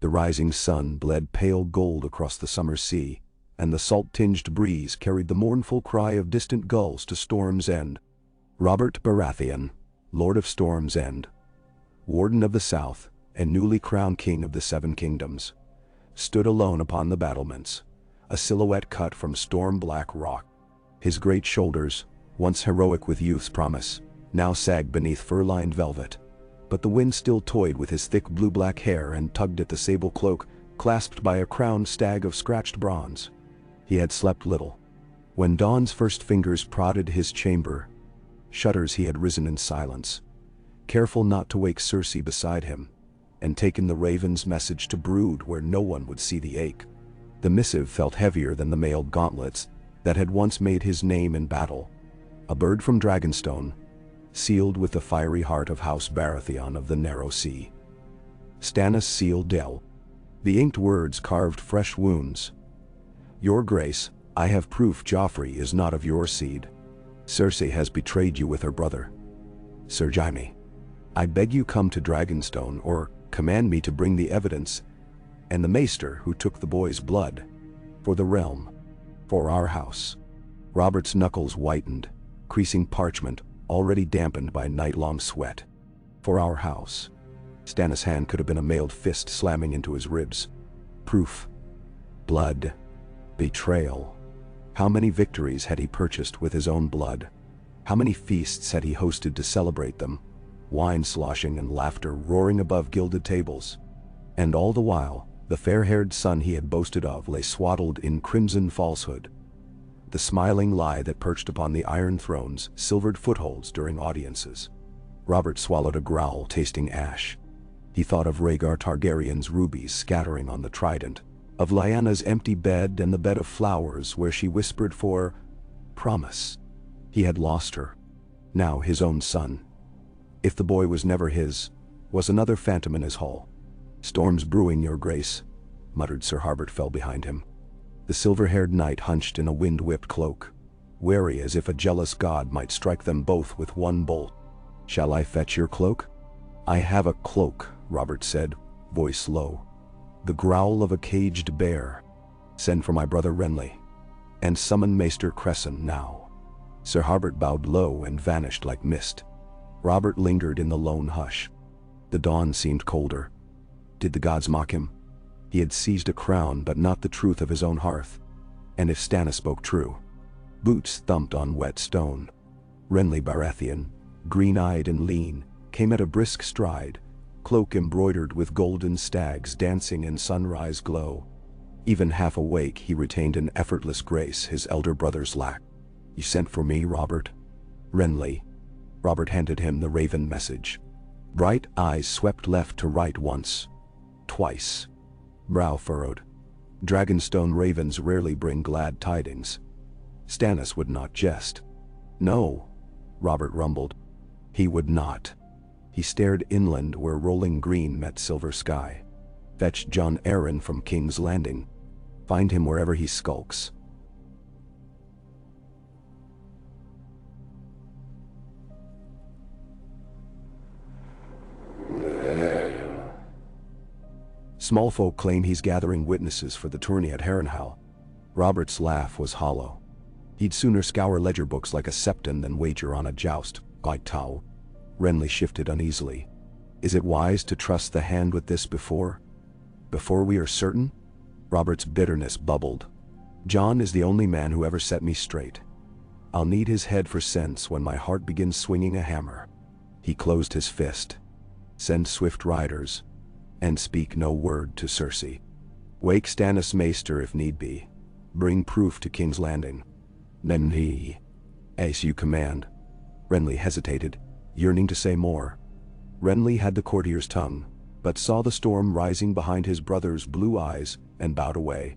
The rising sun bled pale gold across the summer sea, and the salt-tinged breeze carried the mournful cry of distant gulls to Storm's End. Robert Baratheon, Lord of Storm's End, Warden of the South, and newly crowned King of the Seven Kingdoms, stood alone upon the battlements, a silhouette cut from storm-black rock. His great shoulders, once heroic with youth's promise, now sagged beneath fur-lined velvet, but the wind still toyed with his thick blue-black hair and tugged at the sable cloak clasped by a crowned stag of scratched bronze. He had slept little. When dawn's first fingers prodded his chamber shutters, he had risen in silence, careful not to wake Cersei beside him, and taken the raven's message to brood where no one would see the ache. The missive felt heavier than the mailed gauntlets that had once made his name in battle. A bird from Dragonstone, sealed with the fiery heart of House Baratheon of the Narrow Sea. Stannis sealed Del. The inked words carved fresh wounds. Your Grace, I have proof Joffrey is not of your seed. Cersei has betrayed you with her brother, Sir Jaime. I beg you come to Dragonstone, or command me to bring the evidence and the maester who took the boy's blood, for the realm, for our house. Robert's knuckles whitened, creasing parchment already dampened by night-long sweat. For our house. Stannis' hand could have been a mailed fist slamming into his ribs. Proof. Blood. Betrayal. How many victories had he purchased with his own blood? How many feasts had he hosted to celebrate them? Wine sloshing and laughter roaring above gilded tables. And all the while, the fair-haired son he had boasted of lay swaddled in crimson falsehood. The smiling lie that perched upon the Iron Throne's silvered footholds during audiences. Robert swallowed a growl, tasting ash. He thought of Rhaegar Targaryen's rubies scattering on the trident, of Lyanna's empty bed and the bed of flowers where she whispered for promise. He had lost her. Now his own son. If the boy was never his, was another phantom in his hall. Storms brewing, Your Grace, muttered Sir Harbert fell behind him. The silver-haired knight hunched in a wind-whipped cloak, wary as if a jealous god might strike them both with one bolt. Shall I fetch your cloak? I have a cloak, Robert said, voice low. The growl of a caged bear. Send for my brother Renly, and summon Maester Cresson now. Sir Harbert bowed low and vanished like mist. Robert lingered in the lone hush. The dawn seemed colder. Did the gods mock him? He had seized a crown but not the truth of his own hearth. And if Stannis spoke true? Boots thumped on wet stone. Renly Baratheon, green-eyed and lean, came at a brisk stride, cloak embroidered with golden stags dancing in sunrise glow. Even half awake, he retained an effortless grace his elder brothers lacked. You sent for me, Robert? Renly. Robert handed him the raven message. Bright eyes swept left to right once. Twice. Brow furrowed. Dragonstone ravens rarely bring glad tidings. Stannis would not jest. No, Robert rumbled. He would not. He stared inland where rolling green met silver sky. Fetch John Arryn from King's Landing. Find him wherever he skulks. Small folk claim he's gathering witnesses for the tourney at Harrenhal. Robert's laugh was hollow. He'd sooner scour ledger books like a septon than wager on a joust, like Tau. Renly shifted uneasily. Is it wise to trust the hand with this before we are certain? Robert's bitterness bubbled. John is the only man who ever set me straight. I'll need his head for sense when my heart begins swinging a hammer. He closed his fist. Send swift riders, and speak no word to Cersei. Wake Stannis Maester if need be. Bring proof to King's Landing. Then he. As you command. Renly hesitated, yearning to say more. Renly had the courtier's tongue, but saw the storm rising behind his brother's blue eyes and bowed away.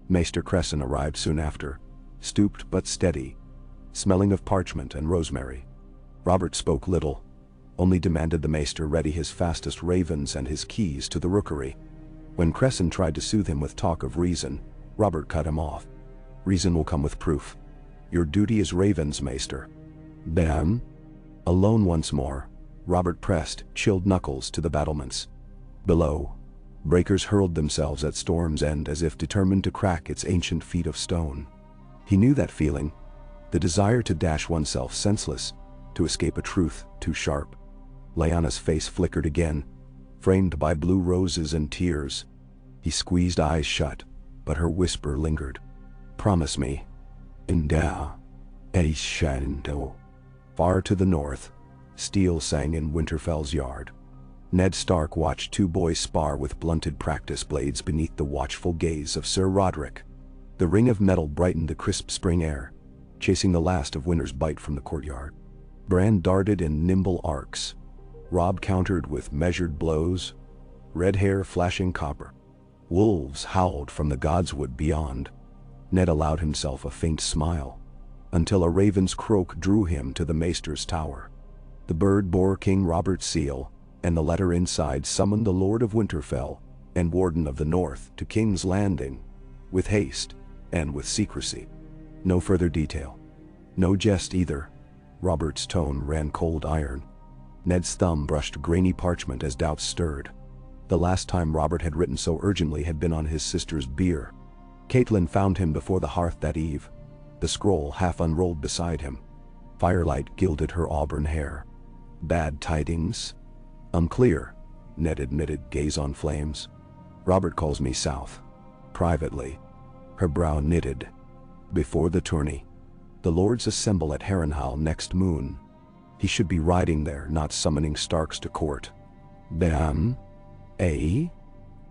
Maester Cresson arrived soon after, stooped but steady, smelling of parchment and rosemary. Robert spoke little, only demanded the maester ready his fastest ravens and his keys to the rookery. When Cresson tried to soothe him with talk of reason, Robert cut him off. Reason will come with proof. Your duty is ravens, maester. Then? Alone once more, Robert pressed chilled knuckles to the battlements. Below, Breakers hurled themselves at Storm's End as if determined to crack its ancient feet of stone. He knew that feeling, the desire to dash oneself senseless, to escape a truth too sharp. Lyanna's face flickered again, framed by blue roses and tears. He squeezed eyes shut, but her whisper lingered. "Promise me." "Inda, Eishando." Far to the north, steel sang in Winterfell's yard. Ned Stark watched two boys spar with blunted practice blades beneath the watchful gaze of Sir Roderick. The ring of metal brightened the crisp spring air, chasing the last of winter's bite from the courtyard. Bran darted in nimble arcs. Robb countered with measured blows, red hair flashing copper. Wolves howled from the godswood beyond. Ned allowed himself a faint smile, until a raven's croak drew him to the maester's tower. The bird bore King Robert's seal, and the letter inside summoned the Lord of Winterfell and Warden of the North to King's Landing, with haste and with secrecy. No further detail. No jest either. Robert's tone ran cold iron. Ned's thumb brushed grainy parchment as doubts stirred. The last time Robert had written so urgently had been on his sister's bier. Catelyn found him before the hearth that eve, the scroll half unrolled beside him. Firelight gilded her auburn hair. "Bad tidings?" "Unclear," Ned admitted, gaze on flames. "Robert calls me south. Privately." Her brow knitted. "Before the tourney. The lords assemble at Harrenhal next moon. He should be riding there, not summoning Starks to court." "Bam? Eh?"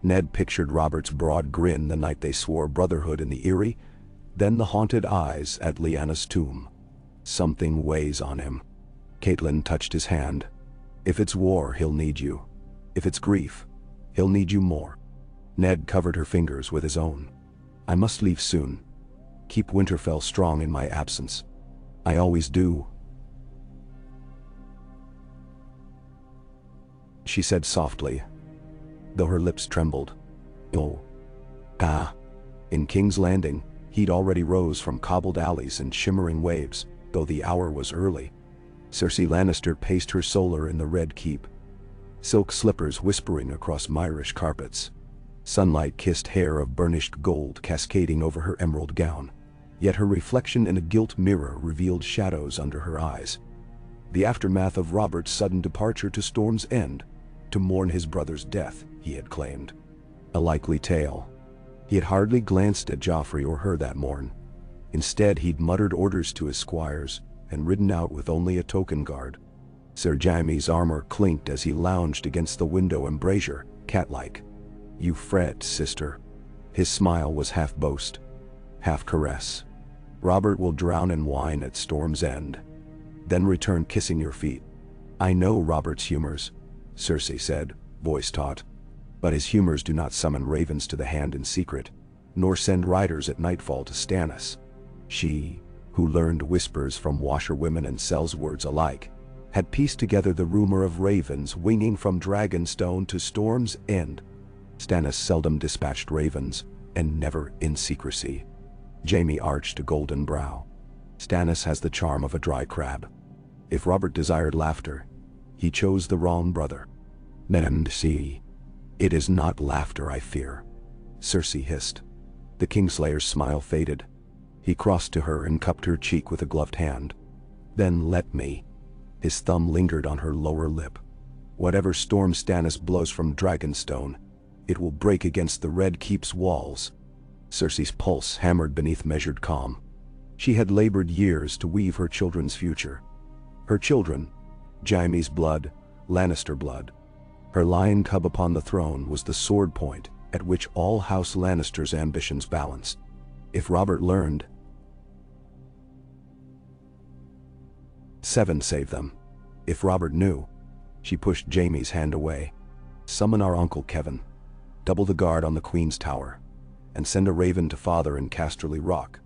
Ned pictured Robert's broad grin the night they swore brotherhood in the Eyrie, then the haunted eyes at Lyanna's tomb. Something weighs on him. Catelyn touched his hand. "If it's war, he'll need you. If it's grief, he'll need you more." Ned covered her fingers with his own. "I must leave soon. Keep Winterfell strong in my absence." "I always do," she said softly, though her lips trembled. "Oh. Ah." In King's Landing, heat already rose from cobbled alleys and shimmering waves, though the hour was early. Cersei Lannister paced her solar in the Red Keep, silk slippers whispering across Myrish carpets, sunlight-kissed hair of burnished gold cascading over her emerald gown, yet her reflection in a gilt mirror revealed shadows under her eyes. The aftermath of Robert's sudden departure to Storm's End, to mourn his brother's death, he had claimed. A likely tale. He had hardly glanced at Joffrey or her that morn. Instead, he'd muttered orders to his squires, and ridden out with only a token guard. Sir Jaime's armor clinked as he lounged against the window embrasure, cat-like. "You fret, sister." His smile was half boast, half caress. "Robert will drown in wine at Storm's End, then return kissing your feet." "I know Robert's humors," Cersei said, voice taut. "But his humors do not summon ravens to the hand in secret, nor send riders at nightfall to Stannis." She, who learned whispers from washerwomen and sellswords alike, had pieced together the rumor of ravens winging from Dragonstone to Storm's End. Stannis seldom dispatched ravens, and never in secrecy. Jaime arched a golden brow. "Stannis has the charm of a dry crab. If Robert desired laughter, he chose the wrong brother." "And see, it is not laughter I fear," Cersei hissed. The Kingslayer's smile faded. He crossed to her and cupped her cheek with a gloved hand. "Then let me." His thumb lingered on her lower lip. "Whatever storm Stannis blows from Dragonstone, it will break against the Red Keep's walls." Cersei's pulse hammered beneath measured calm. She had labored years to weave her children's future. Her children, Jaime's blood, Lannister blood. Her lion cub upon the throne was the sword point at which all House Lannister's ambitions balanced. If Robert learned, 7 save them. If Robert knew, she pushed Jaime's hand away. "Summon our Uncle Kevin. Double the guard on the Queen's Tower, and send a raven to Father in Casterly Rock.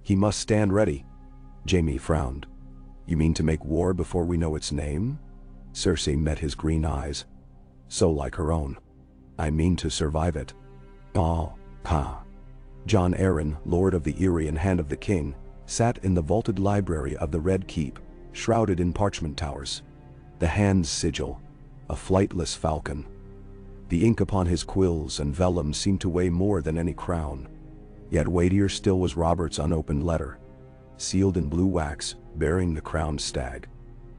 He must stand ready." Jaime frowned. "You mean to make war before we know its name?" Cersei met his green eyes, so like her own. "I mean to survive it." "Oh, ha." Jon Arryn, Lord of the Eyrie and Hand of the King, sat in the vaulted library of the Red Keep, shrouded in parchment towers. The hand's sigil, a flightless falcon. The ink upon his quills and vellum seemed to weigh more than any crown. Yet weightier still was Robert's unopened letter, sealed in blue wax, bearing the crowned stag.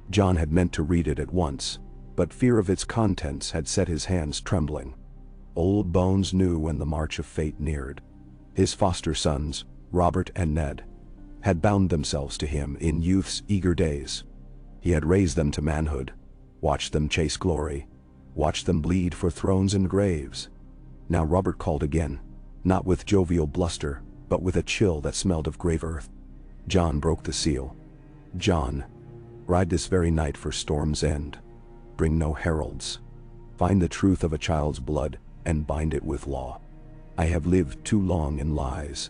Jon had meant to read it at once, but fear of its contents had set his hands trembling. Old Bones knew when the march of fate neared. His foster sons, Robert and Ned, had bound themselves to him in youth's eager days. He had raised them to manhood, watched them chase glory, watched them bleed for thrones and graves. Now Robert called again, not with jovial bluster, but with a chill that smelled of grave earth. Jon broke the seal. Jon, ride this very night for Storm's End. Bring no heralds. Find the truth of a child's blood and bind it with law. I have lived too long in lies.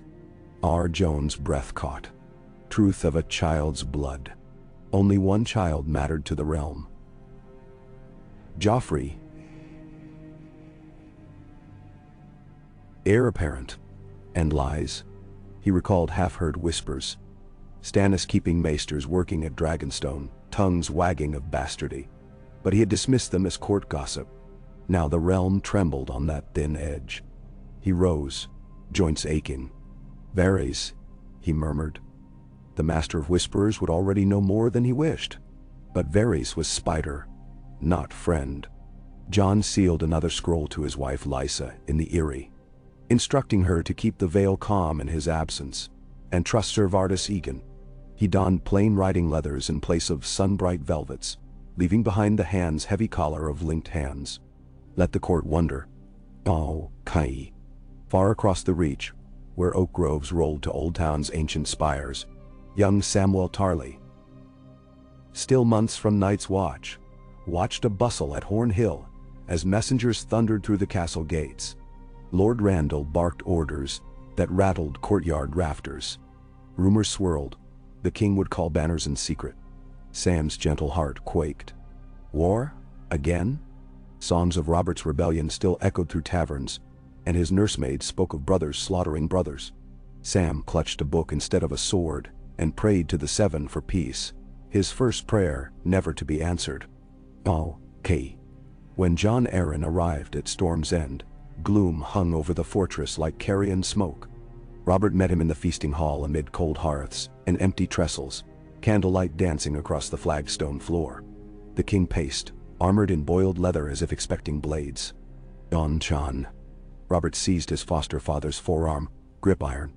R. Jones' breath caught. Truth of a child's blood. Only one child mattered to the realm. Joffrey, heir apparent, and lies. He recalled half-heard whispers. Stannis keeping maesters working at Dragonstone, tongues wagging of bastardy. But he had dismissed them as court gossip. Now the realm trembled on that thin edge. He rose, joints aching. Varys, he murmured. The master of whisperers would already know more than he wished. But Varys was spider, not friend. Jon sealed another scroll to his wife Lysa in the Eyrie, instructing her to keep the Vale calm in his absence, and trust Sir Vardis Egan. He donned plain riding leathers in place of sun-bright velvets, leaving behind the hand's heavy collar of linked hands. Let the court wonder. Oh, Kai. Far across the reach, where oak groves rolled to Old Town's ancient spires, young Samwell Tarly, still months from night's watch, watched a bustle at Horn Hill as messengers thundered through the castle gates. Lord Randall barked orders that rattled courtyard rafters. Rumors swirled. The king would call banners in secret. Sam's gentle heart quaked. War? Again? Songs of Robert's rebellion still echoed through taverns, and his nursemaids spoke of brothers slaughtering brothers. Sam clutched a book instead of a sword and prayed to the Seven for peace, his first prayer never to be answered. Oh, Kay. When Jon Arryn arrived at Storm's End, gloom hung over the fortress like carrion smoke. Robert met him in the feasting hall amid cold hearths and empty trestles, candlelight dancing across the flagstone floor. The king paced, armored in boiled leather as if expecting blades. Jon. Robert seized his foster father's forearm, grip iron.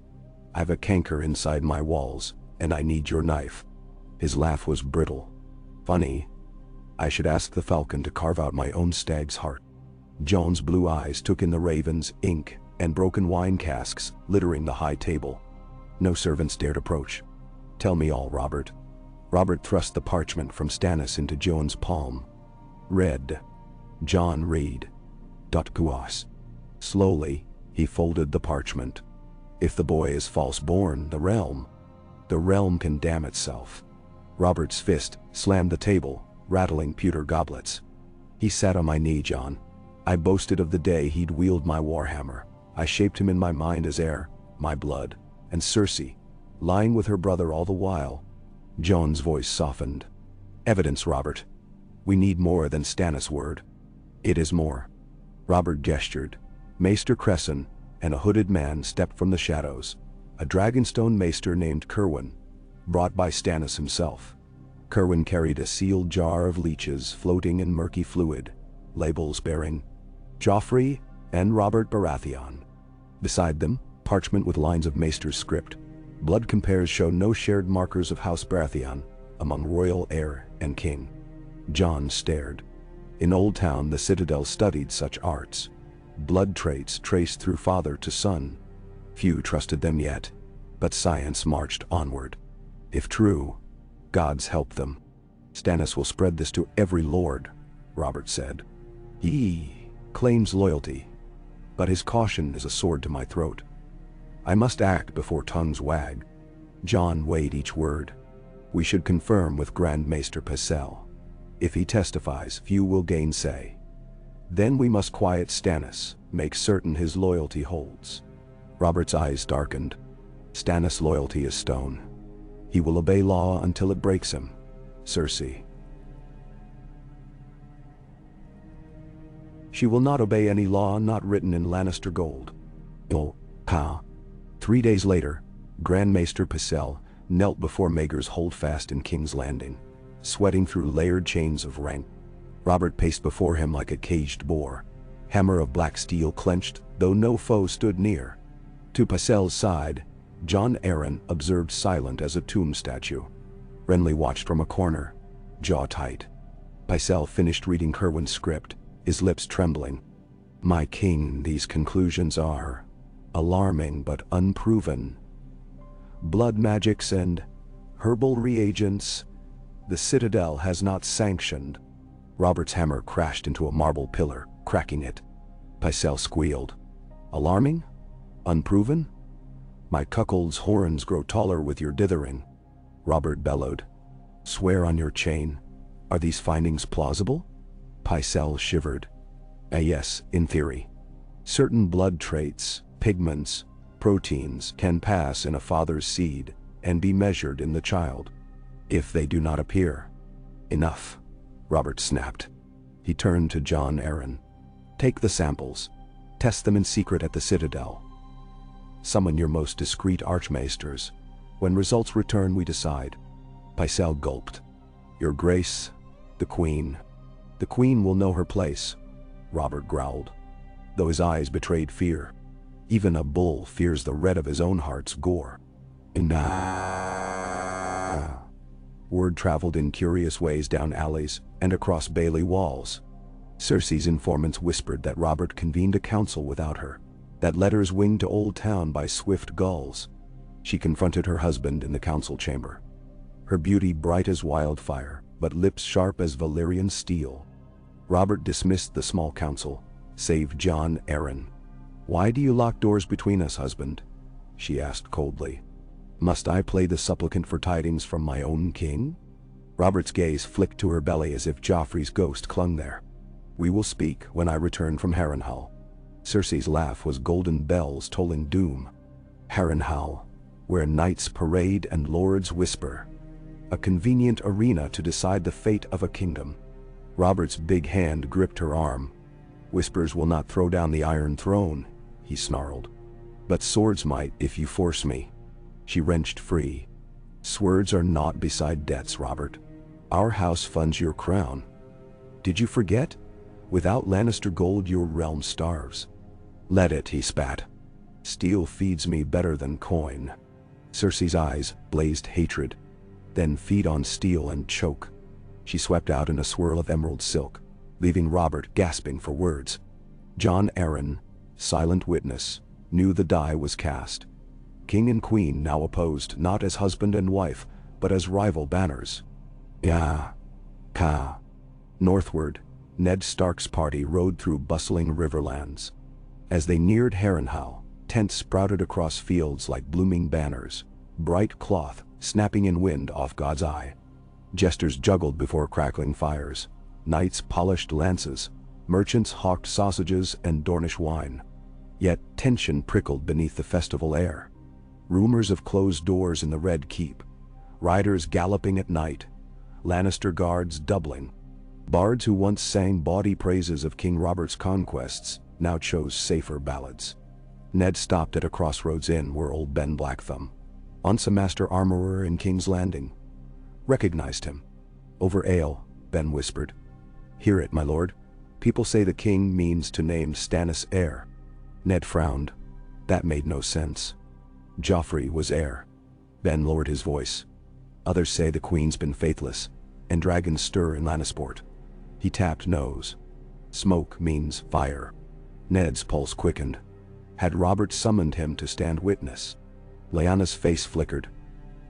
I've a canker inside my walls, and I need your knife. His laugh was brittle. Funny. I should ask the falcon to carve out my own stag's heart. Jon's blue eyes took in the ravens, ink, and broken wine casks littering the high table. No servants dared approach. Tell me all, Robert. Robert thrust the parchment from Stannis into Jon's palm. Read. Jon read. Guas. Slowly, he folded the parchment. If the boy is false-born, the realm can damn itself. Robert's fist slammed the table, rattling pewter goblets. He sat on my knee, Jon. I boasted of the day he'd wield my warhammer. I shaped him in my mind as heir, my blood, and Cersei, lying with her brother all the while. Jon's voice softened. Evidence, Robert. We need more than Stannis' word. It is more. Robert gestured. Maester Cresson and a hooded man stepped from the shadows. A Dragonstone maester named Cerwyn, brought by Stannis himself. Cerwyn carried a sealed jar of leeches floating in murky fluid, labels bearing Joffrey and Robert Baratheon. Beside them, parchment with lines of maester's script. Blood compares show no shared markers of House Baratheon among royal heir and king. Jon stared. In Old Town, the Citadel studied such arts. Blood traits traced through father to son. Few trusted them yet, but science marched onward. If true, gods help them. Stannis will spread this to every lord, Robert said. He claims loyalty, but his caution is a sword to my throat. I must act before tongues wag. Jon weighed each word. We should confirm with Grand Maester Pycelle. If he testifies, few will gainsay. Then we must quiet Stannis, make certain his loyalty holds. Robert's eyes darkened. Stannis' loyalty is stone. He will obey law until it breaks him. Cersei. She will not obey any law not written in Lannister gold. Oh, ha. 3 days later, Grand Maester Pycelle knelt before Maegor's holdfast in King's Landing, sweating through layered chains of rank. Robert paced before him like a caged boar, hammer of black steel clenched, though no foe stood near. To Pycelle's side, Jon Arryn observed silent as a tomb statue. Renly watched from a corner, jaw tight. Pycelle finished reading Cerwyn's script, his lips trembling. My king, these conclusions are alarming but unproven. Blood magics and herbal reagents the Citadel has not sanctioned. Robert's hammer crashed into a marble pillar, cracking it. Pycelle squealed. Alarming? Unproven? My cuckold's horns grow taller with your dithering. Robert bellowed. Swear on your chain. Are these findings plausible? Pycelle shivered. Yes, in theory. Certain blood traits, pigments, proteins can pass in a father's seed and be measured in the child. If they do not appear. Enough, Robert snapped. He turned to Jon Arryn. Take the samples. Test them in secret at the Citadel. Summon your most discreet archmaesters. When results return, we decide. Pycelle gulped. Your Grace, the Queen. The Queen will know her place, Robert growled, though his eyes betrayed fear. Even a bull fears the red of his own heart's gore. Word traveled in curious ways down alleys and across Bailey walls. Cersei's informants whispered that Robert convened a council without her, that letters winged to Old Town by swift gulls. She confronted her husband in the council chamber. Her beauty bright as wildfire, but lips sharp as Valyrian steel. Robert dismissed the small council, save Jon Arryn. Why do you lock doors between us, husband? She asked coldly. Must I play the supplicant for tidings from my own king? Robert's gaze flicked to her belly as if Joffrey's ghost clung there. We will speak when I return from Harrenhal. Cersei's laugh was golden bells tolling doom. Harrenhal, where knights parade and lords whisper. A convenient arena to decide the fate of a kingdom. Robert's big hand gripped her arm. Whispers will not throw down the Iron Throne, he snarled. But swords might if you force me. She wrenched free. Swords are not beside debts, Robert. Our house funds your crown. Did you forget? Without Lannister gold, your realm starves. Let it, he spat. Steel feeds me better than coin. Cersei's eyes blazed hatred. Then feed on steel and choke. She swept out in a swirl of emerald silk, leaving Robert gasping for words. Jon Arryn, silent witness, knew the die was cast. King and Queen now opposed not as husband and wife, but as rival banners. Northward, Ned Stark's party rode through bustling riverlands. As they neared Harrenhal, tents sprouted across fields like blooming banners, bright cloth snapping in wind off God's eye. Jesters juggled before crackling fires, knights polished lances, merchants hawked sausages and Dornish wine. Yet tension prickled beneath the festival air. Rumors of closed doors in the Red Keep, riders galloping at night, Lannister guards doubling. Bards who once sang bawdy praises of King Robert's conquests now chose safer ballads. Ned stopped at a crossroads inn where old Ben Blackthumb, once a master armorer in King's Landing, recognized him. Over ale, Ben whispered. Hear it, my lord. People say the king means to name Stannis heir. Ned frowned. That made no sense. Joffrey was heir. Ben lowered his voice. Others say the queen's been faithless, and dragons stir in Lannisport. He tapped nose. Smoke means fire. Ned's pulse quickened. Had Robert summoned him to stand witness? Lyanna's face flickered.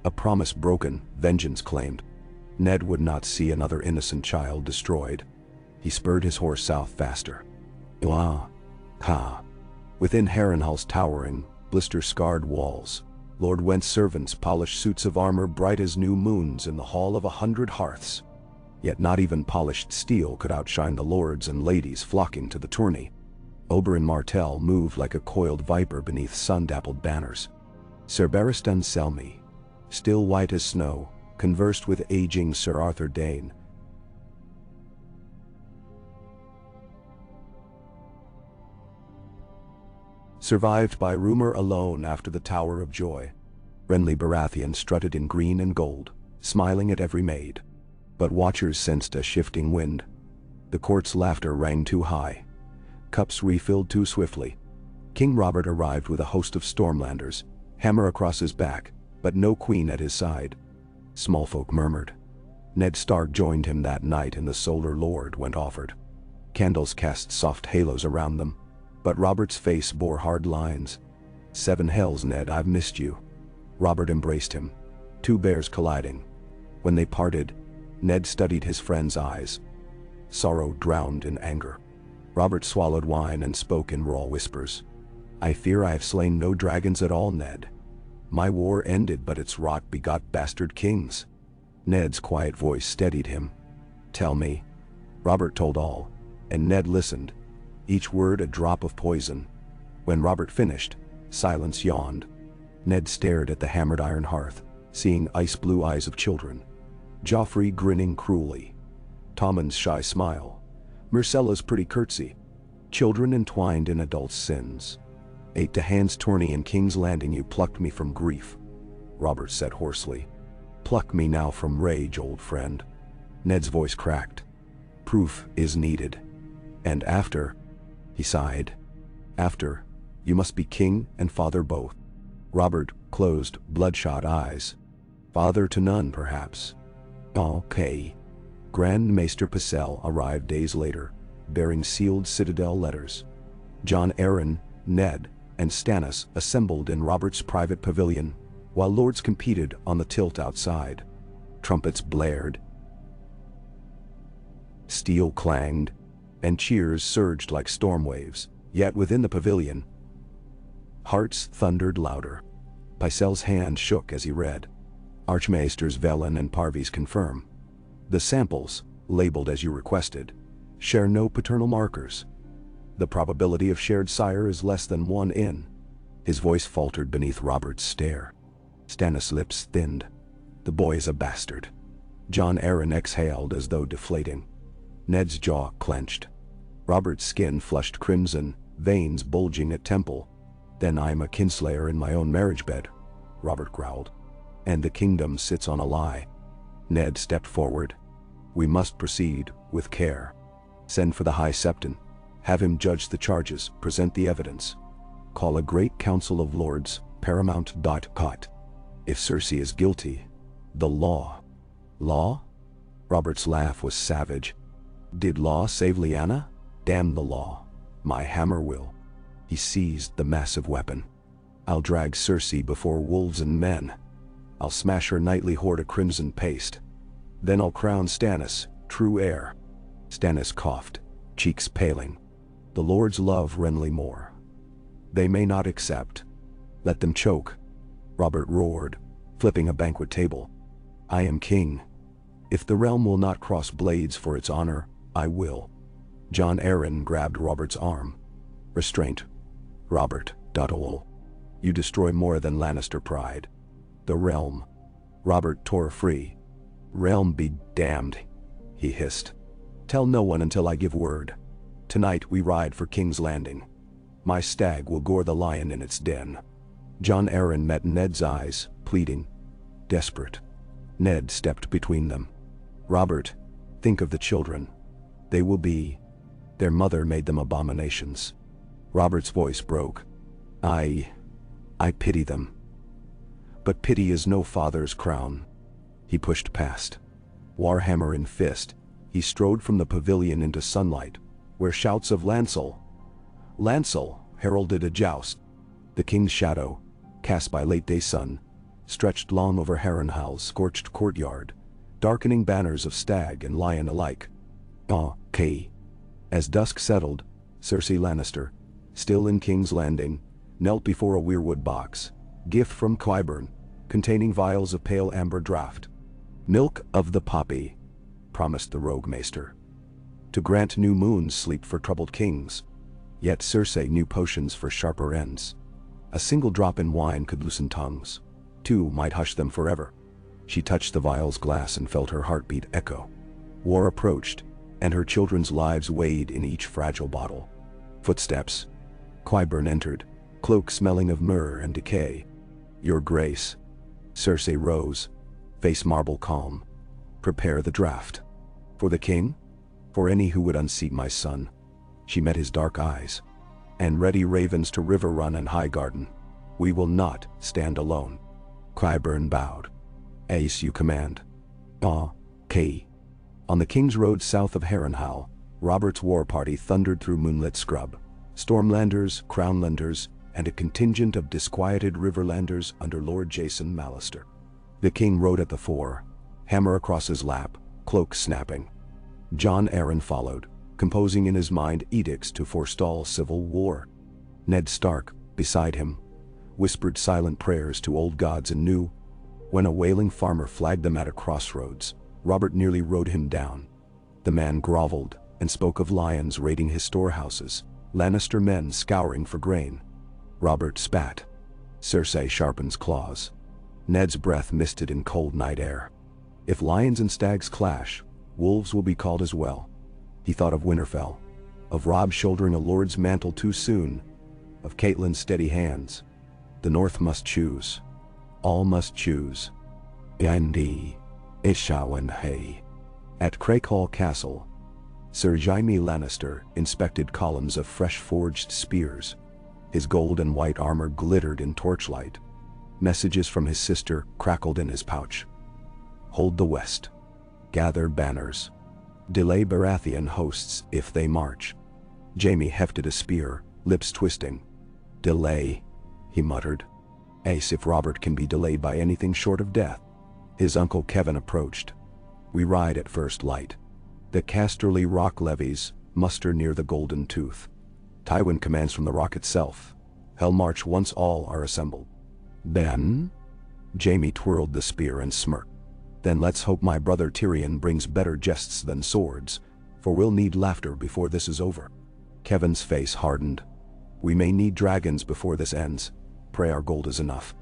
A promise broken, vengeance claimed. Ned would not see another innocent child destroyed. He spurred his horse south faster. Within Harrenhal's towering, blister-scarred walls, Lord Went's servants polished suits of armor bright as new moons in the hall of 100 hearths. Yet not even polished steel could outshine the lords and ladies flocking to the tourney. Oberyn Martell moved like a coiled viper beneath sun-dappled banners. Ser Barristan Selmy, still white as snow, conversed with aging Sir Arthur Dane. survived by rumor alone after the Tower of Joy. Renly Baratheon strutted in green and gold, smiling at every maid. But watchers sensed a shifting wind. The court's laughter rang too high. Cups refilled too swiftly. King Robert arrived with a host of Stormlanders, hammer across his back, but no queen at his side. Small folk murmured. Ned Stark joined him that night and the Solar Lord went offered. Candles cast soft halos around them, but Robert's face bore hard lines. 7 hells, Ned, I've missed you. Robert embraced him, 2 bears colliding. When they parted, Ned studied his friend's eyes. Sorrow drowned in anger. Robert swallowed wine and spoke in raw whispers. I fear I have slain no dragons at all, Ned. My war ended, but its rot begot bastard kings. Ned's quiet voice steadied him. Tell me. Robert told all, and Ned listened, each word a drop of poison. When Robert finished, silence yawned. Ned stared at the hammered iron hearth, seeing ice-blue eyes of children. Joffrey grinning cruelly. Tommen's shy smile. Myrcella's pretty curtsy. Children entwined in adults' sins. 8 to hands Tourney in King's Landing, you plucked me from grief. Robert said hoarsely. Pluck me now from rage, old friend. Ned's voice cracked. Proof is needed. And after, he sighed. After, you must be king and father both. Robert closed bloodshot eyes. Father to none, perhaps. Okay. Grand Maester Pycelle arrived days later, bearing sealed Citadel letters. Jon Arryn, Ned, and Stannis assembled in Robert's private pavilion, while lords competed on the tilt outside. Trumpets blared, steel clanged, and cheers surged like storm waves, yet within the pavilion, hearts thundered louder. Pycelle's hand shook as he read. Archmaesters Velen and Parvis confirm. The samples, labeled as you requested, share no paternal markers. The probability of shared sire is less than 1 in. His voice faltered beneath Robert's stare. Stannis' lips thinned. The boy is a bastard. Jon Arryn exhaled as though deflating. Ned's jaw clenched. Robert's skin flushed crimson, veins bulging at temple. Then I'm a kinslayer in my own marriage bed, Robert growled. And the kingdom sits on a lie. Ned stepped forward. We must proceed with care. Send for the High Septon. Have him judge the charges, present the evidence. Call a great council of lords, paramount. If Cersei is guilty, the law. Law? Robert's laugh was savage. Did law save Lyanna? Damn the law. My hammer will. He seized the massive weapon. I'll drag Cersei before wolves and men. I'll smash her nightly hoard of crimson paste. Then I'll crown Stannis, true heir. Stannis coughed, cheeks paling. The lords love Renly more. They may not accept. Let them choke. Robert roared, flipping a banquet table. I am king. If the realm will not cross blades for its honor, I will. Jon Arryn grabbed Robert's arm. Restraint. Robert. You destroy more than Lannister pride. The realm. Robert tore free. Realm be damned, he hissed. Tell no one until I give word. Tonight we ride for King's Landing. My stag will gore the lion in its den. Jon Arryn met Ned's eyes, pleading. Desperate. Ned stepped between them. Robert, think of the children. They will be. Their mother made them abominations. Robert's voice broke. I pity them. But pity is no father's crown. He pushed past. Warhammer in fist, he strode from the pavilion into sunlight, where shouts of Lancel heralded a joust. The king's shadow, cast by late-day sun, stretched long over Harrenhal's scorched courtyard, darkening banners of stag and lion alike. As dusk settled, Cersei Lannister, still in King's Landing, knelt before a weirwood box, gift from Qyburn, containing vials of pale amber draught. Milk of the poppy, promised the rogue maester. To grant new moons sleep for troubled kings. Yet Cersei knew potions for sharper ends. A single drop in wine could loosen tongues. 2 might hush them forever. She touched the vial's glass and felt her heartbeat echo. War approached, and her children's lives weighed in each fragile bottle. Footsteps. Qyburn entered, cloak smelling of myrrh and decay. Your Grace. Cersei rose, face marble calm. Prepare the draft. For the king? For any who would unseat my son. She met his dark eyes. And ready ravens to River Run and Highgarden. We will not stand alone. Qyburn bowed. Ace, you command. K. On the King's Road south of Harrenhal, Robert's war party thundered through moonlit scrub. Stormlanders, Crownlanders, and a contingent of disquieted Riverlanders under Lord Jason Mallister. The king rode at the fore, hammer across his lap, cloak snapping. Jon Arryn followed, composing in his mind edicts to forestall civil war. Ned Stark, beside him, whispered silent prayers to old gods and new. When a wailing farmer flagged them at a crossroads, Robert nearly rode him down. The man groveled and spoke of lions raiding his storehouses, Lannister men scouring for grain. Robert spat. Cersei sharpens claws. Ned's breath misted in cold night air. If lions and stags clash, wolves will be called as well. He thought of Winterfell, of Robb shouldering a lord's mantle too soon, of Catelyn's steady hands. The North must choose. All must choose. Yandy, Ishaw and Hay. At Craighall Castle, Sir Jaime Lannister inspected columns of fresh-forged spears. His gold and white armor glittered in torchlight. Messages from his sister crackled in his pouch. Hold the west. Gather banners. Delay Baratheon hosts if they march. Jaime hefted a spear, lips twisting. Delay, he muttered. Ace, if Robert can be delayed by anything short of death. His uncle Kevin approached. We ride at first light. The Casterly rock levies muster near the Golden Tooth. Tywin commands from the rock itself. Hell march once all are assembled. Then? Jaime twirled the spear and smirked. Then let's hope my brother Tyrion brings better jests than swords, for we'll need laughter before this is over. Kevin's face hardened. We may need dragons before this ends. Pray our gold is enough.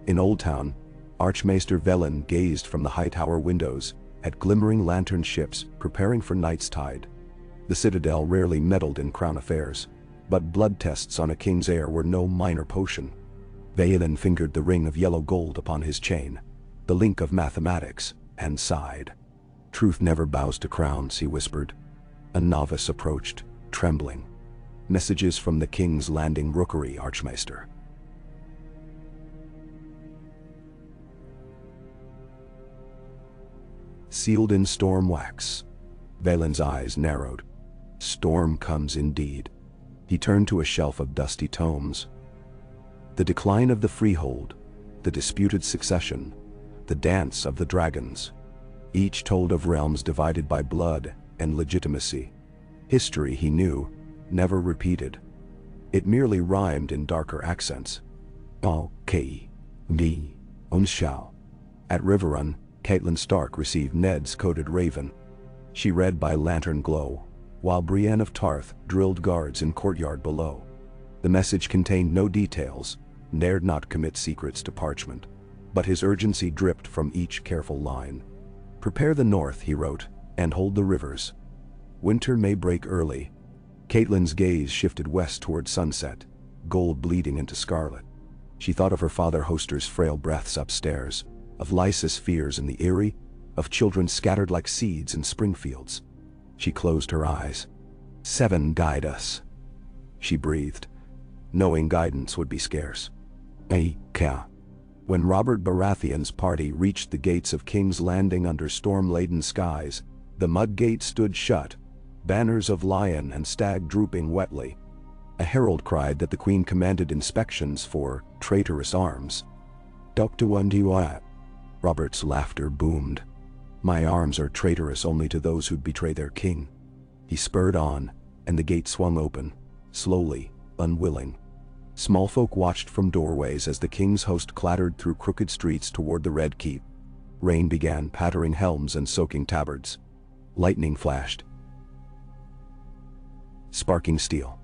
In Old Town, Archmaester Velen gazed from the high tower windows at glimmering lantern ships preparing for night's tide. The Citadel rarely meddled in crown affairs, but blood tests on a king's heir were no minor potion. Velen fingered the ring of yellow gold upon his chain, the link of mathematics, and sighed. Truth never bows to crowns, he whispered. A novice approached, trembling. Messages from the King's Landing Rookery, Archmaester. Sealed in storm wax. Valen's eyes narrowed. Storm comes indeed. He turned to a shelf of dusty tomes. The decline of the freehold, the disputed succession, the dance of the dragons. Each told of realms divided by blood and legitimacy. History, he knew, never repeated. It merely rhymed in darker accents. K. V. Onshao. At Riverrun, Catelyn Stark received Ned's coded raven. She read by lantern glow, while Brienne of Tarth drilled guards in courtyard below. The message contained no details, dared not commit secrets to parchment, but his urgency dripped from each careful line. Prepare the north, he wrote, and hold the rivers. Winter may break early. Catelyn's gaze shifted west toward sunset, gold bleeding into scarlet. She thought of her father Hoster's frail breaths upstairs, of Lysa's fears in the Eyrie, of children scattered like seeds in spring fields. She closed her eyes. 7 guide us, she breathed, knowing guidance would be scarce. When Robert Baratheon's party reached the gates of King's Landing under storm-laden skies, the mud gate stood shut, banners of lion and stag drooping wetly. A herald cried that the queen commanded inspections for traitorous arms. Dr. Wundiwat. Robert's laughter boomed. My arms are traitorous only to those who'd betray their king. He spurred on, and the gate swung open, slowly, unwilling. Small folk watched from doorways as the king's host clattered through crooked streets toward the Red Keep. Rain began pattering helms and soaking tabards. Lightning flashed, sparking steel.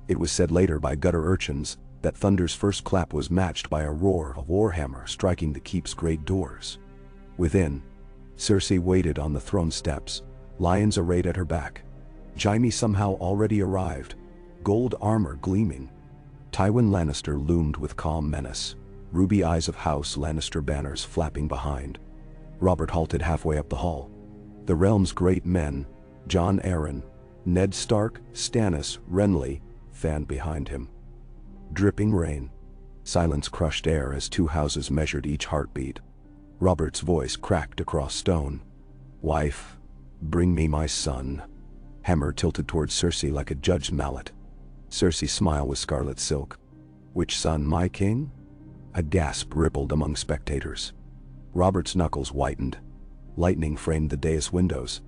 It was said later by gutter urchins that thunder's first clap was matched by a roar of warhammer striking the keep's great doors. Within, Cersei waited on the throne steps, lions arrayed at her back. Jaime somehow already arrived, gold armor gleaming. Tywin Lannister loomed with calm menace, ruby eyes of House Lannister banners flapping behind. Robert halted halfway up the hall. The realm's great men, Jon Arryn, Ned Stark, Stannis, Renly, fanned behind him. Dripping rain. Silence crushed air as two houses measured each heartbeat. Robert's voice cracked across stone. "Wife, bring me my son." Hammer tilted towards Cersei like a judge's mallet. Cersei's smile was scarlet silk. "Which son, my king?" A gasp rippled among spectators. Robert's knuckles whitened. Lightning framed the dais windows.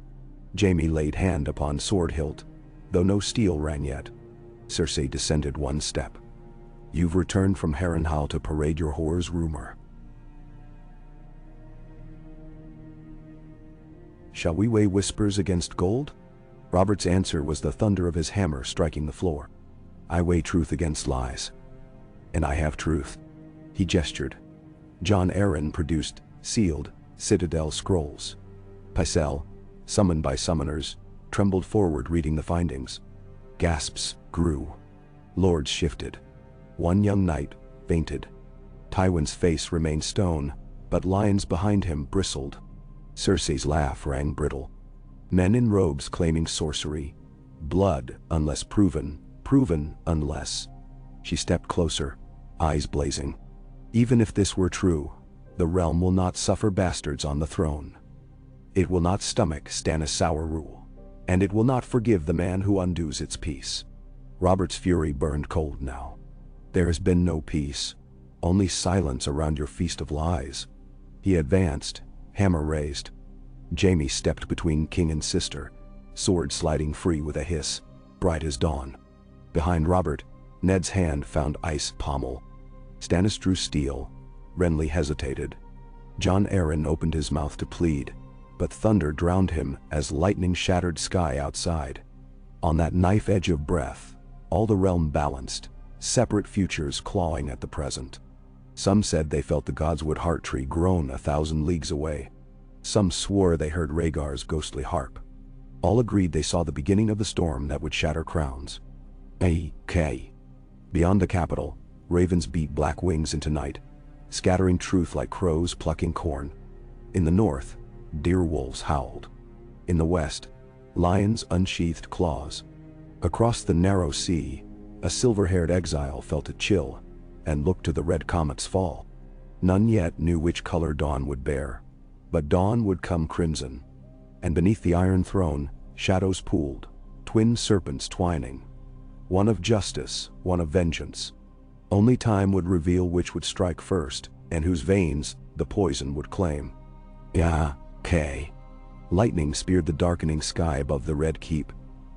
Jaime laid hand upon sword hilt, though no steel rang yet. Cersei descended one step. "You've returned from Harrenhal to parade your whore's rumor. Shall we weigh whispers against gold?" Robert's answer was the thunder of his hammer striking the floor. "I weigh truth against lies. And I have truth." He gestured. Jon Arryn produced, sealed, Citadel scrolls. Pycelle, summoned by summoners, trembled forward reading the findings. Gasps grew. Lords shifted. One young knight fainted. Tywin's face remained stone, but lions behind him bristled. Cersei's laugh rang brittle. Men in robes claiming sorcery. Blood unless proven, proven unless. She stepped closer, eyes blazing. "Even if this were true, the realm will not suffer bastards on the throne. It will not stomach Stannis' sour rule, and it will not forgive the man who undoes its peace." Robert's fury burned cold now. "There has been no peace, only silence around your feast of lies." He advanced, hammer raised. Jaime stepped between king and sister, sword sliding free with a hiss, bright as dawn. Behind Robert, Ned's hand found ice pommel. Stannis drew steel. Renly hesitated. Jon Arryn opened his mouth to plead, but thunder drowned him as lightning shattered sky outside. On that knife edge of breath, all the realm balanced, separate futures clawing at the present. Some said they felt the godswood heart tree groan 1,000 leagues away. Some swore they heard Rhaegar's ghostly harp. All agreed they saw the beginning of the storm that would shatter crowns. A.K. Beyond the capital, ravens beat black wings into night, scattering truth like crows plucking corn. In the north, deer wolves howled. In the west, lions unsheathed claws. Across the narrow sea, a silver-haired exile felt a chill and looked to the red comet's fall. None yet knew which color dawn would bear, but dawn would come crimson. And beneath the Iron Throne, shadows pooled, twin serpents twining. One of justice, one of vengeance. Only time would reveal which would strike first, and whose veins the poison would claim. K. Lightning speared the darkening sky above the Red Keep,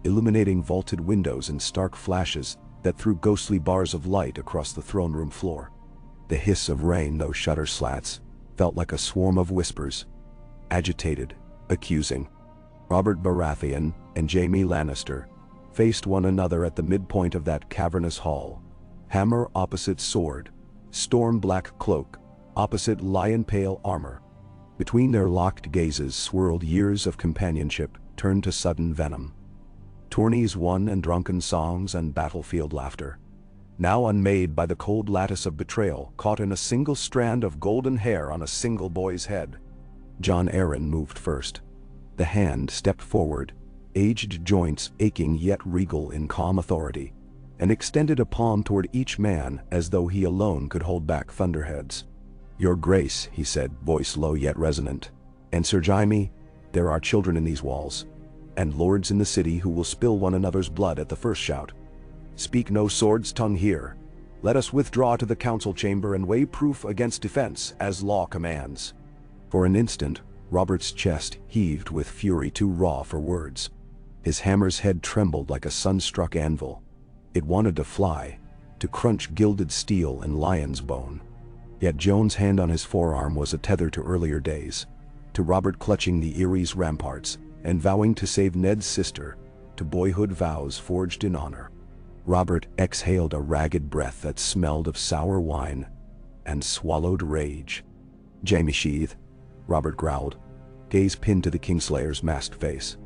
illuminating vaulted windows in stark flashes that threw ghostly bars of light across the throne room floor. The hiss of rain, those shutter slats, felt like a swarm of whispers, agitated, accusing. Robert Baratheon and Jaime Lannister faced one another at the midpoint of that cavernous hall. Hammer opposite sword, storm-black cloak opposite lion-pale armor. Between their locked gazes swirled years of companionship turned to sudden venom. Tourneys won and drunken songs and battlefield laughter. Now unmade by the cold lattice of betrayal, caught in a single strand of golden hair on a single boy's head. Jon Arryn moved first. The hand stepped forward, aged joints aching yet regal in calm authority, and extended a palm toward each man as though he alone could hold back thunderheads. "Your Grace," he said, voice low yet resonant, "and Sir Jaime, there are children in these walls, and lords in the city who will spill one another's blood at the first shout. Speak no sword's tongue here. Let us withdraw to the council chamber and weigh proof against defense as law commands." For an instant, Robert's chest heaved with fury too raw for words. His hammer's head trembled like a sun-struck anvil. It wanted to fly, to crunch gilded steel and lion's bone. Yet Joan's hand on his forearm was a tether to earlier days, to Robert clutching the Erie's ramparts and vowing to save Ned's sister, to boyhood vows forged in honor. Robert exhaled a ragged breath that smelled of sour wine and swallowed rage. "Jaime sheath," Robert growled, gaze pinned to the Kingslayer's masked face.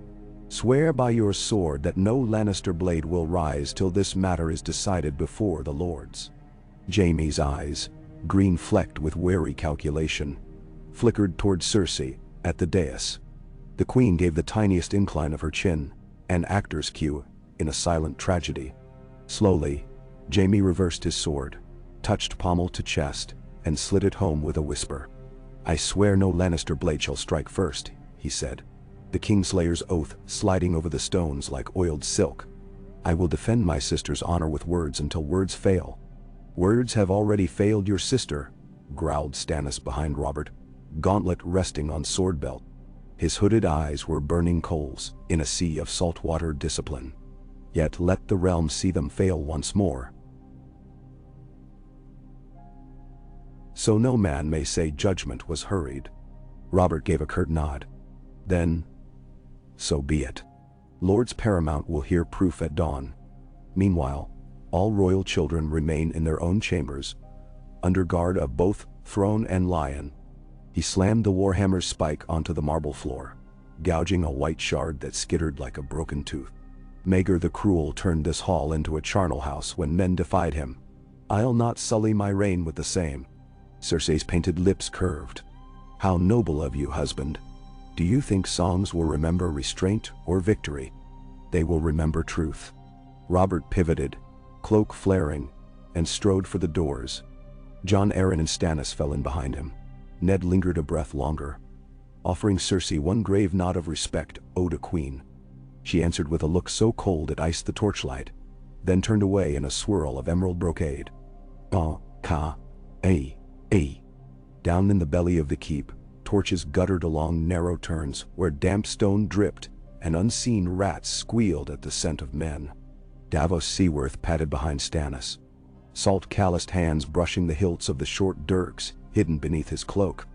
Swear by your sword that no Lannister blade will rise till this matter is decided before the lords." Jaime's eyes, green flecked with wary calculation, flickered toward Cersei at the dais. The queen gave the tiniest incline of her chin, an actor's cue in a silent tragedy. Slowly, Jaime reversed his sword, touched pommel to chest, and slid it home with a whisper. "I swear no Lannister blade shall strike first," he said, the Kingslayer's oath sliding over the stones like oiled silk. "I will defend my sister's honor with words until words fail." "Words have already failed your sister," growled Stannis behind Robert, gauntlet resting on sword belt. His hooded eyes were burning coals in a sea of saltwater discipline. Yet let the realm see them fail once more. So no man may say judgment was hurried. Robert gave a curt nod. Then, so be it. Lords Paramount will hear proof at dawn. Meanwhile, all royal children remain in their own chambers, under guard of both throne and lion. He slammed the warhammer's spike onto the marble floor, gouging a white shard that skittered like a broken tooth. Maegor the Cruel turned this hall into a charnel house when men defied him. "I'll not sully my reign with the same." Cersei's painted lips curved. "How noble of you, husband. Do you think songs will remember restraint or victory? They will remember truth." Robert pivoted, cloak flaring, and strode for the doors. Jon Arryn and Stannis fell in behind him. Ned lingered a breath longer, offering Cersei one grave nod of respect owed a queen. She answered with a look so cold it iced the torchlight, then turned away in a swirl of emerald brocade. Down in the belly of the keep, torches guttered along narrow turns where damp stone dripped and unseen rats squealed at the scent of men. Davos Seaworth padded behind Stannis, salt-calloused hands brushing the hilts of the short dirks hidden beneath his cloak.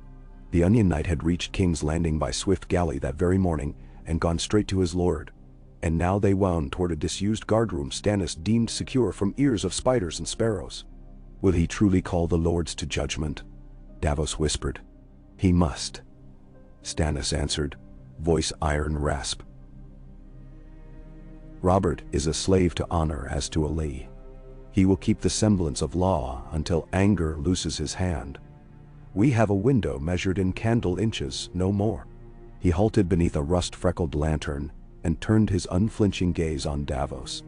The Onion Knight had reached King's Landing by swift galley that very morning and gone straight to his lord, and now they wound toward a disused guardroom Stannis deemed secure from ears of spiders and sparrows. Will he truly call the lords to judgment? Davos whispered. He must. Stannis answered, voice iron rasp. Robert is a slave to honor as to a lee. He will keep the semblance of law until anger looses his hand. We have a window measured in candle inches, no more. He halted beneath a rust-freckled lantern and turned his unflinching gaze on Davos.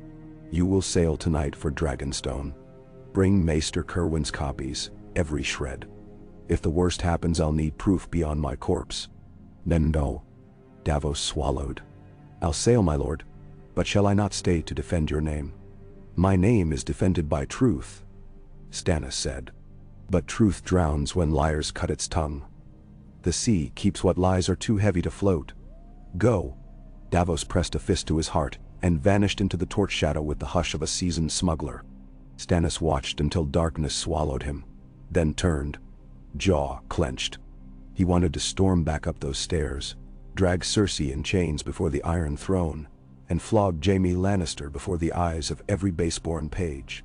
You will sail tonight for Dragonstone. Bring Maester Kerwin's copies, every shred. If the worst happens, I'll need proof beyond my corpse. Then no. Davos swallowed. I'll sail, my lord, but shall I not stay to defend your name? My name is defended by truth, Stannis said. But truth drowns when liars cut its tongue. The sea keeps what lies are too heavy to float. Go. Davos pressed a fist to his heart and vanished into the torch shadow with the hush of a seasoned smuggler. Stannis watched until darkness swallowed him, then turned, jaw clenched. He wanted to storm back up those stairs, drag Cersei in chains before the Iron Throne, and flog Jaime Lannister before the eyes of every baseborn page.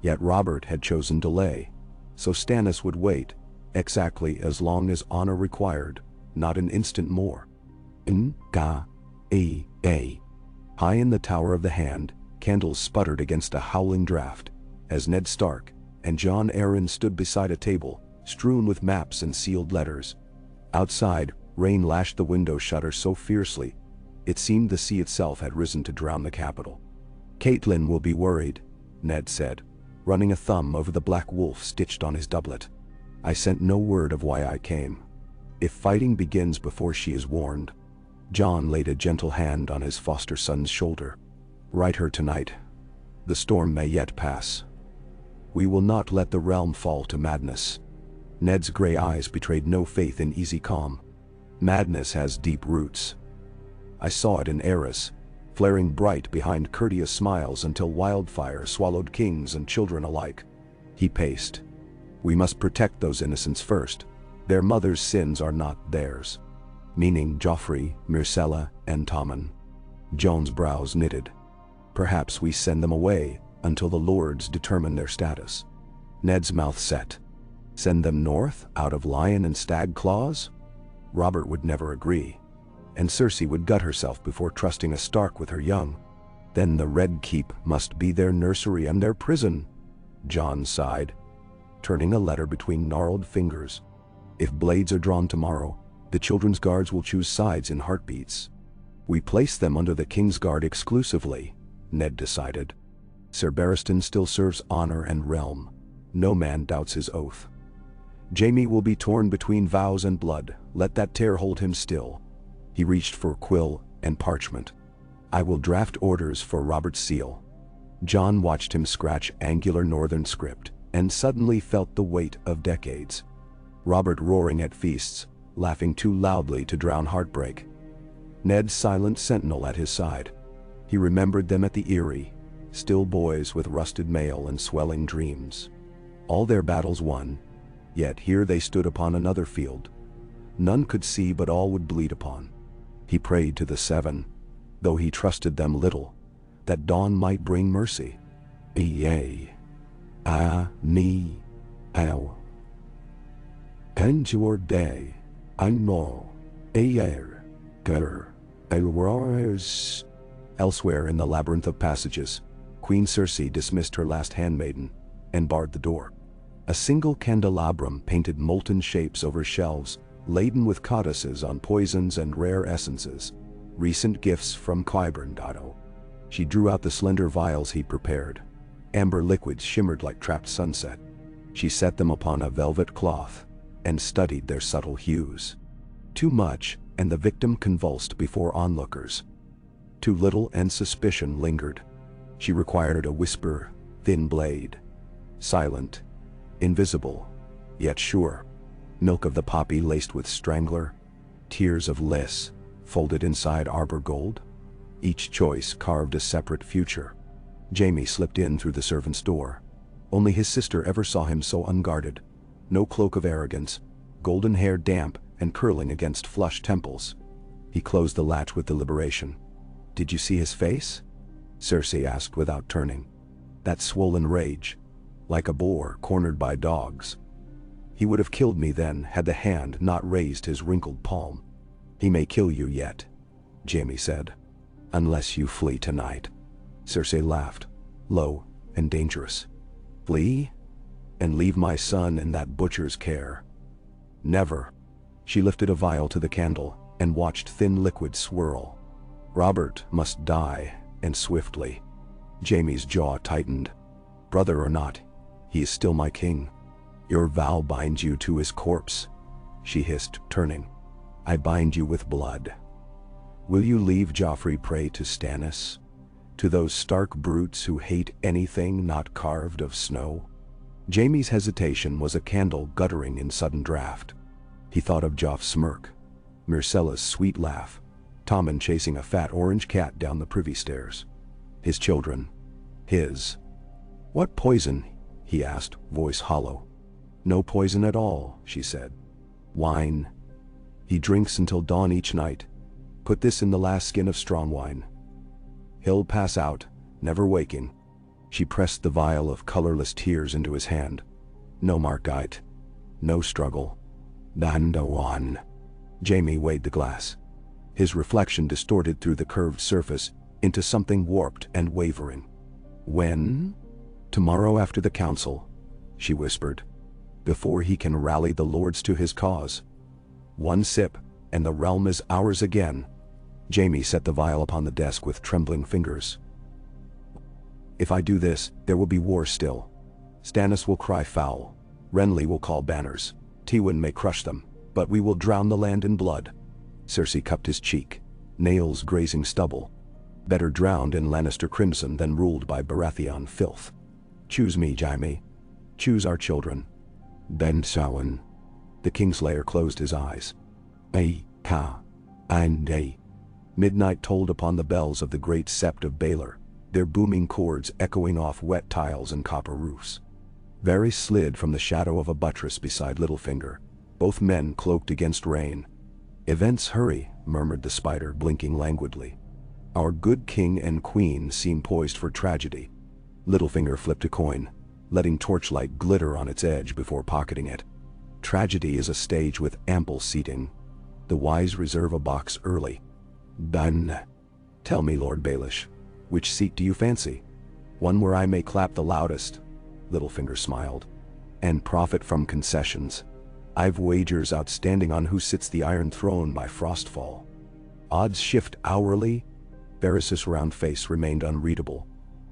Yet Robert had chosen delay, so Stannis would wait, exactly as long as honor required, not an instant more. High in the Tower of the Hand, candles sputtered against a howling draft, as Ned Stark and Jon Arryn stood beside a table, strewn with maps and sealed letters. Outside, rain lashed the window shutter so fiercely, it seemed the sea itself had risen to drown the capital. Catelyn will be worried, Ned said, running a thumb over the black wolf stitched on his doublet. I sent no word of why I came. If fighting begins before she is warned. Jon laid a gentle hand on his foster son's shoulder. Write her tonight. The storm may yet pass. We will not let the realm fall to madness. Ned's gray eyes betrayed no faith in easy calm. Madness has deep roots. I saw it in Eris, flaring bright behind courteous smiles until wildfire swallowed kings and children alike. He paced. We must protect those innocents first. Their mother's sins are not theirs. Meaning Joffrey, Myrcella, and Tommen. Jon's brows knitted. Perhaps we send them away until the lords determine their status. Ned's mouth set. Send them north, out of lion and stag claws? Robert would never agree. and Cersei would gut herself before trusting a Stark with her young. Then the Red Keep must be their nursery and their prison. Jon sighed, turning a letter between gnarled fingers. If blades are drawn tomorrow, the children's guards will choose sides in heartbeats. We place them under the King's Guard exclusively, Ned decided. Ser Barristan still serves honor and realm. No man doubts his oath. Jaime will be torn between vows and blood. Let that tear hold him still. He reached for quill and parchment. I will draft orders for Robert's seal. Jon watched him scratch angular northern script and suddenly felt the weight of decades. Robert roaring at feasts, laughing too loudly to drown heartbreak. Ned's silent sentinel at his side. He remembered them at the Eyrie, still boys with rusted mail and swelling dreams. All their battles won, yet here they stood upon another field. None could see but all would bleed upon. He prayed to the Seven, though he trusted them little, that dawn might bring mercy. Yea. Ni. Ow. End your day. I know. Ayer. Ger. Elroes. Elsewhere in the labyrinth of passages, Queen Cersei dismissed her last handmaiden and barred the door. A single candelabrum painted molten shapes over shelves, laden with codices on poisons and rare essences, recent gifts from Qyburn. She drew out the slender vials he'd prepared. Amber liquids shimmered like trapped sunset. She set them upon a velvet cloth and studied their subtle hues. Too much, and the victim convulsed before onlookers. Too little, and suspicion lingered. She required a whisper, thin blade. Silent, invisible, yet sure. Milk of the poppy laced with strangler. Tears of Lys, folded inside arbor gold. Each choice carved a separate future. Jaime slipped in through the servant's door. Only his sister ever saw him so unguarded. No cloak of arrogance, golden hair damp and curling against flush temples. He closed the latch with deliberation. Did you see his face? Cersei asked without turning. That swollen rage, like a boar cornered by dogs. He would have killed me then had the hand not raised his wrinkled palm. He may kill you yet, Jaime said. Unless you flee tonight. Cersei laughed, low and dangerous. Flee? And leave my son in that butcher's care? Never. She lifted a vial to the candle and watched thin liquid swirl. Robert must die, and swiftly. Jaime's jaw tightened. Brother or not, he is still my king. Your vow binds you to his corpse, she hissed, turning. I bind you with blood. Will you leave Joffrey prey to Stannis? To those stark brutes who hate anything not carved of snow? Jaime's hesitation was a candle guttering in sudden draught. He thought of Joff's smirk, Myrcella's sweet laugh, Tommen chasing a fat orange cat down the privy stairs. His children. His. What poison? He asked, voice hollow. No poison at all, she said. Wine. He drinks until dawn each night. Put this in the last skin of strong wine. He'll pass out, never waking. She pressed the vial of colorless tears into his hand. No Markite. No struggle. Dandawan. Jaime weighed the glass. His reflection distorted through the curved surface into something warped and wavering. When? Tomorrow after the council, she whispered. Before he can rally the lords to his cause. One sip, and the realm is ours again. Jaime set the vial upon the desk with trembling fingers. If I do this, there will be war still. Stannis will cry foul. Renly will call banners. Tywin may crush them, but we will drown the land in blood. Cersei cupped his cheek, nails grazing stubble. Better drowned in Lannister crimson than ruled by Baratheon filth. Choose me, Jaime. Choose our children. Ben Samhain. The Kingslayer closed his eyes. And midnight tolled upon the bells of the great sept of Baelor, their booming chords echoing off wet tiles and copper roofs. Varys slid from the shadow of a buttress beside Littlefinger, both men cloaked against rain. Events hurry, murmured the spider, blinking languidly. Our good king and queen seem poised for tragedy. Littlefinger flipped a coin, letting torchlight glitter on its edge before pocketing it. Tragedy is a stage with ample seating. The wise reserve a box early, Done. Tell me, Lord Baelish, which seat do you fancy? One where I may clap the loudest, Littlefinger smiled, and profit from concessions. I've wagers outstanding on who sits the Iron Throne by Frostfall. Odds shift hourly. Varys' round face remained unreadable.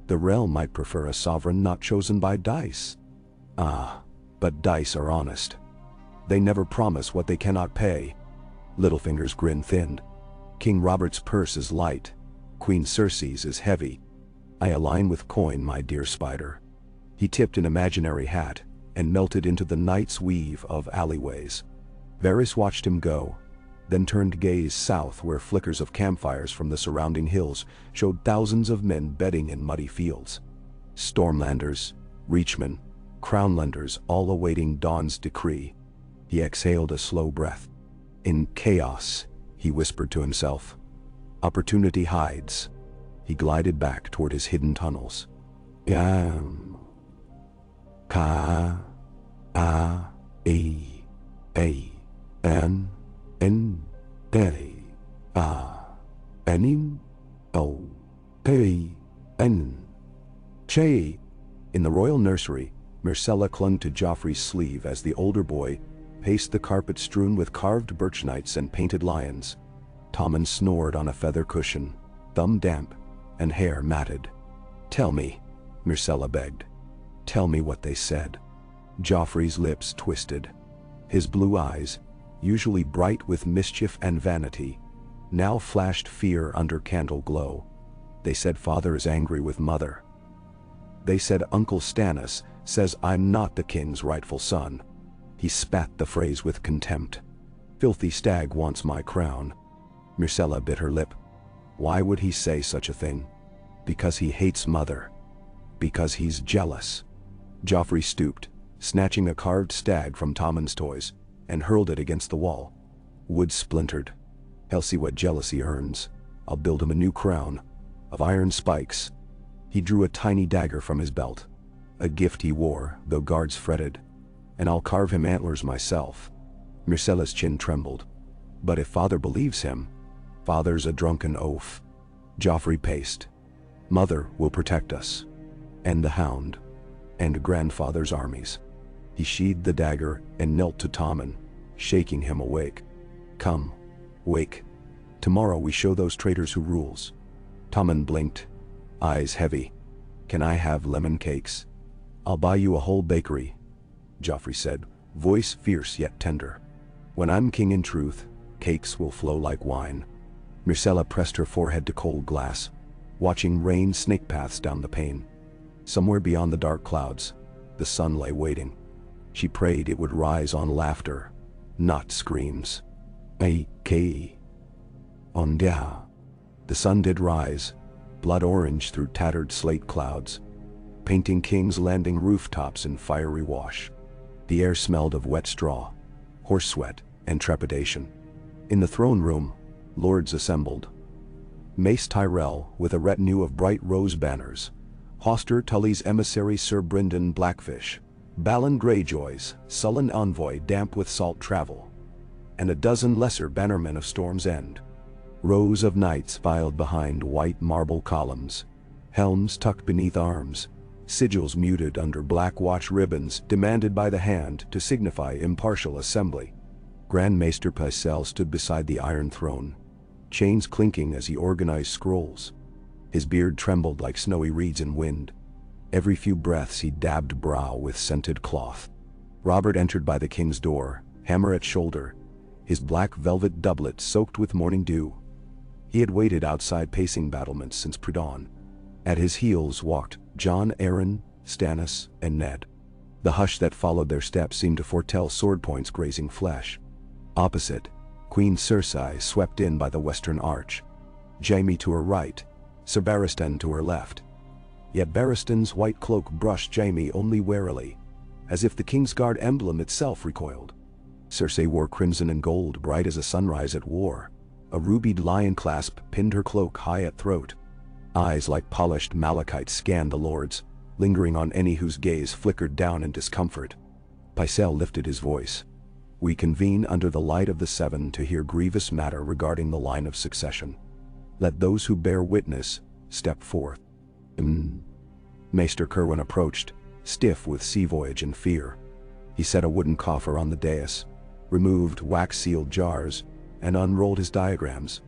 The realm might prefer a sovereign not chosen by dice. Ah, but dice are honest. They never promise what they cannot pay. Littlefinger's grin thinned. King Robert's purse is light. Queen Cersei's is heavy. I align with coin, my dear spider. He tipped an imaginary hat and melted into the night's weave of alleyways. Varys watched him go, then turned gaze south where flickers of campfires from the surrounding hills showed thousands of men bedding in muddy fields. Stormlanders, Reachmen, Crownlanders all awaiting dawn's decree. He exhaled a slow breath. In chaos, he whispered to himself, opportunity hides. He glided back toward his hidden tunnels. Yam. Ka. A. E. A. N. N. D. A. N. O. P. N. Che. In the royal nursery, Myrcella clung to Joffrey's sleeve as the older boy paced the carpet strewn with carved birch knights and painted lions. Tommen snored on a feather cushion, thumb damp and hair matted. Tell me, Myrcella begged. Tell me what they said. Joffrey's lips twisted. His blue eyes, usually bright with mischief and vanity, now flashed fear under candle glow. They said father is angry with mother. They said Uncle Stannis says I'm not the king's rightful son. He spat the phrase with contempt. Filthy stag wants my crown. Myrcella bit her lip. Why would he say such a thing? Because he hates mother. Because he's jealous. Joffrey stooped, snatching a carved stag from Tommen's toys, and hurled it against the wall. Wood splintered. He'll see what jealousy earns. I'll build him a new crown, of iron spikes. He drew a tiny dagger from his belt, a gift he wore, though guards fretted. And I'll carve him antlers myself. Myrcella's chin trembled. But if father believes him, father's a drunken oaf. Joffrey paced. Mother will protect us. And the Hound. And grandfather's armies. He sheathed the dagger and knelt to Tommen, shaking him awake. Come, wake. Tomorrow we show those traitors who rules. Tommen blinked, eyes heavy. Can I have lemon cakes? I'll buy you a whole bakery, Joffrey said, voice fierce yet tender. When I'm king in truth, cakes will flow like wine. Myrcella pressed her forehead to cold glass, watching rain snake paths down the pane. Somewhere beyond the dark clouds, the sun lay waiting. She prayed it would rise on laughter, not screams. A.K. Ondia. The sun did rise, blood orange through tattered slate clouds, painting King's Landing rooftops in fiery wash. The air smelled of wet straw, horse sweat, and trepidation. In the throne room, lords assembled. Mace Tyrell with a retinue of bright rose banners, Hoster Tully's emissary Sir Brynden Blackfish, Balon Greyjoy's sullen envoy damp with salt travel, and a dozen lesser bannermen of Storm's End. Rows of knights filed behind white marble columns, helms tucked beneath arms, sigils muted under black watch ribbons demanded by the hand to signify impartial assembly. Grand Maester Pycelle stood beside the Iron Throne, chains clinking as he organized scrolls. His beard trembled like snowy reeds in wind. Every few breaths he dabbed brow with scented cloth. Robert entered by the king's door, hammer at shoulder, his black velvet doublet soaked with morning dew. He had waited outside pacing battlements since predawn. At his heels walked Jon Arryn, Stannis, and Ned. The hush that followed their steps seemed to foretell sword points grazing flesh. Opposite, Queen Cersei swept in by the western arch. Jaime to her right, Sir Barristan to her left. Yet Barristan's white cloak brushed Jaime only warily, as if the Kingsguard emblem itself recoiled. Cersei wore crimson and gold bright as a sunrise at war. A rubied lion clasp pinned her cloak high at throat. Eyes like polished malachite scanned the lords, lingering on any whose gaze flickered down in discomfort. Pycelle lifted his voice. We convene under the light of the Seven to hear grievous matter regarding the line of succession. Let those who bear witness step forth. Maester Cerwyn approached, stiff with sea voyage and fear. He set a wooden coffer on the dais, removed wax-sealed jars, and unrolled his diagrams.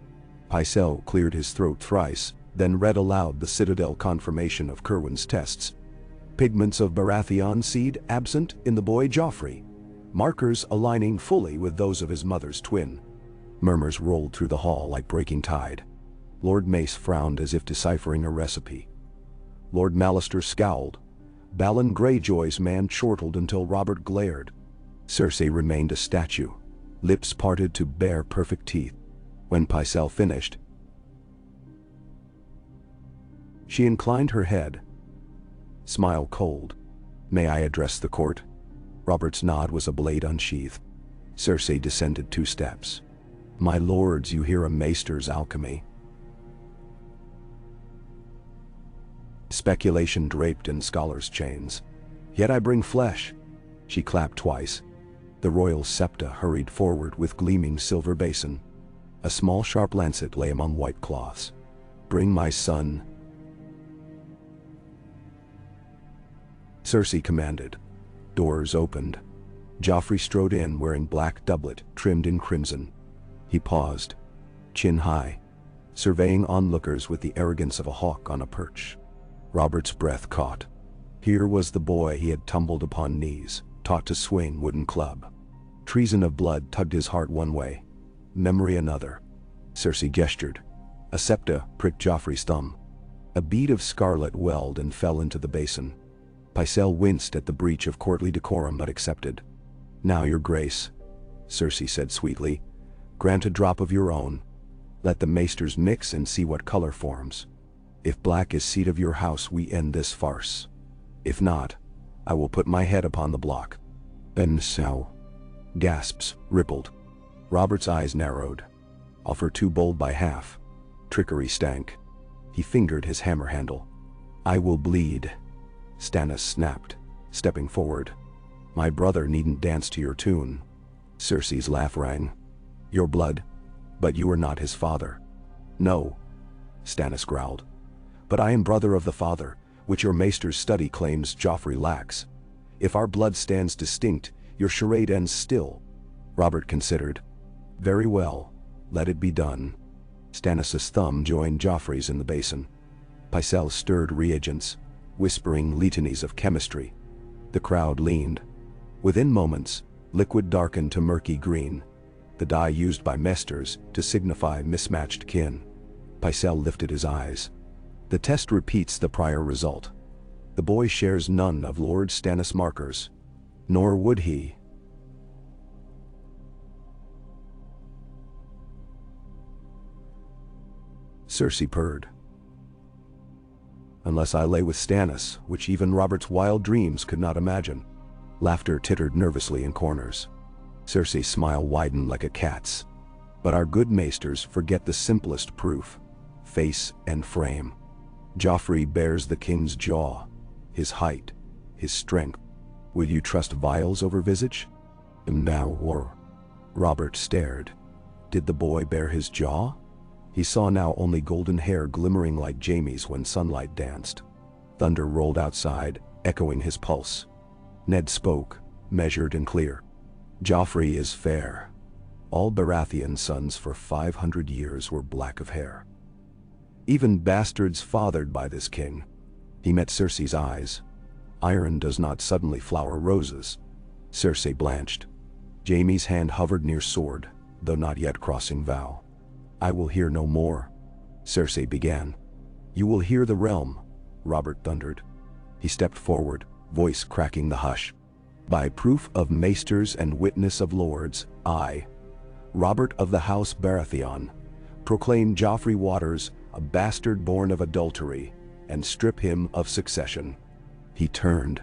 Pycelle cleared his throat thrice, then read aloud the Citadel confirmation of Cerwyn's tests. Pigments of Baratheon seed absent in the boy Joffrey. Markers aligning fully with those of his mother's twin. Murmurs rolled through the hall like breaking tide. Lord Mace frowned as if deciphering a recipe. Lord Mallister scowled. Balon Greyjoy's man chortled until Robert glared. Cersei remained a statue, lips parted to bare perfect teeth. When Pycelle finished, she inclined her head. Smile cold. May I address the court? Robert's nod was a blade unsheathed. Cersei descended 2 steps. My lords, you hear a maester's alchemy. Speculation draped in scholars' chains. Yet I bring flesh. She clapped twice. The royal septa hurried forward with gleaming silver basin. A small sharp lancet lay among white cloths. Bring my son. Cersei commanded. Doors opened. Joffrey strode in wearing black doublet trimmed in crimson. He paused, chin high, surveying onlookers with the arrogance of a hawk on a perch. Robert's breath caught. Here was the boy he had tumbled upon knees, taught to swing wooden club. Treason of blood tugged his heart one way, memory another. Cersei gestured. A septa pricked Joffrey's thumb. A bead of scarlet welled and fell into the basin. Pycelle winced at the breach of courtly decorum but accepted. Now, your grace, Cersei said sweetly, grant a drop of your own. Let the maesters mix and see what color forms. If black is seat of your house, we end this farce. If not, I will put my head upon the block. And so. Gasps rippled. Robert's eyes narrowed. Offer too bold by half. Trickery stank. He fingered his hammer handle. I will bleed. Stannis snapped, stepping forward. My brother needn't dance to your tune. Cersei's laugh rang. Your blood, but you are not his father. No, Stannis growled. But I am brother of the father, which your maester's study claims Joffrey lacks. If our blood stands distinct, your charade ends still. Robert considered. Very well, let it be done. Stannis' thumb joined Joffrey's in the basin. Pycelle stirred reagents, whispering litanies of chemistry. The crowd leaned. Within moments, liquid darkened to murky green, the dye used by maesters to signify mismatched kin. Pycelle lifted his eyes. The test repeats the prior result. The boy shares none of Lord Stannis' markers. Nor would he. Cersei purred. Unless I lay with Stannis, which even Robert's wild dreams could not imagine. Laughter tittered nervously in corners. Cersei's smile widened like a cat's. But our good maesters forget the simplest proof. Face and frame. Joffrey bears the king's jaw, his height, his strength. Will you trust vials over visage? Now or? Robert stared. Did the boy bear his jaw? He saw now only golden hair glimmering like Jaime's when sunlight danced. Thunder rolled outside, echoing his pulse. Ned spoke, measured and clear. Joffrey is fair. All Baratheon sons for 500 years were black of hair. Even bastards fathered by this king. He met Cersei's eyes. Arryn does not suddenly flower roses. Cersei blanched. Jaime's hand hovered near sword, though not yet crossing vow. I will hear no more. Cersei began. You will hear the realm, Robert thundered. He stepped forward, voice cracking the hush. By proof of maesters and witness of lords, I, Robert of the House Baratheon, proclaim Joffrey Waters a bastard born of adultery, and strip him of succession. He turned.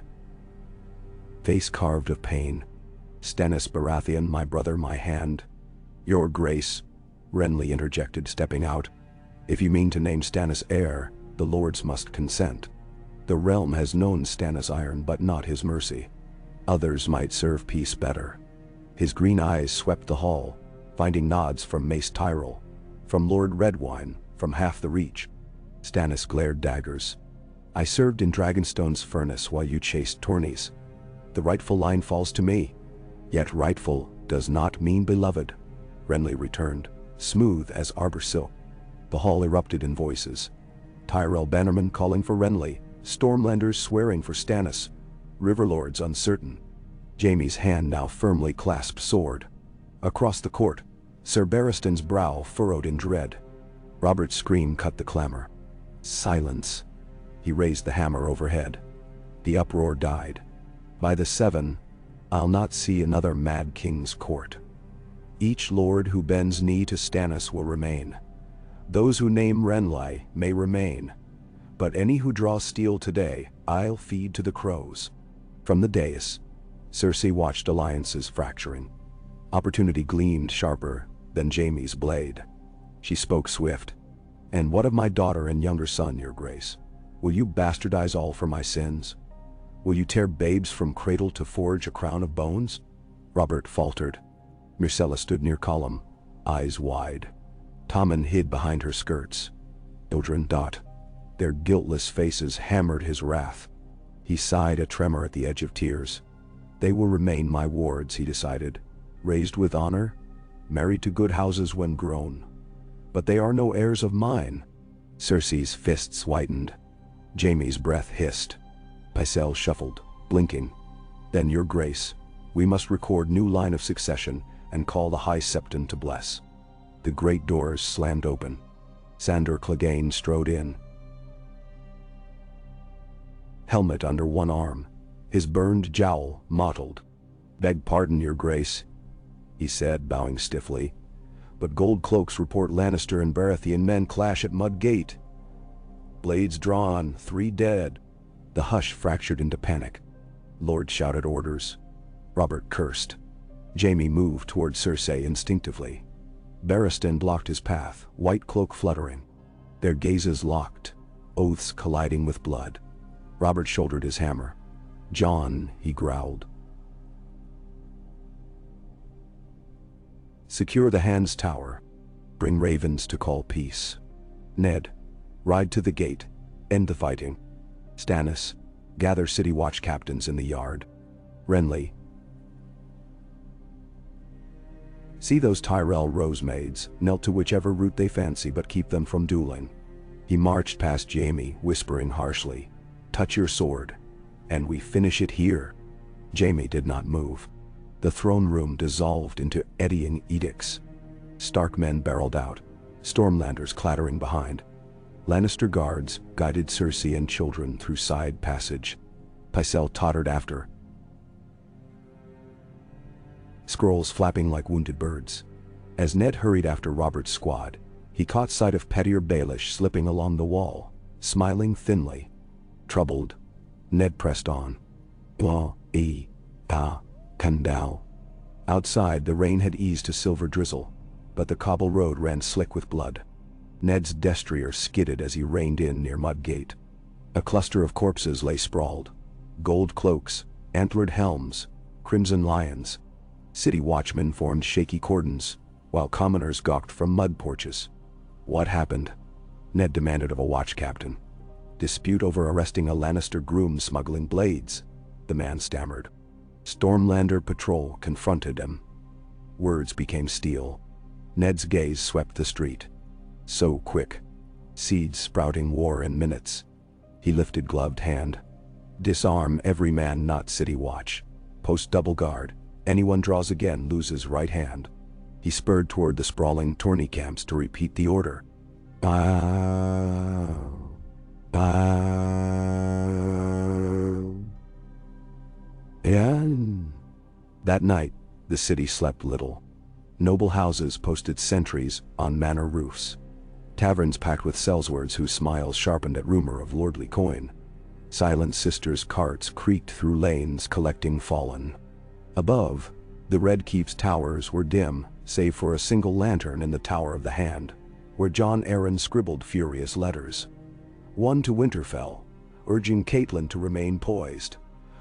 Face carved of pain. Stannis Baratheon, my brother, my hand. Your grace, Renly interjected, stepping out. If you mean to name Stannis heir, the lords must consent. The realm has known Stannis iron but not his mercy. Others might serve peace better. His green eyes swept the hall, finding nods from Mace Tyrell, from Lord Redwine, from half the reach. Stannis glared daggers. I served in Dragonstone's furnace while you chased Tourneys. The rightful line falls to me. Yet rightful does not mean beloved. Renly returned, smooth as arbor silk. The hall erupted in voices. Tyrell bannermen calling for Renly, Stormlanders swearing for Stannis, Riverlords uncertain. Jaime's hand now firmly clasped sword. Across the court, Sir Barristan's brow furrowed in dread. Robert's scream cut the clamor. Silence. He raised the hammer overhead. The uproar died. By the Seven, I'll not see another Mad King's court. Each lord who bends knee to Stannis will remain. Those who name Renly may remain. But any who draw steel today, I'll feed to the crows. From the dais, Cersei watched alliances fracturing. Opportunity gleamed sharper than Jaime's blade. She spoke swift. And what of my daughter and younger son, your grace? Will you bastardize all for my sins? Will you tear babes from cradle to forge a crown of bones? Robert faltered. Myrcella stood near Column, eyes wide. Tommen hid behind her skirts. Children, their guiltless faces hammered his wrath. He sighed a tremor at the edge of tears. They will remain my wards, he decided, raised with honor, married to good houses when grown. But they are no heirs of mine. Cersei's fists whitened. Jaime's breath hissed. Pycelle shuffled, blinking. Then, your grace, we must record new line of succession and call the High Septon to bless. The great doors slammed open. Sandor Clegane strode in. Helmet under one arm, his burned jowl mottled. Beg pardon, your grace, he said, bowing stiffly. But gold cloaks report Lannister and Baratheon men clash at Mud Gate. Blades drawn, 3 dead. The hush fractured into panic. Lord shouted orders. Robert cursed. Jaime moved toward Cersei instinctively. Barristan blocked his path, white cloak fluttering. Their gazes locked, oaths colliding with blood. Robert shouldered his hammer. Jon, he growled. Secure the Hand's tower. Bring ravens to call peace. Ned, ride to the gate. End the fighting. Stannis, gather city watch captains in the yard. Renly, see those Tyrell Rosemaids, knelt to whichever route they fancy, but keep them from dueling. He marched past Jaime, whispering harshly, touch your sword, and we finish it here. Jaime did not move. The throne room dissolved into eddying edicts. Stark men barreled out, Stormlanders clattering behind. Lannister guards guided Cersei and children through side passage. Pycelle tottered after, scrolls flapping like wounded birds. As Ned hurried after Robert's squad, he caught sight of Pettier Baelish slipping along the wall, smiling thinly. Troubled, Ned pressed on. Kandao. Outside, the rain had eased to silver drizzle, but the cobble road ran slick with blood. Ned's destrier skidded as he reined in near Mudgate. A cluster of corpses lay sprawled. Gold cloaks, antlered helms, crimson lions. City watchmen formed shaky cordons, while commoners gawked from mud porches. What happened? Ned demanded of a watch captain. Dispute over arresting a Lannister groom smuggling blades, the man stammered. Stormlander patrol confronted him. Words became steel. Ned's gaze swept the street. So quick. Seeds sprouting war in minutes. He lifted gloved hand. Disarm every man not city watch. Post double guard. Anyone draws again loses right hand. He spurred toward the sprawling Tourney camps to repeat the order. That night, the city slept little. Noble houses posted sentries on manor roofs. Taverns packed with sellswords whose smiles sharpened at rumor of lordly coin. Silent sisters' carts creaked through lanes collecting fallen. Above, the Red Keep's towers were dim, save for a single lantern in the Tower of the Hand, where Jon Arryn scribbled furious letters. One to Winterfell, urging Catelyn to remain poised.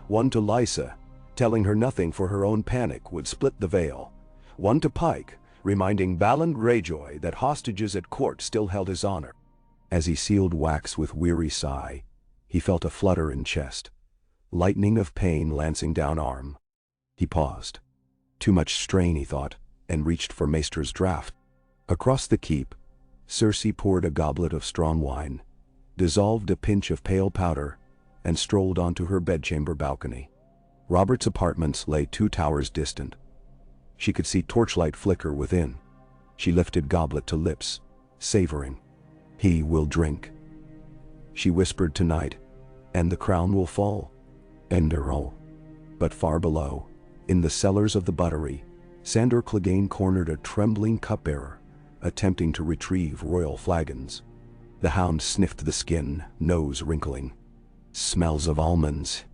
One to Lysa, telling her nothing for her own panic would split the veil. One to Pike, reminding Balland Greyjoy that hostages at court still held his honor. As he sealed wax with weary sigh, he felt a flutter in chest, lightning of pain lancing down arm. He paused. Too much strain, he thought, and reached for Maester's draught. Across the keep, Cersei poured a goblet of strong wine, dissolved a pinch of pale powder, and strolled onto her bedchamber balcony. Robert's apartments lay 2 towers distant. She could see torchlight flicker within. She lifted goblet to lips, savoring. "He will drink," she whispered, "tonight, and the crown will fall." Enderall. But far below, in the cellars of the buttery, Sandor Clegane cornered a trembling cupbearer, attempting to retrieve royal flagons. The hound sniffed the skin, nose wrinkling. "Smells of almonds,"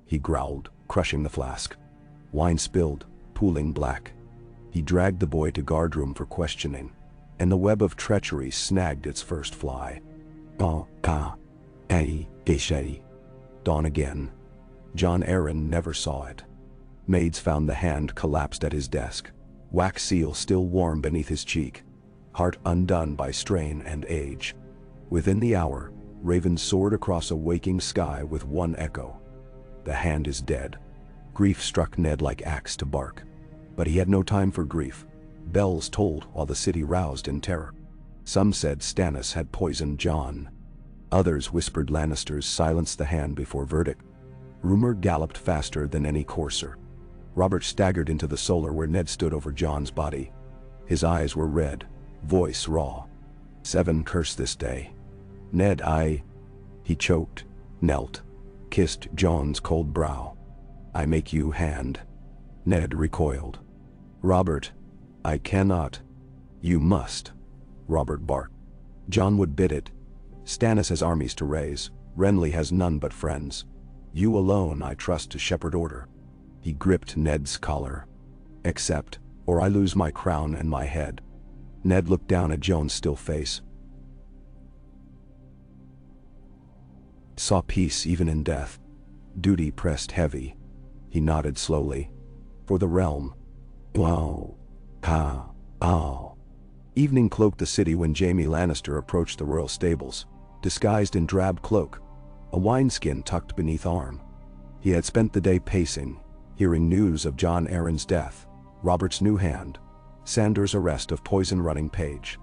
he growled, crushing the flask. Wine spilled, pooling black. He dragged the boy to guardroom for questioning, and the web of treachery snagged its first fly. Dawn again. John Arryn never saw it. Maids found the hand collapsed at his desk, wax seal still warm beneath his cheek, heart undone by strain and age. Within the hour, ravens soared across a waking sky with one echo. "The hand is dead." Grief struck Ned like axe to bark. But he had no time for grief. Bells tolled while the city roused in terror. Some said Stannis had poisoned Jon. Others whispered Lannisters silenced the hand before verdict. Rumor galloped faster than any courser. Robert staggered into the solar where Ned stood over Jon's body. His eyes were red, voice raw. "7 curse this day. Ned, He choked, knelt, kissed Jon's cold brow. "I make you hand." Ned recoiled. "Robert, I cannot." "You must," Robert barked. "Jon would bid it. Stannis has armies to raise. Renly has none but friends. You alone I trust to shepherd order." He gripped Ned's collar. "Accept, or I lose my crown and my head." Ned looked down at Jon's still face. Saw peace even in death. Duty pressed heavy. He nodded slowly. "For the realm." "Wow. Evening cloaked the city when Jaime Lannister approached the royal stables, disguised in drab cloak, a wineskin tucked beneath arm. He had spent the day pacing, hearing news of Jon Arryn's death, Robert's new hand, Sandor's arrest of poison-running page.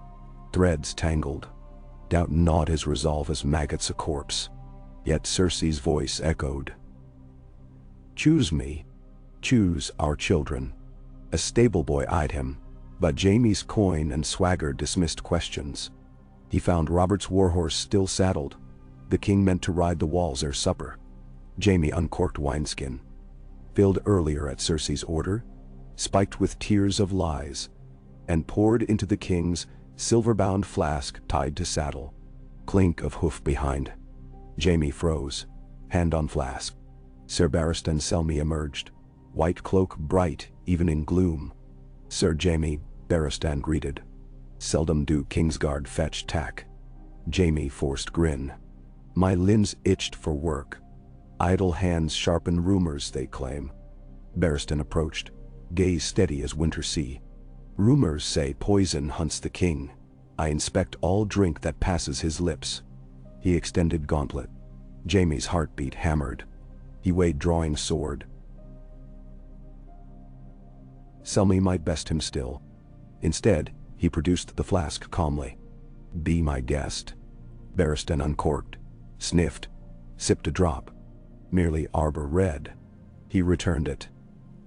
Threads tangled. Doubt gnawed his resolve as maggots a corpse. Yet Cersei's voice echoed. "Choose me. Choose our children." A stableboy eyed him, but Jaime's coin and swagger dismissed questions. He found Robert's warhorse still saddled. The king meant to ride the walls ere supper. Jaime uncorked wineskin, filled earlier at Cersei's order, spiked with tears of lies, and poured into the king's silver-bound flask tied to saddle. Clink of hoof behind. Jaime froze, hand on flask. Sir Barristan Selmy emerged, white cloak bright even in gloom. "Sir Jaime," Barristan greeted. "Seldom do Kingsguard fetch tack." Jaime forced grin. "My limbs itched for work. Idle hands sharpen rumors, they claim." Barristan approached, gaze steady as winter sea. "Rumors say poison hunts the king. I inspect all drink that passes his lips." He extended gauntlet. Jaime's heartbeat hammered. He weighed drawing sword. Selmy might best him still. Instead, he produced the flask calmly. "Be my guest." Barristan uncorked, sniffed, sipped a drop. Merely arbor red. He returned it.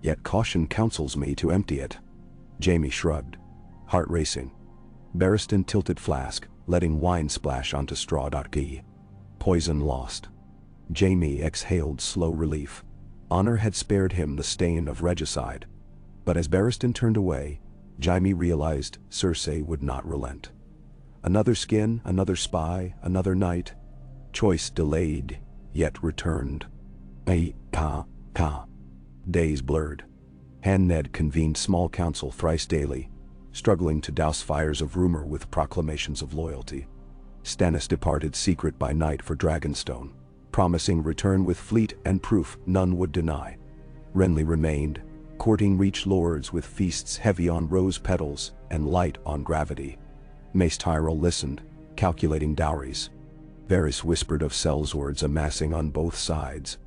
"Yet caution counsels me to empty it." Jaime shrugged, heart racing. Barristan tilted flask, letting wine splash onto straw. Poison lost. Jaime exhaled slow relief. Honor had spared him the stain of regicide. But as Barristan turned away, Jaime realized Cersei would not relent. Another skin, another spy, another night. Choice delayed, yet returned. Days blurred. Hand Ned convened small council thrice daily, struggling to douse fires of rumor with proclamations of loyalty. Stannis departed secret by night for Dragonstone, promising return with fleet and proof none would deny. Renly remained, courting reach lords with feasts heavy on rose petals and light on gravity. Mace Tyrell listened, calculating dowries. Varys whispered of sellswords amassing on both sides.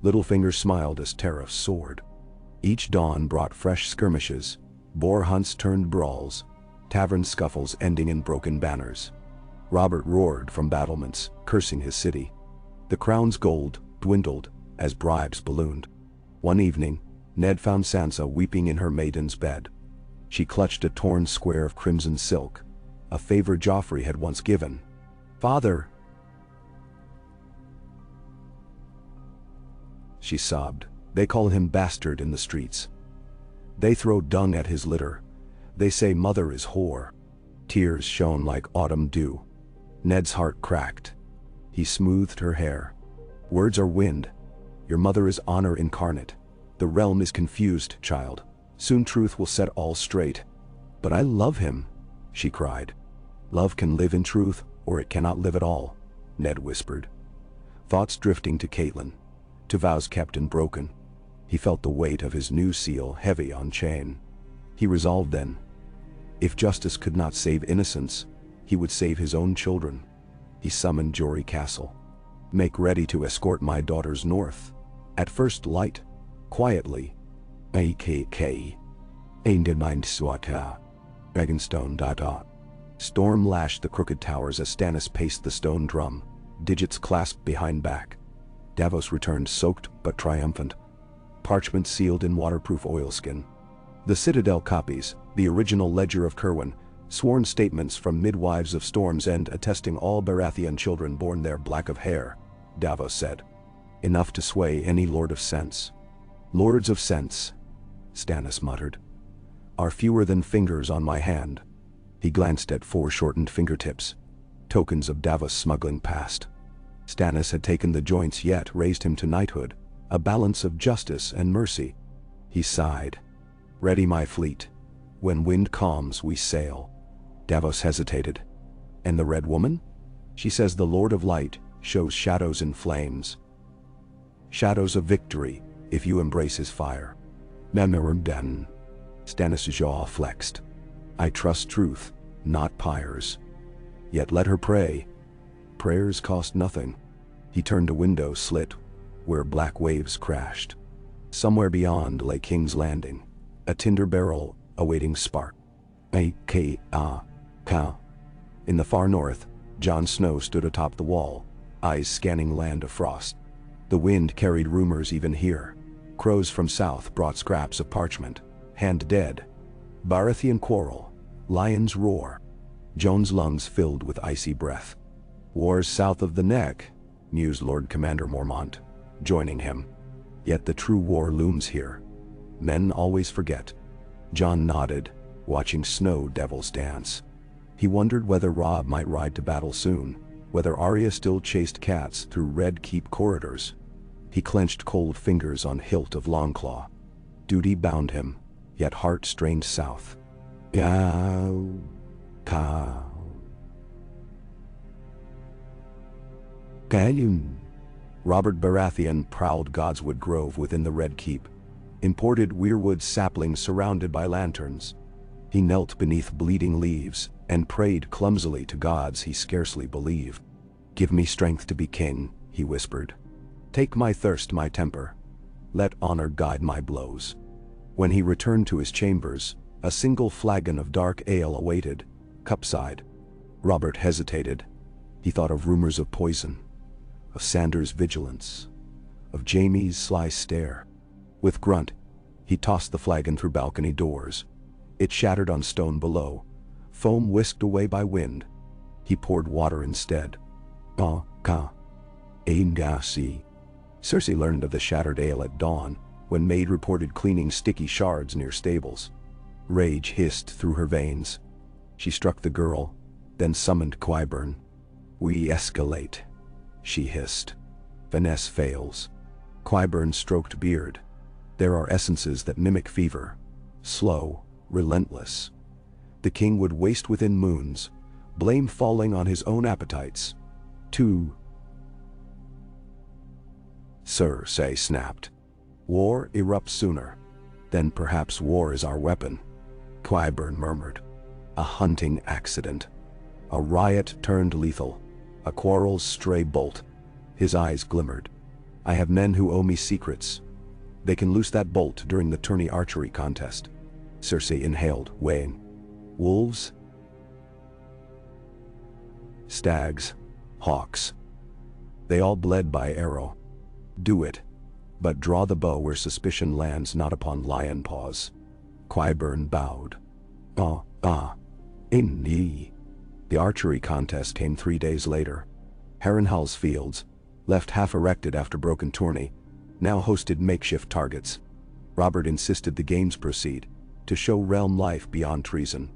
Littlefinger smiled as tariffs soared. Each dawn brought fresh skirmishes, boar hunts turned brawls, tavern scuffles ending in broken banners. Robert roared from battlements, cursing his city. The crown's gold dwindled as bribes ballooned. One evening, Ned found Sansa weeping in her maiden's bed. She clutched a torn square of crimson silk, a favor Joffrey had once given. "Father," she sobbed, "they call him bastard in the streets. They throw dung at his litter. They say mother is whore." Tears shone like autumn dew. Ned's heart cracked. He smoothed her hair. "Words are wind. Your mother is honor incarnate. The realm is confused, child. Soon truth will set all straight." "But I love him," she cried. "Love can live in truth, or it cannot live at all," Ned whispered. Thoughts drifting to Catelyn, to vows kept and broken. He felt the weight of his new seal heavy on chain. He resolved then, if justice could not save innocence, he would save his own children. He summoned Jory Castle. "Make ready to escort my daughters north. At first light, quietly. AKK. Mind Swata. Dragonstone. Storm lashed the crooked towers as Stannis paced the stone drum, digits clasped behind back. Davos returned soaked but triumphant. Parchment sealed in waterproof oilskin. The Citadel copies, the original ledger of Cerwyn, sworn statements from midwives of Storm's End attesting all Baratheon children born there black of hair, Davos said. Enough to sway any lord of sense. "Lords of sense," Stannis muttered, "are fewer than fingers on my hand." He glanced at foreshortened fingertips, tokens of Davos' smuggling past. Stannis had taken the joints yet raised him to knighthood, a balance of justice and mercy. He sighed. "Ready my fleet. When wind calms we sail." Davos hesitated. "And the Red Woman?" "She says the Lord of Light shows shadows in flames. Shadows of victory, if you embrace his fire." Memorandum. Stannis' jaw flexed. "I trust truth, not pyres. Yet let her pray. Prayers cost nothing." He turned a window slit, where black waves crashed. Somewhere beyond lay King's Landing, a tinder barrel awaiting spark. A-K-A-Ka. In the far north, Jon Snow stood atop the wall, eyes scanning land of frost. The wind carried rumors even here. Crows from south brought scraps of parchment. Hand dead. Baratheon quarrel. Lions roar. Jon's lungs filled with icy breath. "Wars south of the neck," mused Lord Commander Mormont, joining him. "Yet the true war looms here. Men always forget." Jon nodded, watching snow devils dance. He wondered whether Robb might ride to battle soon, whether Arya still chased cats through Red Keep corridors. He clenched cold fingers on hilt of Longclaw. Duty bound him, yet heart strained south. Cow. Robert Baratheon prowled Godswood Grove within the Red Keep, imported weirwood saplings surrounded by lanterns. He knelt beneath bleeding leaves and prayed clumsily to gods he scarcely believed. "Give me strength to be king," he whispered. "Take my thirst, my temper. Let honor guide my blows." When he returned to his chambers, a single flagon of dark ale awaited, cupside. Robert hesitated. He thought of rumors of poison, of Sandor's vigilance, of Jaime's sly stare. With grunt, he tossed the flagon through balcony doors. It shattered on stone below, foam whisked away by wind. He poured water instead. Aingasi. Cersei learned of the shattered ale at dawn, when maid reported cleaning sticky shards near stables. Rage hissed through her veins. She struck the girl, then summoned Qyburn. "We escalate," she hissed. "Finesse fails." Qyburn stroked beard. "There are essences that mimic fever. Slow, relentless. The king would waste within moons, blame falling on his own appetites. Two. Cersei snapped. "War erupts sooner. Then perhaps war is our weapon, Qyburn murmured. A hunting accident. A riot turned lethal. A quarrel's stray bolt. His eyes glimmered. I have men who owe me secrets. They can loose that bolt during the Tourney archery contest. Cersei inhaled, weighing. Wolves? Stags. Hawks. They all bled by arrow. Do it. But draw the bow where suspicion lands not upon lion paws. Qyburn bowed. Uneasy. The archery contest came 3 days later. Harrenhal's fields, left half erected after broken Tourney, now hosted makeshift targets. Robert insisted the games proceed, to show realm life beyond treason.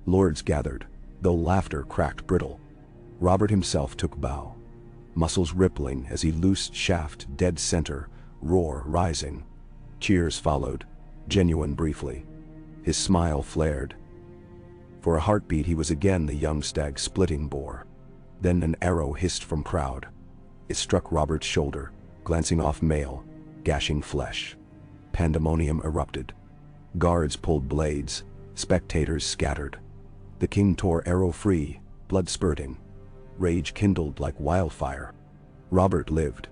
Lords gathered, though laughter cracked brittle. Robert himself took bow, muscles rippling as he loosed shaft dead center, roar rising. Cheers followed, genuine briefly. His smile flared. For a heartbeat he was again the young stag splitting boar. Then an arrow hissed from crowd. It struck Robert's shoulder, glancing off mail, gashing flesh. Pandemonium erupted. Guards pulled blades, spectators scattered. The king tore arrow free, blood spurting. Rage kindled like wildfire. Robert lived,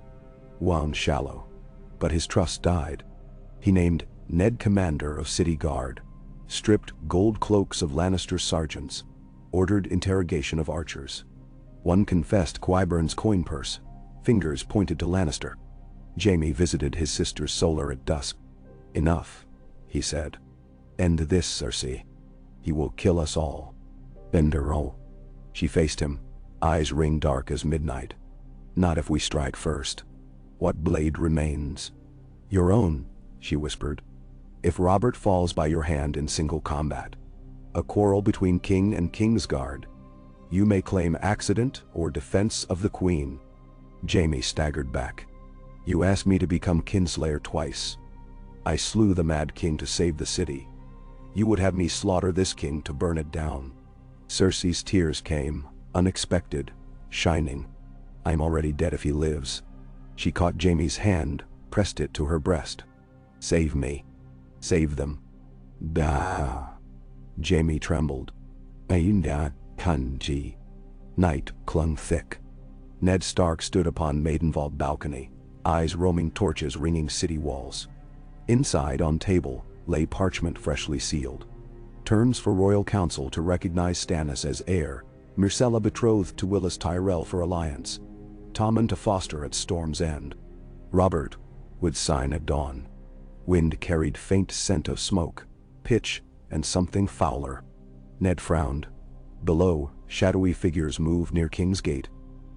wound shallow. But his trust died. He named Ned commander of city guard, stripped gold cloaks of Lannister sergeants, ordered interrogation of archers. One confessed Qyburn's coin purse, fingers pointed to Lannister. Jaime visited his sister's solar at dusk. Enough, he said. End this, Cersei. He will kill us all. Benderol. She faced him, eyes ring dark as midnight. Not if we strike first. What blade remains? Your own, she whispered. If Robert falls by your hand in single combat, a quarrel between king and Kingsguard, you may claim accident or defense of the queen. Jaime staggered back. You asked me to become kinslayer twice. I slew the mad king to save the city. You would have me slaughter this king to burn it down. Cersei's tears came, unexpected, shining. I'm already dead if he lives. She caught Jaime's hand, pressed it to her breast. Save me. Save them. Da. Jaime trembled. Ainda kanji. Night clung thick. Ned Stark stood upon Maidenvault balcony, eyes roaming torches ringing city walls. Inside on table lay parchment freshly sealed. Terms for royal council to recognize Stannis as heir, Myrcella betrothed to Willis Tyrell for alliance, Tommen to foster at Storm's End. Robert would sign at dawn. Wind carried faint scent of smoke, pitch, and something fouler. Ned frowned. Below, shadowy figures moved near King's Gate.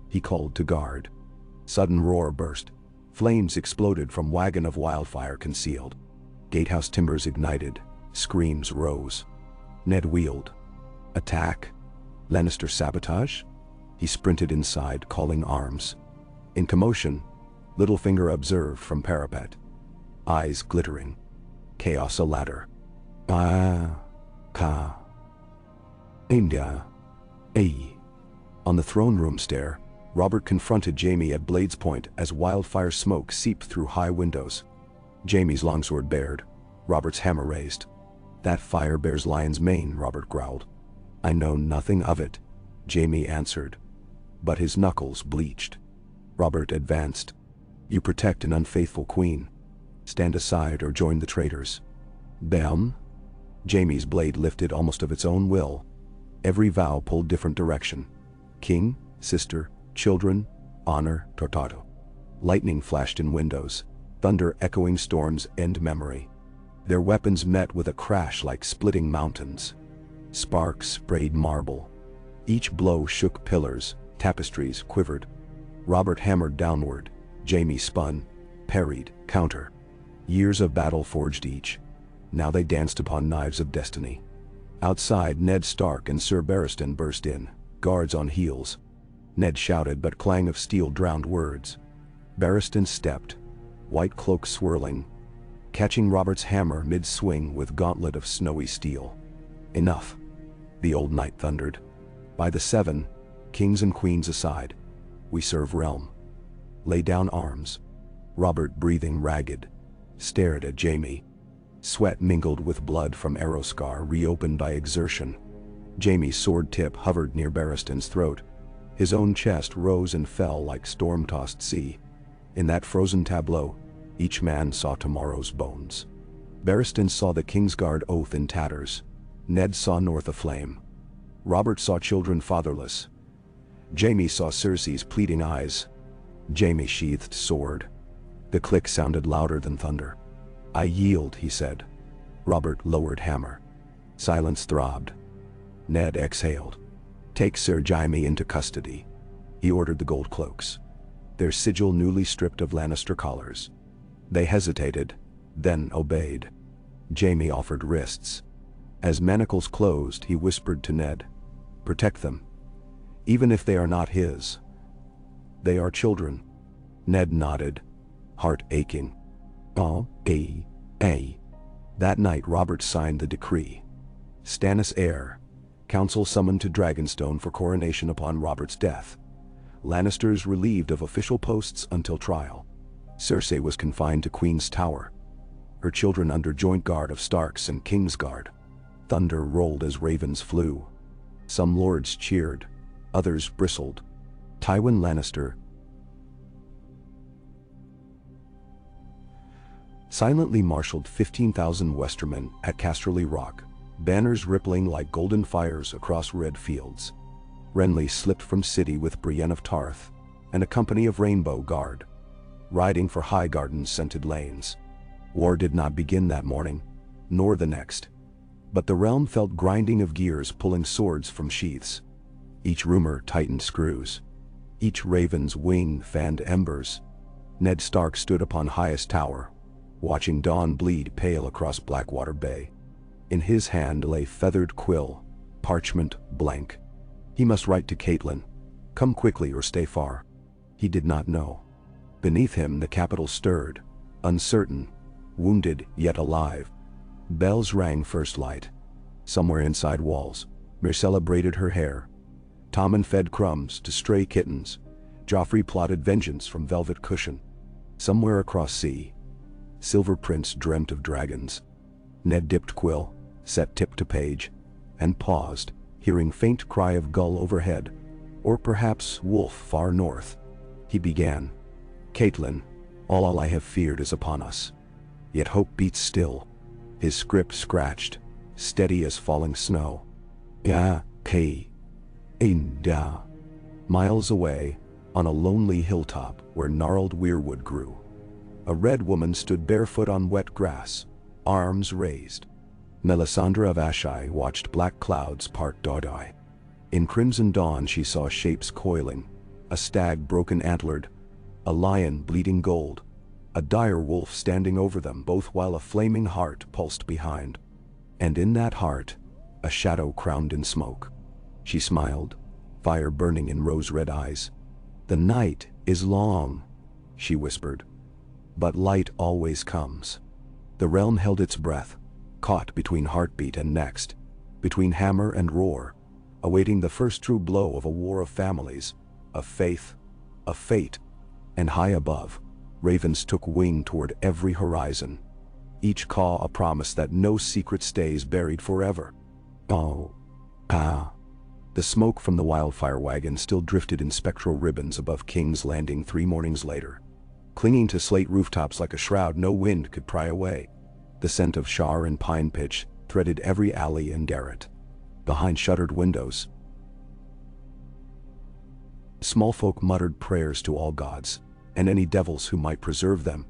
He called to guard. Sudden roar burst. Flames exploded from wagon of wildfire concealed. Gatehouse timbers ignited. Screams rose. Ned wheeled. Attack? Lannister sabotage? He sprinted inside, calling arms. In commotion, Littlefinger observed from parapet. Eyes glittering. Chaos a ladder. India. On the throne room stair, Robert confronted Jaime at Blade's Point as wildfire smoke seeped through high windows. Jaime's longsword bared, Robert's hammer raised. That fire bears lion's mane, Robert growled. I know nothing of it, Jaime answered. But his knuckles bleached. Robert advanced. You protect an unfaithful queen. Stand aside or join the traitors. Them? Jaime's blade lifted almost of its own will. Every vow pulled different direction. King, sister, children, honor, tortado. Lightning flashed in windows, thunder echoing Storm's End memory. Their weapons met with a crash like splitting mountains. Sparks sprayed marble. Each blow shook pillars, tapestries quivered. Robert hammered downward. Jaime spun, parried, counter. Years of battle forged each. Now they danced upon knives of destiny. Outside, Ned Stark and Sir Barristan burst in, guards on heels. Ned shouted, but clang of steel drowned words. Barristan stepped, white cloak swirling, catching Robert's hammer mid-swing with gauntlet of snowy steel. Enough, the old knight thundered. By the 7, kings and queens aside, we serve realm. Lay down arms. Robert, breathing ragged, stared at Jaime. Sweat mingled with blood from arrow scar reopened by exertion. Jaime's sword tip hovered near Barristan's throat. His own chest rose and fell like storm-tossed sea. In that frozen tableau, each man saw tomorrow's bones. Barristan saw the Kingsguard oath in tatters. Ned saw North aflame. Robert saw children fatherless. Jaime saw Cersei's pleading eyes. Jaime sheathed sword. The click sounded louder than thunder. "I yield," he said. Robert lowered hammer. Silence throbbed. Ned exhaled. "Take Sir Jaime into custody." He ordered the gold cloaks, their sigil newly stripped of Lannister collars. They hesitated, then obeyed. Jaime offered wrists. As manacles closed, he whispered to Ned, "Protect them. Even if they are not his. They are children." Ned nodded, heart aching. That night Robert signed the decree. Stannis heir. Council summoned to Dragonstone for coronation upon Robert's death. Lannisters relieved of official posts until trial. Cersei was confined to Queen's Tower. Her children under joint guard of Starks and Kingsguard. Thunder rolled as ravens flew. Some lords cheered, others bristled. Tywin Lannister silently marshaled 15,000 Westermen at Casterly Rock, banners rippling like golden fires across red fields. Renly slipped from city with Brienne of Tarth and a company of Rainbow Guard, riding for Highgarden's scented lanes. War did not begin that morning, nor the next, but the realm felt grinding of gears pulling swords from sheaths. Each rumor tightened screws. Each raven's wing fanned embers. Ned Stark stood upon highest tower, watching dawn bleed pale across Blackwater Bay. In his hand lay feathered quill, parchment blank. He must write to Catelyn, "Come quickly or stay far." He did not know. Beneath him the capital stirred, uncertain, wounded yet alive. Bells rang first light. Somewhere inside walls, Myrcella braided her hair. Tommen fed crumbs to stray kittens. Joffrey plotted vengeance from velvet cushion. Somewhere across sea, Silver Prince dreamt of dragons. Ned dipped quill, set tip to page, and paused, hearing faint cry of gull overhead, or perhaps wolf far north. He began, "Catelyn, all I have feared is upon us. Yet hope beats still." His script scratched, steady as falling snow. Miles away, on a lonely hilltop where gnarled weirwood grew, a red woman stood barefoot on wet grass, arms raised. Melisandre of Asshai watched black clouds part Dodai. In crimson dawn she saw shapes coiling, a stag broken antlered, a lion bleeding gold, a dire wolf standing over them both while a flaming heart pulsed behind. And in that heart, a shadow crowned in smoke. She smiled, fire burning in rose-red eyes. "The night is long," she whispered, "but light always comes." The realm held its breath, caught between heartbeat and next, between hammer and roar, awaiting the first true blow of a war of families, of faith, of fate. And high above, ravens took wing toward every horizon, each caw a promise that no secret stays buried forever. The smoke from the wildfire wagon still drifted in spectral ribbons above King's Landing 3 mornings later, clinging to slate rooftops like a shroud no wind could pry away. The scent of char and pine pitch threaded every alley and garret. Behind shuttered windows, small folk muttered prayers to all gods, and any devils who might preserve them,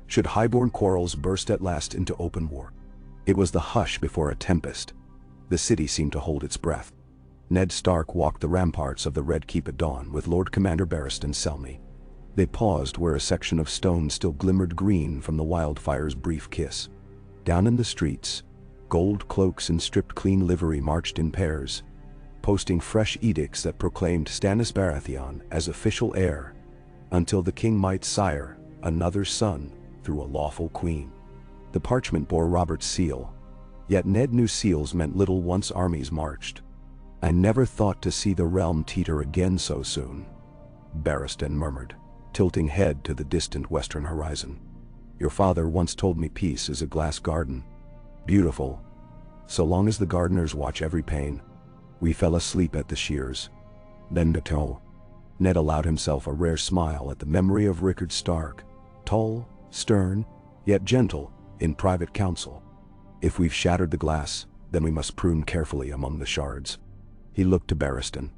should highborn quarrels burst at last into open war. It was the hush before a tempest. The city seemed to hold its breath. Ned Stark walked the ramparts of the Red Keep at dawn with Lord Commander Barristan Selmy. They paused where a section of stone still glimmered green from the wildfire's brief kiss. Down in the streets, gold cloaks and stripped clean livery marched in pairs, posting fresh edicts that proclaimed Stannis Baratheon as official heir, until the king might sire another son through a lawful queen. The parchment bore Robert's seal, yet Ned knew seals meant little once armies marched. "I never thought to see the realm teeter again so soon," Barristan murmured, tilting head to the distant western horizon. "Your father once told me peace is a glass garden, Beautiful. So long as the gardeners watch every pane. We fell asleep at the shears. Then Ned allowed himself a rare smile at the memory of Rickard Stark, tall, stern, yet gentle, in private council. If we've shattered the glass, then we must prune carefully among the shards. He looked to Barristan.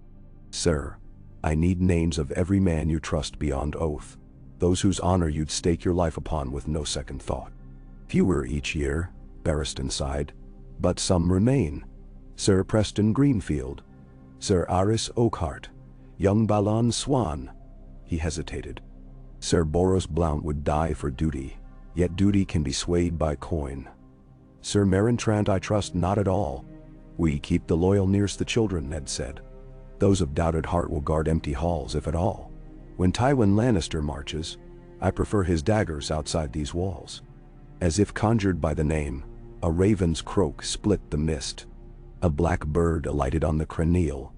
Sir, I need names of every man you trust beyond oath, those whose honor you'd stake your life upon with no second thought. Fewer each year, Barristan sighed, but some remain. Sir Preston Greenfield, Sir Aris Oakhart, young Balan Swan. He hesitated. Sir Boros Blount would die for duty, yet duty can be swayed by coin. Sir Marintrant I trust not at all. We keep the loyal nearest the children, Ned said. Those of doubted heart will guard empty halls, if at all. When Tywin Lannister marches, I prefer his daggers outside these walls. As if conjured by the name, a raven's croak split the mist. A black bird alighted on the cranial,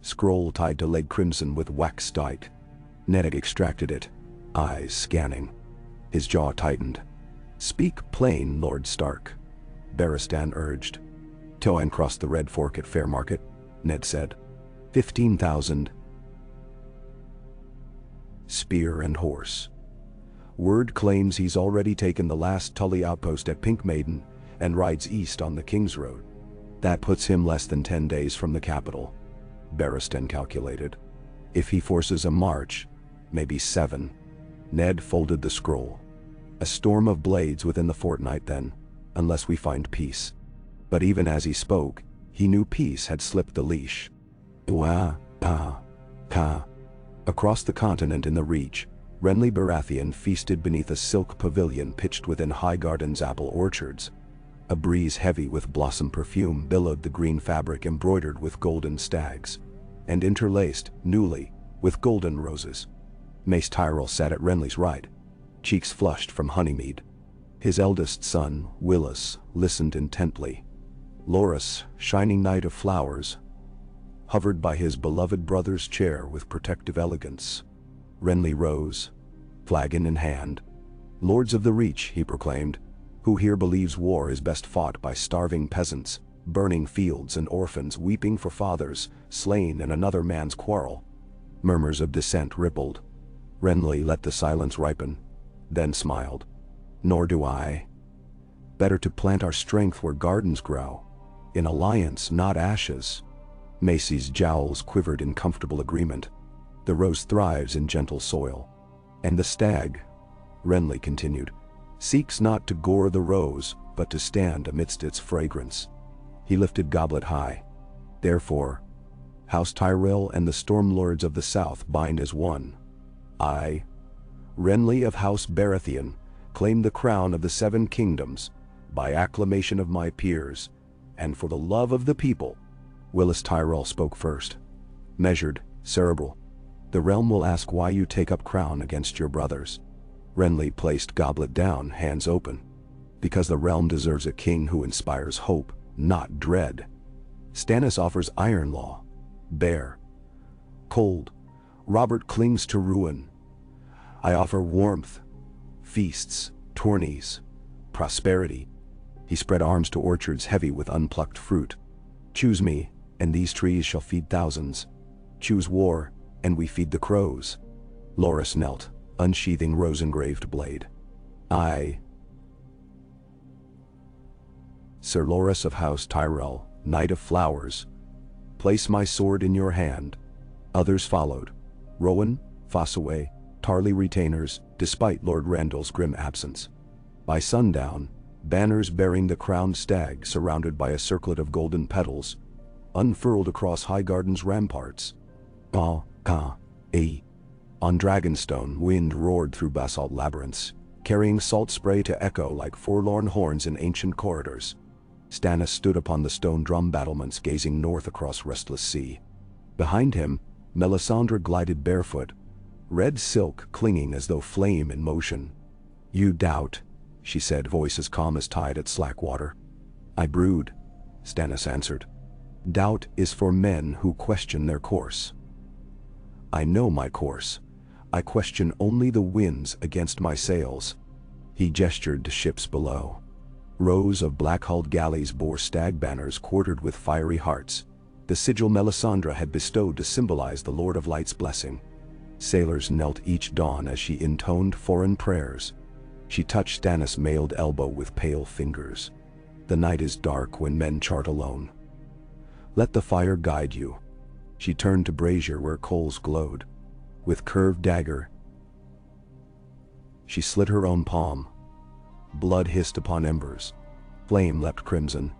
scroll tied to lead crimson with wax dyed. Ned extracted it, eyes scanning. His jaw tightened. Speak plain, Lord Stark, Barristan urged. Toan crossed the Red Fork at Fairmarket, Ned said. 15,000. Spear and horse. Word claims he's already taken the last Tully outpost at Pink Maiden and rides east on the King's Road. That puts him less than 10 days from the capital, Barristan calculated. If he forces a march, maybe 7. Ned folded the scroll. A storm of blades within the fortnight then, unless we find peace. But even as he spoke, he knew peace had slipped the leash. Across the continent in the Reach, Renly Baratheon feasted beneath a silk pavilion pitched within Highgarden's apple orchards. A breeze heavy with blossom perfume billowed the green fabric embroidered with golden stags, and interlaced, newly, with golden roses. Mace Tyrell sat at Renly's right, cheeks flushed from honeymead. His eldest son, Willis, listened intently. Loras, shining knight of flowers, hovered by his beloved brother's chair with protective elegance. Renly rose, flagon in hand. Lords of the Reach, he proclaimed, who here believes war is best fought by starving peasants, burning fields and orphans weeping for fathers, slain in another man's quarrel. Murmurs of dissent rippled. Renly let the silence ripen, then smiled. Nor do I. Better to plant our strength where gardens grow, in alliance, not ashes. Macy's jowls quivered in comfortable agreement. The rose thrives in gentle soil. And the stag, Renly continued, seeks not to gore the rose, but to stand amidst its fragrance. He lifted goblet high. Therefore, House Tyrell and the Stormlords of the South bind as one. I, Renly of House Baratheon, claim the crown of the 7 kingdoms, by acclamation of my peers, and for the love of the people. Willis Tyrell spoke first. Measured, cerebral. The realm will ask why you take up crown against your brothers. Renly placed goblet down, hands open. Because the realm deserves a king who inspires hope, not dread. Stannis offers iron law. Bare. Cold. Robert clings to ruin. I offer warmth. Feasts. Tourneys. Prosperity. He spread arms to orchards heavy with unplucked fruit. Choose me, and these trees shall feed thousands. Choose war, and we feed the crows. Loras knelt, unsheathing rose-engraved blade. I, Sir Loras of House Tyrell, Knight of Flowers, place my sword in your hand. Others followed. Rowan, Fossaway, Tarly retainers, despite Lord Randall's grim absence. By sundown, banners bearing the crowned stag surrounded by a circlet of golden petals, unfurled across Highgarden's ramparts. On Dragonstone, wind roared through basalt labyrinths, carrying salt spray to echo like forlorn horns in ancient corridors. Stannis stood upon the stone drum battlements gazing north across restless sea. Behind him, Melisandre glided barefoot, red silk clinging as though flame in motion. You doubt, she said, voice as calm as tide at slack water. I brood, Stannis answered. Doubt is for men who question their course. I know my course. I question only the winds against my sails. He gestured to ships below. Rows of black-hulled galleys bore stag banners quartered with fiery hearts, the sigil Melisandre had bestowed to symbolize the Lord of Light's blessing. Sailors knelt each dawn as she intoned foreign prayers. She touched Stannis' mailed elbow with pale fingers. The night is dark when men chart alone. Let the fire guide you. She turned to brazier where coals glowed. With curved dagger, she slit her own palm. Blood hissed upon embers. Flame leapt crimson.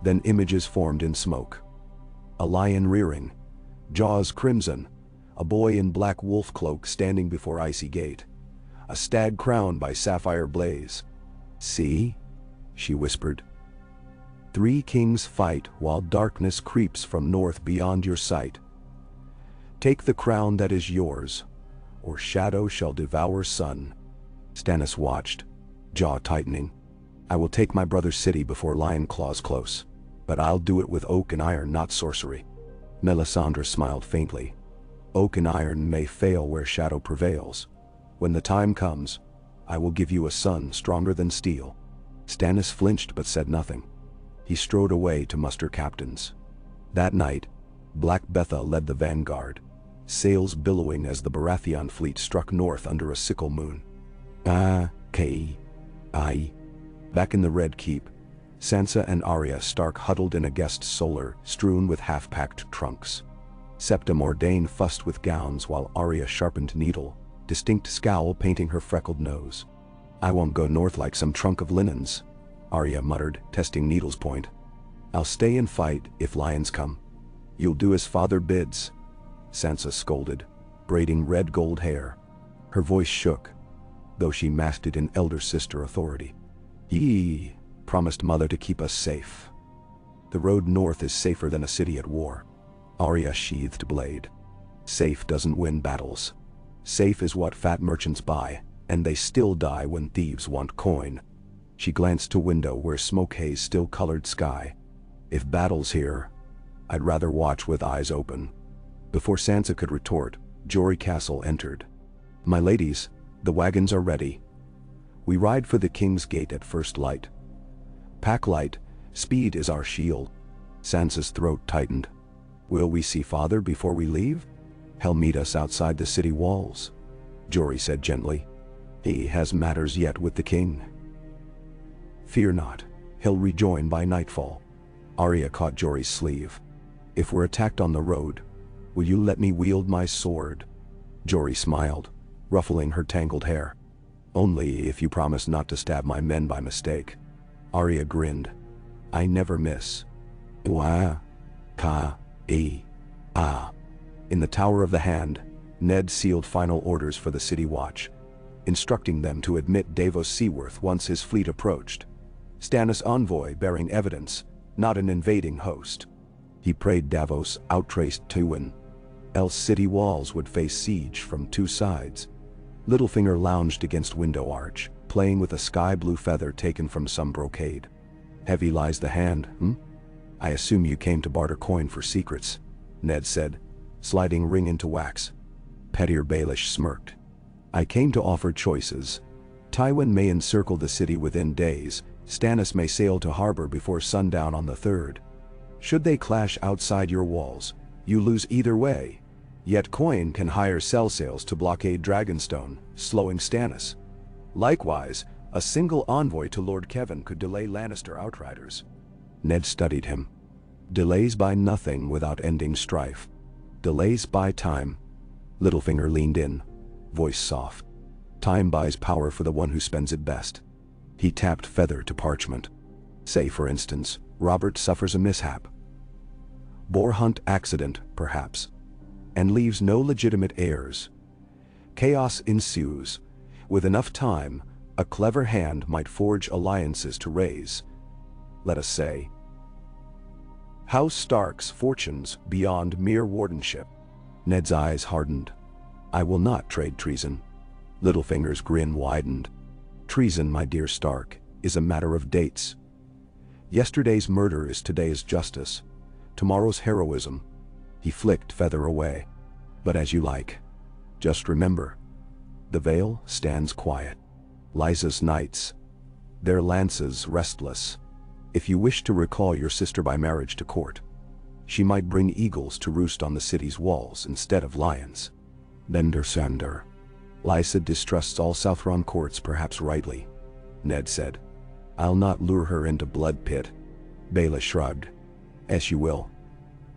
Then images formed in smoke. A lion rearing, jaws crimson, a boy in black wolf cloak standing before icy gate, a stag crowned by sapphire blaze. See? She whispered. 3 kings fight while darkness creeps from north beyond your sight. Take the crown that is yours, or shadow shall devour sun. Stannis watched, jaw tightening. I will take my brother's city before lion claws close, but I'll do it with oak and iron, not sorcery. Melisandre smiled faintly. Oak and iron may fail where shadow prevails. When the time comes, I will give you a son stronger than steel. Stannis flinched but said nothing. He strode away to muster captains. That night, Black Betha led the vanguard, sails billowing as the Baratheon fleet struck north under a sickle moon. Back in the Red Keep, Sansa and Arya Stark huddled in a guest solar strewn with half-packed trunks. Septa Mordane fussed with gowns while Arya sharpened needle, distinct scowl painting her freckled nose. I won't go north like some trunk of linens, Arya muttered, testing needle's point. I'll stay and fight if lions come. You'll do as father bids, Sansa scolded, braiding red gold hair. Her voice shook, though she masked it in elder sister authority. Ye promised mother to keep us safe. The road north is safer than a city at war. Arya sheathed blade. Safe doesn't win battles. Safe is what fat merchants buy, and they still die when thieves want coin. She glanced to window where smoke haze still colored sky. If battle's here, I'd rather watch with eyes open. Before Sansa could retort, Jory Castle entered. My ladies, the wagons are ready. We ride for the King's Gate at first light. Pack light, speed is our shield. Sansa's throat tightened. Will we see father before we leave? He'll meet us outside the city walls, Jory said gently. He has matters yet with the king. Fear not, he'll rejoin by nightfall. Arya caught Jory's sleeve. If we're attacked on the road, will you let me wield my sword? Jory smiled, ruffling her tangled hair. Only if you promise not to stab my men by mistake. Arya grinned. I never miss. In the Tower of the Hand, Ned sealed final orders for the city watch, instructing them to admit Davos Seaworth once his fleet approached. Stannis' envoy bearing evidence, not an invading host. He prayed Davos outtraced Tywin, else city walls would face siege from 2 sides. Littlefinger lounged against window arch, playing with a sky-blue feather taken from some brocade. Heavy lies the hand, I assume you came to barter coin for secrets, Ned said, sliding ring into wax. Petyr Baelish smirked. I came to offer choices. Tywin may encircle the city within days. Stannis may sail to harbor before sundown on the 3rd. Should they clash outside your walls, you lose either way. Yet coin can hire cell sails to blockade Dragonstone, slowing Stannis. Likewise, a single envoy to Lord Kevin could delay Lannister outriders. Ned studied him. Delays buy nothing without ending strife. Delays buy time. Littlefinger leaned in, voice soft. Time buys power for the one who spends it best. He tapped feather to parchment. Say, for instance, Robert suffers a mishap. Boar hunt accident, perhaps, and leaves no legitimate heirs. Chaos ensues. With enough time, a clever hand might forge alliances to raise, let us say, House Stark's fortunes beyond mere wardenship. Ned's eyes hardened. I will not trade treason. Littlefinger's grin widened. Treason, my dear Stark, is a matter of dates. Yesterday's murder is today's justice, tomorrow's heroism. He flicked feather away. But as you like. Just remember, the Vale stands quiet. Lysa's knights, their lances restless. If you wish to recall your sister by marriage to court, she might bring eagles to roost on the city's walls instead of lions. Bender Sander. Lysa distrusts all Southron courts, perhaps rightly, Ned said. I'll not lure her into blood pit. Baela shrugged. As you will.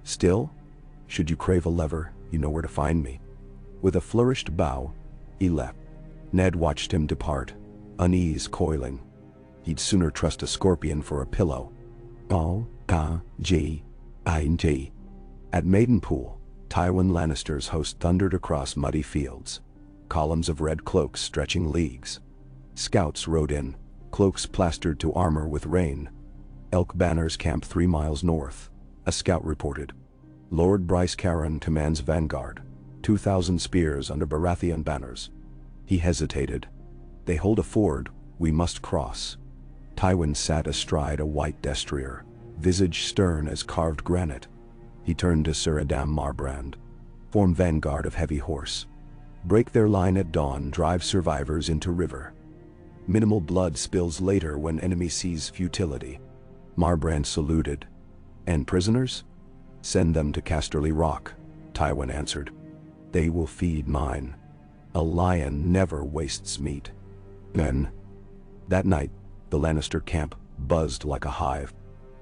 Still, should you crave a lever, you know where to find me. With a flourished bow, he left. Ned watched him depart, unease coiling. He'd sooner trust a scorpion for a pillow. O-G-I-N-G. At Maidenpool, Tywin Lannister's host thundered across muddy fields, columns of red cloaks stretching leagues. Scouts rode in, cloaks plastered to armor with rain. Elk banners camp 3 miles north, a scout reported. Lord Bryce Carron commands vanguard, 2,000 spears under Baratheon banners. He hesitated. They hold a ford, we must cross. Tywin sat astride a white destrier, visage stern as carved granite. He turned to Sir Adam Marbrand. Form vanguard of heavy horse. Break their line at dawn, drive survivors into river. Minimal blood spills later when enemy sees futility. Marbrand saluted. And prisoners? Send them to Casterly Rock, Tywin answered. They will feed mine. A lion never wastes meat. Then, that night, the Lannister camp buzzed like a hive.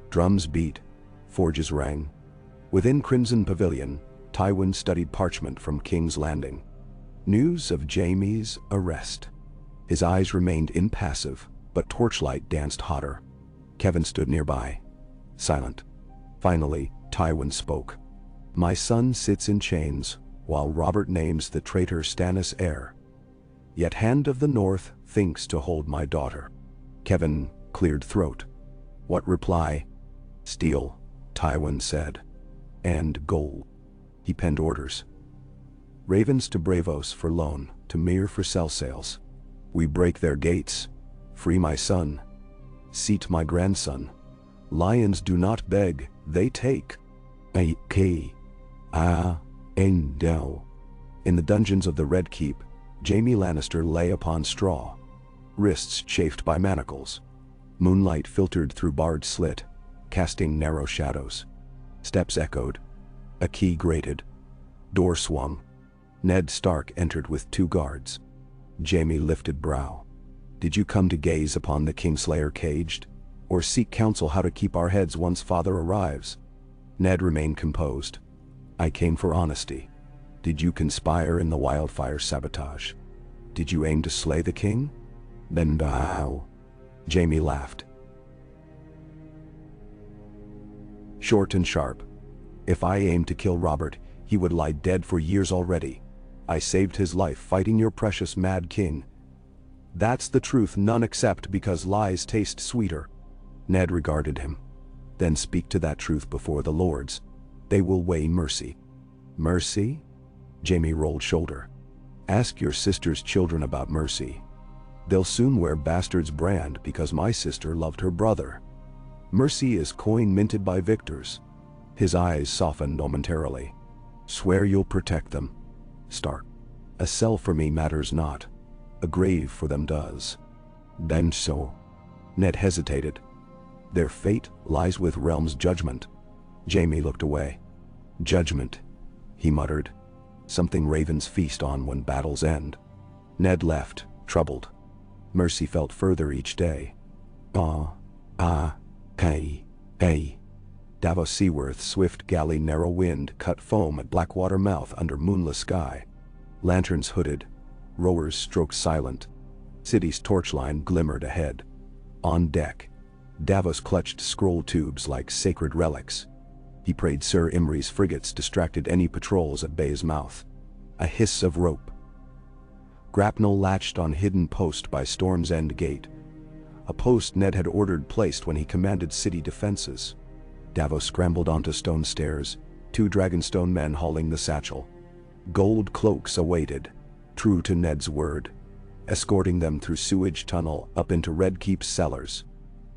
Drums beat, forges rang. Within Crimson Pavilion, Tywin studied parchment from King's Landing. News of Jaime's arrest. His eyes remained impassive, but torchlight danced hotter. Kevin stood nearby, silent. Finally, Tywin spoke. My son sits in chains, while Robert names the traitor Stannis heir. Yet Hand of the North thinks to hold my daughter. Kevin cleared throat. What reply? Steel, Tywin said. And gold. He penned orders. Ravens to Bravos for loan, to Myr for sell sales. We break their gates. Free my son. Seat my grandson. Lions do not beg, they take. A-K. A-N-Do. In the dungeons of the Red Keep, Jaime Lannister lay upon straw, wrists chafed by manacles. Moonlight filtered through barred slit, casting narrow shadows. Steps echoed. A key grated. Door swung. Ned Stark entered with 2 guards. Jaime lifted brow. Did you come to gaze upon the Kingslayer caged, or seek counsel how to keep our heads once father arrives? Ned remained composed. I came for honesty. Did you conspire in the wildfire sabotage? Did you aim to slay the king? Then bow. Jaime laughed. Short and sharp. If I aimed to kill Robert, he would lie dead for years already. I saved his life fighting your precious mad king. That's the truth none accept because lies taste sweeter. Ned regarded him. Then speak to that truth before the lords. They will weigh mercy. Mercy? Jaime rolled shoulder. Ask your sister's children about mercy. They'll soon wear Bastard's brand because my sister loved her brother. Mercy is coin minted by victors. His eyes softened momentarily. Swear you'll protect them. Stark. A cell for me matters not. A grave for them does. Then so. Ned hesitated. Their fate lies with realm's judgment. Jaime looked away. Judgment, he muttered. Something ravens feast on when battles end. Ned left, troubled. Mercy felt further each day. Hey. Davos Seaworth's swift galley narrow wind cut foam at Blackwater mouth under moonless sky. Lanterns hooded, rowers stroked silent. City's torchline glimmered ahead. On deck, Davos clutched scroll tubes like sacred relics. He prayed Sir Imry's frigates distracted any patrols at bay's mouth. A hiss of rope. Grapnel latched on hidden post by Storm's End gate. A post Ned had ordered placed when he commanded city defenses. Davos scrambled onto stone stairs, 2 Dragonstone men hauling the satchel. Gold cloaks awaited, true to Ned's word, escorting them through sewage tunnel up into Red Keep's cellars.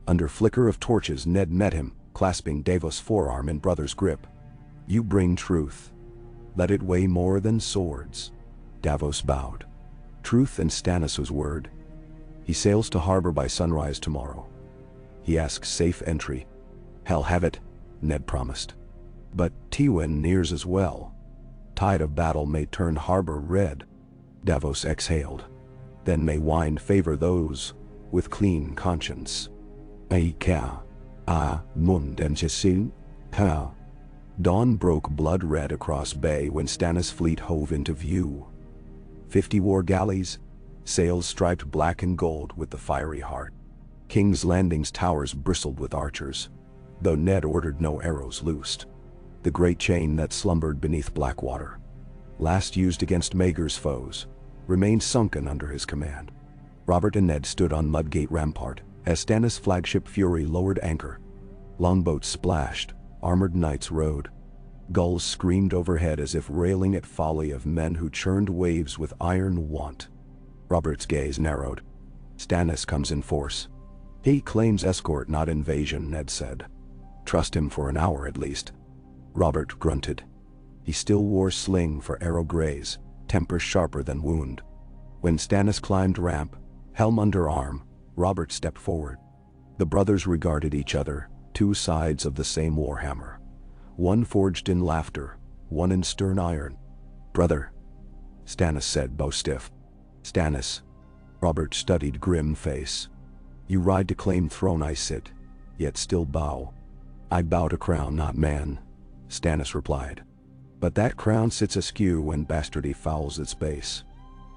Under flicker of torches Ned met him, clasping Davos' forearm in brother's grip. You bring truth. Let it weigh more than swords. Davos bowed. Truth and Stannis' word. He sails to harbor by sunrise tomorrow. He asks safe entry. Hell have it, Ned promised. But Tywin nears as well. Tide of battle may turn harbor red. Davos exhaled. Then may wine favor those with clean conscience. Dawn broke blood red across bay when Stannis' fleet hove into view. 50 war galleys, sails striped black and gold with the fiery heart. King's Landing's towers bristled with archers, though Ned ordered no arrows loosed. The great chain that slumbered beneath Blackwater, last used against Maegor's foes, remained sunken under his command. Robert and Ned stood on Mudgate Rampart as Stannis' flagship Fury lowered anchor. Longboats splashed, armored knights rode. Gulls screamed overhead as if railing at folly of men who churned waves with iron want. Robert's gaze narrowed. Stannis comes in force. He claims escort, not invasion, Ned said. Trust him for an hour at least. Robert grunted. He still wore sling for arrow graze, temper sharper than wound. When Stannis climbed ramp, helm under arm, Robert stepped forward. The brothers regarded each other, two sides of the same warhammer. One forged in laughter, one in stern iron. Brother, Stannis said, bow stiff. Stannis. Robert studied grim face. You ride to claim throne, I sit, yet still bow. I bow to crown, not man, Stannis replied. But that crown sits askew when bastardy fouls its base.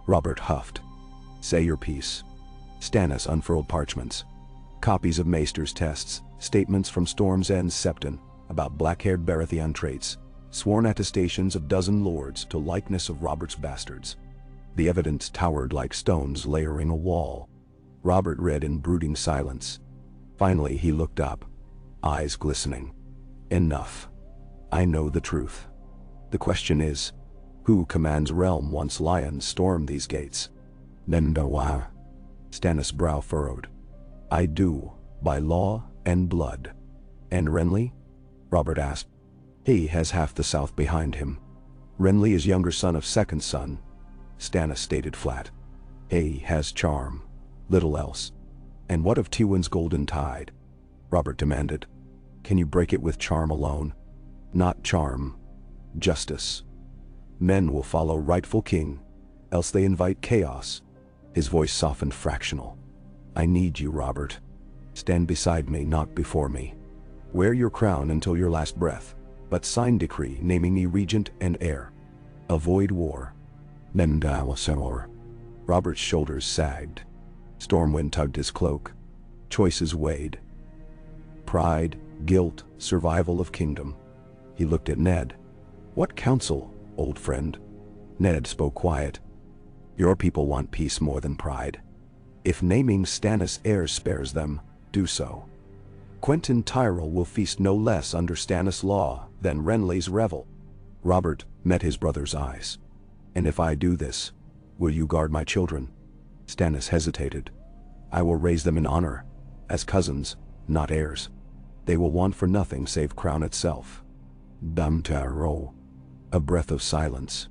Robert huffed. Say your piece. Stannis unfurled parchments. Copies of Maester's tests, statements from Storm's End's Septon about black-haired Baratheon traits, sworn attestations of dozen lords to likeness of Robert's bastards. The evidence towered like stones layering a wall. Robert read in brooding silence. Finally he looked up, eyes glistening. Enough. I know the truth. The question is, who commands realm once lions storm these gates? Nendawa. Stannis' brow furrowed. I do, by law and blood. And Renly? Robert asked. He has half the south behind him. Renly is younger son of second son, Stannis stated flat. He has charm, little else. And what of Tywin's golden tide? Robert demanded. Can you break it with charm alone? Not charm, justice. Men will follow rightful king, else they invite chaos. His voice softened fractional. I need you, Robert. Stand beside me, not before me. Wear your crown until your last breath, but sign decree naming me regent and heir. Avoid war. Nendawasor. Robert's shoulders sagged. Stormwind tugged his cloak. Choices weighed. Pride, guilt, survival of kingdom. He looked at Ned. What counsel, old friend? Ned spoke quiet. Your people want peace more than pride. If naming Stannis heir spares them, do so. Quentyn Tyrell will feast no less under Stannis' law than Renly's revel. Robert met his brother's eyes. And if I do this, will you guard my children? Stannis hesitated. I will raise them in honor, as cousins, not heirs. They will want for nothing save crown itself. Damtaro. A breath of silence.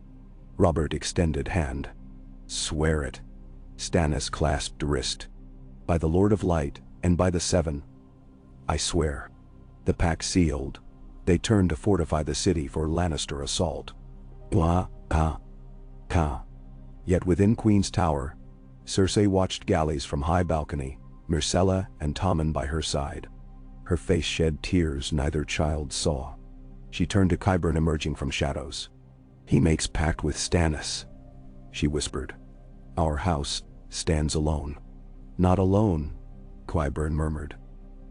Robert extended hand. Swear it. Stannis clasped wrist. By the Lord of Light, and by the Seven. I swear. The pact sealed. They turned to fortify the city for Lannister assault. Yet within Queen's Tower, Cersei watched galleys from high balcony, Myrcella and Tommen by her side. Her face shed tears neither child saw. She turned to Qyburn emerging from shadows. He makes pact with Stannis, she whispered. Our house stands alone. Not alone, Qyburn murmured.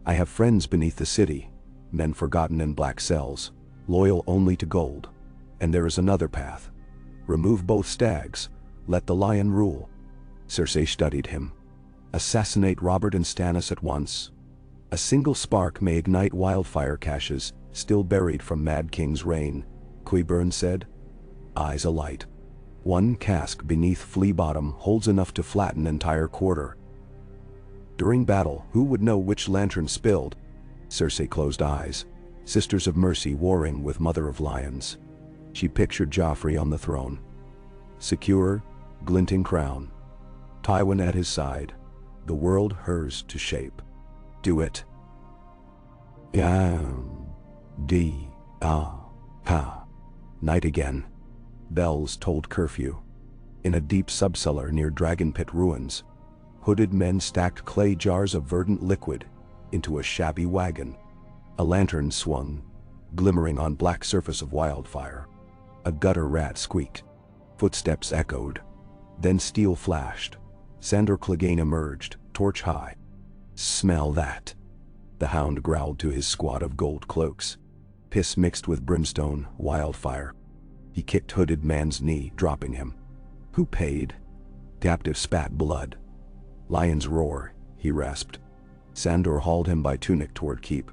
I have friends beneath the city, men forgotten in black cells, loyal only to gold. And there is another path. Remove both stags, let the lion rule. Cersei studied him. Assassinate Robert and Stannis at once. A single spark may ignite wildfire caches still buried from Mad King's reign, Qyburn said, eyes alight. One cask beneath Flea Bottom holds enough to flatten entire quarter. During battle, who would know which lantern spilled? Cersei closed eyes, Sisters of Mercy warring with Mother of Lions. She pictured Joffrey on the throne. Secure, glinting crown. Tywin at his side, the world hers to shape. Do it. Yam. D. Ah. Ha. Night again. Bells tolled curfew. In a deep subcellar near Dragon Pit ruins, hooded men stacked clay jars of verdant liquid into a shabby wagon. A lantern swung, glimmering on black surface of wildfire. A gutter rat squeaked. Footsteps echoed. Then steel flashed. Sandor Clegane emerged, torch high. Smell that. The hound growled to his squad of gold cloaks. Piss mixed with brimstone, wildfire. He kicked hooded man's knee, dropping him. Who paid? Captive spat blood. Lion's roar, he rasped. Sandor hauled him by tunic toward keep.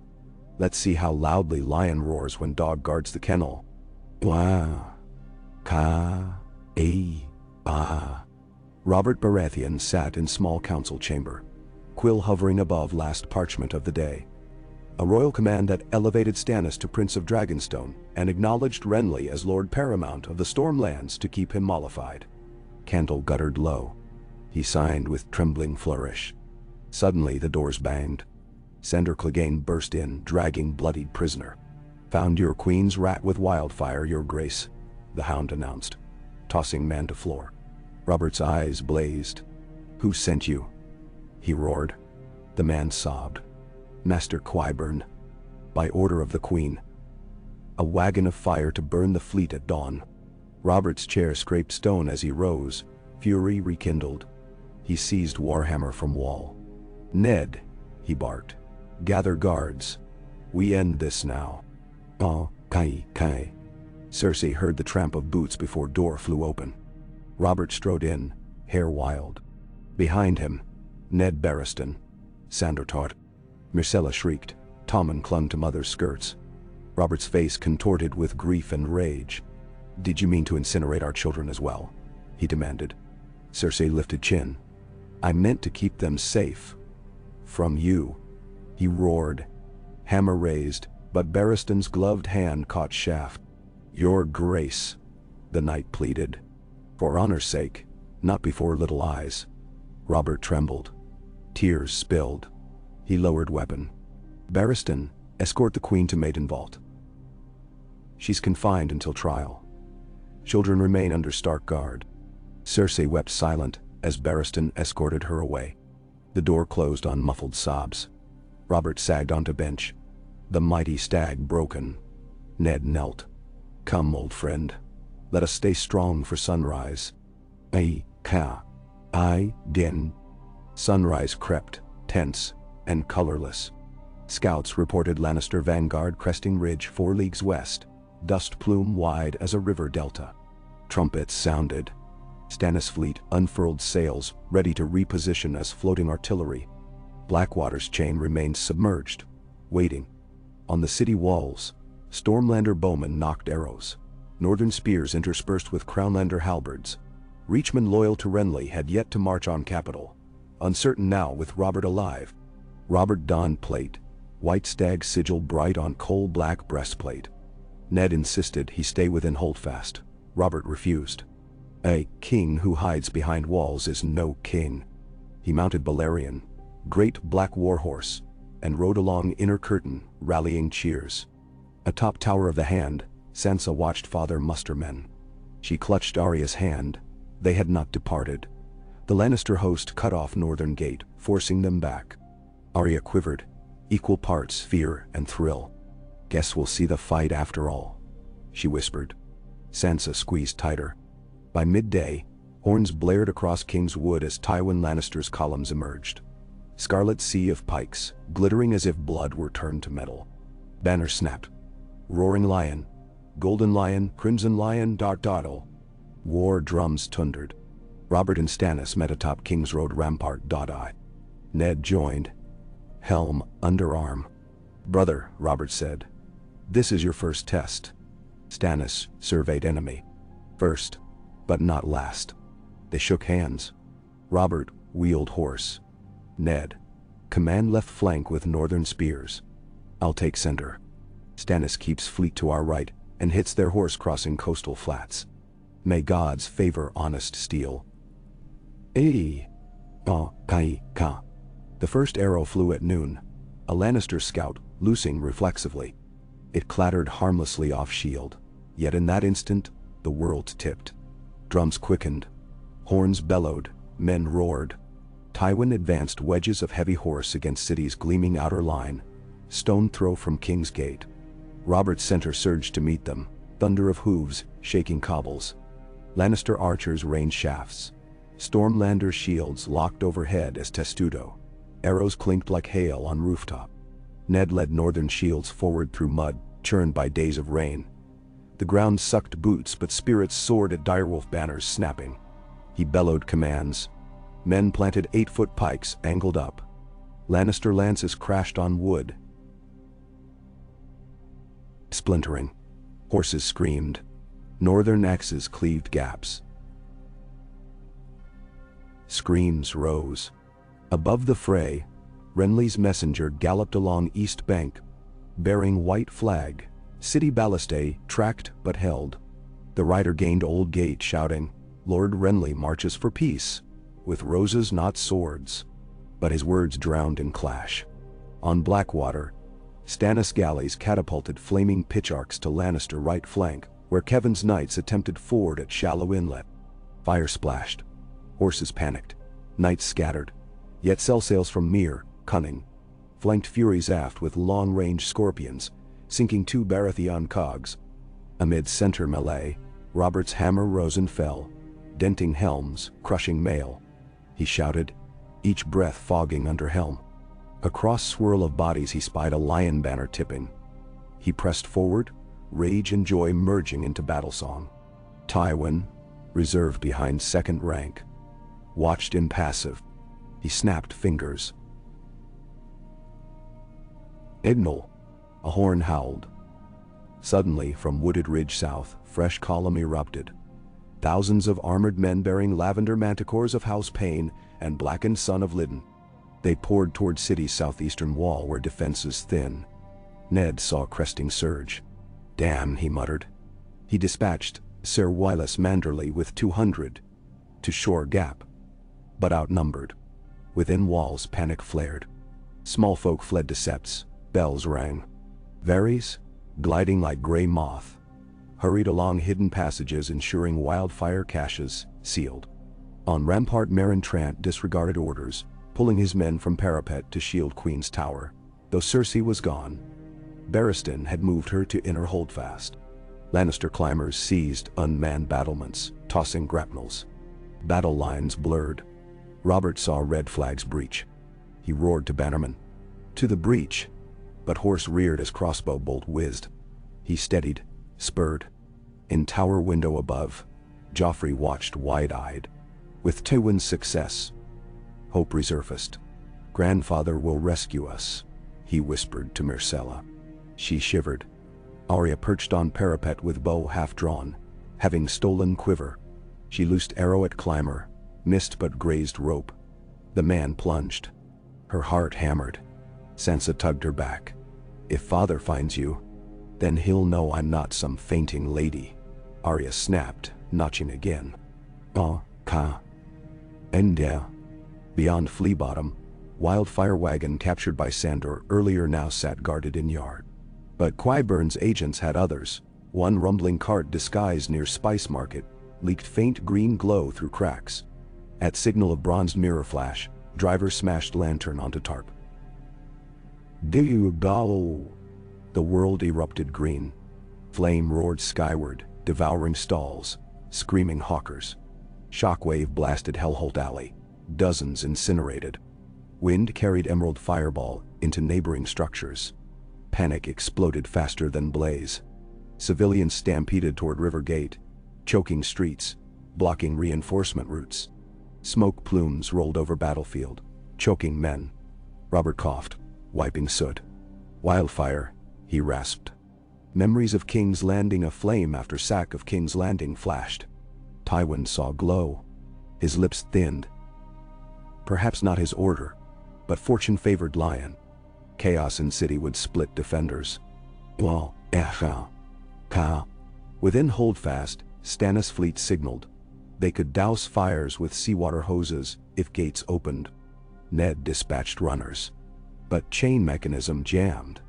Let's see how loudly lion roars when dog guards the kennel. Wah. Ka. A. Ba. Robert Baratheon sat in small council chamber, quill hovering above last parchment of the day. A royal command that elevated Stannis to Prince of Dragonstone and acknowledged Renly as Lord Paramount of the Stormlands to keep him mollified. Candle guttered low. He signed with trembling flourish. Suddenly the doors banged. Sandor Clegane burst in, dragging bloodied prisoner. Found your queen's rat with wildfire, your grace, the hound announced, tossing man to floor. Robert's eyes blazed. Who sent you? He roared. The man sobbed. Master Qyburn. By order of the queen. A wagon of fire to burn the fleet at dawn. Robert's chair scraped stone as he rose, fury rekindled. He seized Warhammer from wall. Ned, he barked. Gather guards. We end this now. Oh, Kai. Cersei heard the tramp of boots before door flew open. Robert strode in, hair wild. Behind him, Ned Barristan. Sandor taught. Myrcella shrieked. Tommen clung to mother's skirts. Robert's face contorted with grief and rage. Did you mean to incinerate our children as well? He demanded. Cersei lifted chin. I meant to keep them safe. From you. He roared. Hammer raised, but Barristan's gloved hand caught shaft. Your grace, the knight pleaded. For honor's sake, not before little eyes. Robert trembled. Tears spilled. He lowered weapon. Barristan, escort the queen to Maiden Vault. She's confined until trial. Children remain under Stark guard. Cersei wept silent as Barristan escorted her away. The door closed on muffled sobs. Robert sagged onto bench. The mighty stag broken. Ned knelt. Come, old friend. Let us stay strong for sunrise. Din. Sunrise crept, tense and colorless. Scouts reported Lannister vanguard cresting ridge 4 leagues west, dust plume wide as a river delta. Trumpets sounded. Stannis' fleet unfurled sails, ready to reposition as floating artillery. Blackwater's chain remained submerged, waiting. On the city walls, Stormlander bowmen knocked arrows. Northern spears interspersed with Crownlander halberds. Reachmen loyal to Renly had yet to march on capital, uncertain now with Robert alive. Robert donned plate, white stag sigil bright on coal-black breastplate. Ned insisted he stay within holdfast. Robert refused. A king who hides behind walls is no king. He mounted Balerion, great black warhorse, and rode along inner curtain, rallying cheers. Atop Tower of the Hand, Sansa watched father muster men. She clutched Arya's hand. They had not departed. The Lannister host cut off northern gate, forcing them back. Arya quivered, equal parts fear and thrill. Guess we'll see the fight after all, she whispered. Sansa squeezed tighter. By midday, horns blared across King's Wood as Tywin Lannister's columns emerged. Scarlet sea of pikes, glittering as if blood were turned to metal. Banner snapped. Roaring lion, golden lion, crimson lion, dark dottle. War drums thundered. Robert and Stannis met atop King's Road rampart. Ned joined. Helm under arm. Brother, Robert said. This is your first test. Stannis surveyed enemy. First, but not last. They shook hands. Robert wheeled horse. Ned, command left flank with northern spears. I'll take center. Stannis keeps fleet to our right and hits their horse crossing coastal flats. May gods favor honest steel. Ka. The first arrow flew at noon, a Lannister scout, loosing reflexively. It clattered harmlessly off shield, yet in that instant, the world tipped. Drums quickened, horns bellowed, men roared. Tywin advanced wedges of heavy horse against city's gleaming outer line, stone throw from King's Gate. Robert's center surged to meet them, thunder of hooves, shaking cobbles. Lannister archers rained shafts. Stormlander shields locked overhead as testudo. Arrows clinked like hail on rooftop. Ned led northern shields forward through mud, churned by days of rain. The ground sucked boots, but spirits soared at direwolf banners snapping. He bellowed commands. Men planted 8-foot pikes, angled up. Lannister lances crashed on wood, splintering. Horses screamed. Northern axes cleaved gaps. Screams rose. Above the fray, Renly's messenger galloped along East Bank, bearing white flag. City ballistae tracked but held. The rider gained Old Gate shouting, "Lord Renly marches for peace, with roses not swords." But his words drowned in clash. On Blackwater, Stannis' galleys catapulted flaming pitcharks to Lannister right flank, where Kevin's knights attempted ford at Shallow Inlet. Fire splashed. Horses panicked. Knights scattered. Yet sails from Mere, cunning, flanked Furies aft with long-range scorpions, sinking 2 Baratheon cogs. Amid center melee, Robert's hammer rose and fell, denting helms, crushing mail. He shouted, each breath fogging under helm. Across swirl of bodies he spied a lion banner tipping. He pressed forward, rage and joy merging into battle song. Tywin, reserved behind second rank, watched impassive. He snapped fingers. Ignal, a horn howled. Suddenly, from Wooded Ridge south, fresh column erupted. Thousands of armored men bearing lavender manticores of House Payne and blackened Son of Lydon. They poured toward city's southeastern wall where defenses thin. Ned saw cresting surge. "Damn," he muttered. He dispatched Sir Wylas Manderley with 200 to Shore Gap, but outnumbered. Within walls panic flared. Small folk fled to septs, bells rang. Varys, gliding like gray moth, hurried along hidden passages ensuring wildfire caches sealed. On rampart Meryn Trant disregarded orders, pulling his men from parapet to shield Queen's Tower. Though Cersei was gone, Barristan had moved her to inner holdfast. Lannister climbers seized unmanned battlements, tossing grapnels. Battle lines blurred. Robert saw red flags breach. He roared to Bannerman, "To the breach!" But horse reared as crossbow bolt whizzed. He steadied, spurred. In tower window above, Joffrey watched wide-eyed. With Tywin's success, hope resurfaced. "Grandfather will rescue us," he whispered to Myrcella. She shivered. Arya perched on parapet with bow half-drawn, having stolen quiver. She loosed arrow at climber, missed but grazed rope. The man plunged. Her heart hammered. Sansa tugged her back. "If father finds you, then he'll know I'm not some fainting lady." Arya snapped, notching again. Ka. Endea. Beyond Flea Bottom, wildfire wagon captured by Sandor earlier now sat guarded in yard. But Qyburn's agents had others. One rumbling cart disguised near Spice Market leaked faint green glow through cracks. At signal of bronzed mirror flash, driver smashed lantern onto tarp. "Do-you-go!" The world erupted green. Flame roared skyward, devouring stalls, screaming hawkers. Shockwave blasted Hellholt Alley. Dozens incinerated. Wind carried Emerald Fireball into neighboring structures. Panic exploded faster than blaze. Civilians stampeded toward River Gate, choking streets, blocking reinforcement routes. Smoke plumes rolled over battlefield, choking men. Robert coughed, wiping soot. "Wildfire," he rasped. Memories of King's Landing aflame after sack of King's Landing flashed. Tywin saw glow. His lips thinned. Perhaps not his order, but fortune favored lion. Chaos in city would split defenders. Ka. Within Holdfast, Stannis' fleet signaled. They could douse fires with seawater hoses if gates opened. Ned dispatched runners, but chain mechanism jammed.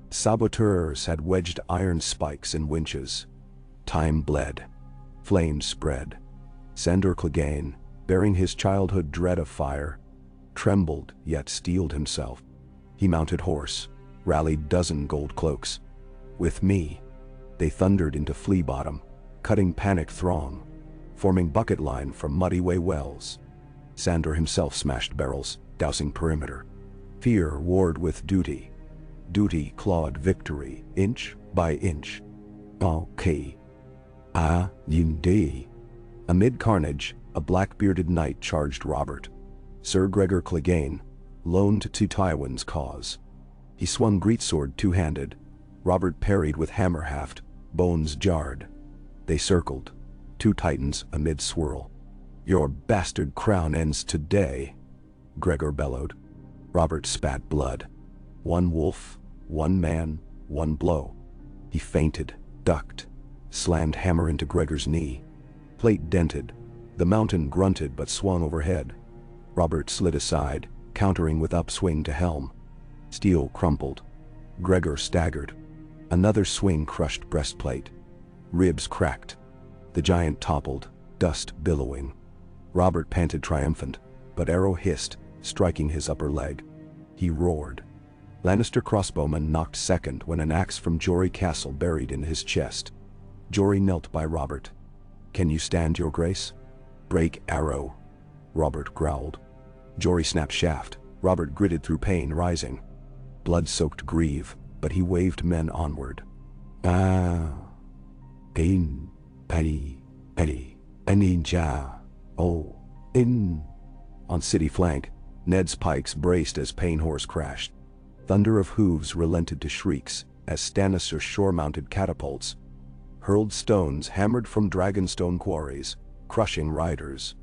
Saboteurs had wedged iron spikes in winches. Time bled. Flames spread. Sandor Clegane, bearing his childhood dread of fire, trembled yet steeled himself. He mounted horse, rallied dozen gold cloaks. With me, they thundered into Flea Bottom, cutting panicked throng, forming bucket line from muddy way wells. Sandor himself smashed barrels, dousing perimeter. Fear warred with duty. Duty clawed victory, inch by inch. Okay. Indeed. Amid carnage, a black-bearded knight charged Robert. Sir Gregor Clegane, loaned to Tywin's cause. He swung greatsword two-handed. Robert parried with hammer haft, bones jarred. They circled, two titans amid swirl. "Your bastard crown ends today," Gregor bellowed. Robert spat blood. One wolf, one man, one blow. He feinted, ducked, slammed hammer into Gregor's knee. Plate dented. The mountain grunted but swung overhead. Robert slid aside, countering with upswing to helm. Steel crumpled. Gregor staggered. Another swing crushed breastplate. Ribs cracked. The giant toppled, dust billowing. Robert panted triumphant, but arrow hissed, striking his upper leg. He roared. Lannister crossbowman knocked second when an axe from Jory Castle buried in his chest. Jory knelt by Robert. "Can you stand, your grace?" "Break arrow," Robert growled. Jory snapped shaft. Robert gritted through pain, rising. Blood-soaked grieve, but he waved men onward. Pain, petty, ninja, in. On city flank, Ned's pikes braced as Pain Horse crashed. Thunder of hooves relented to shrieks as Stannis' shore-mounted catapults hurled stones hammered from dragonstone quarries, crushing riders.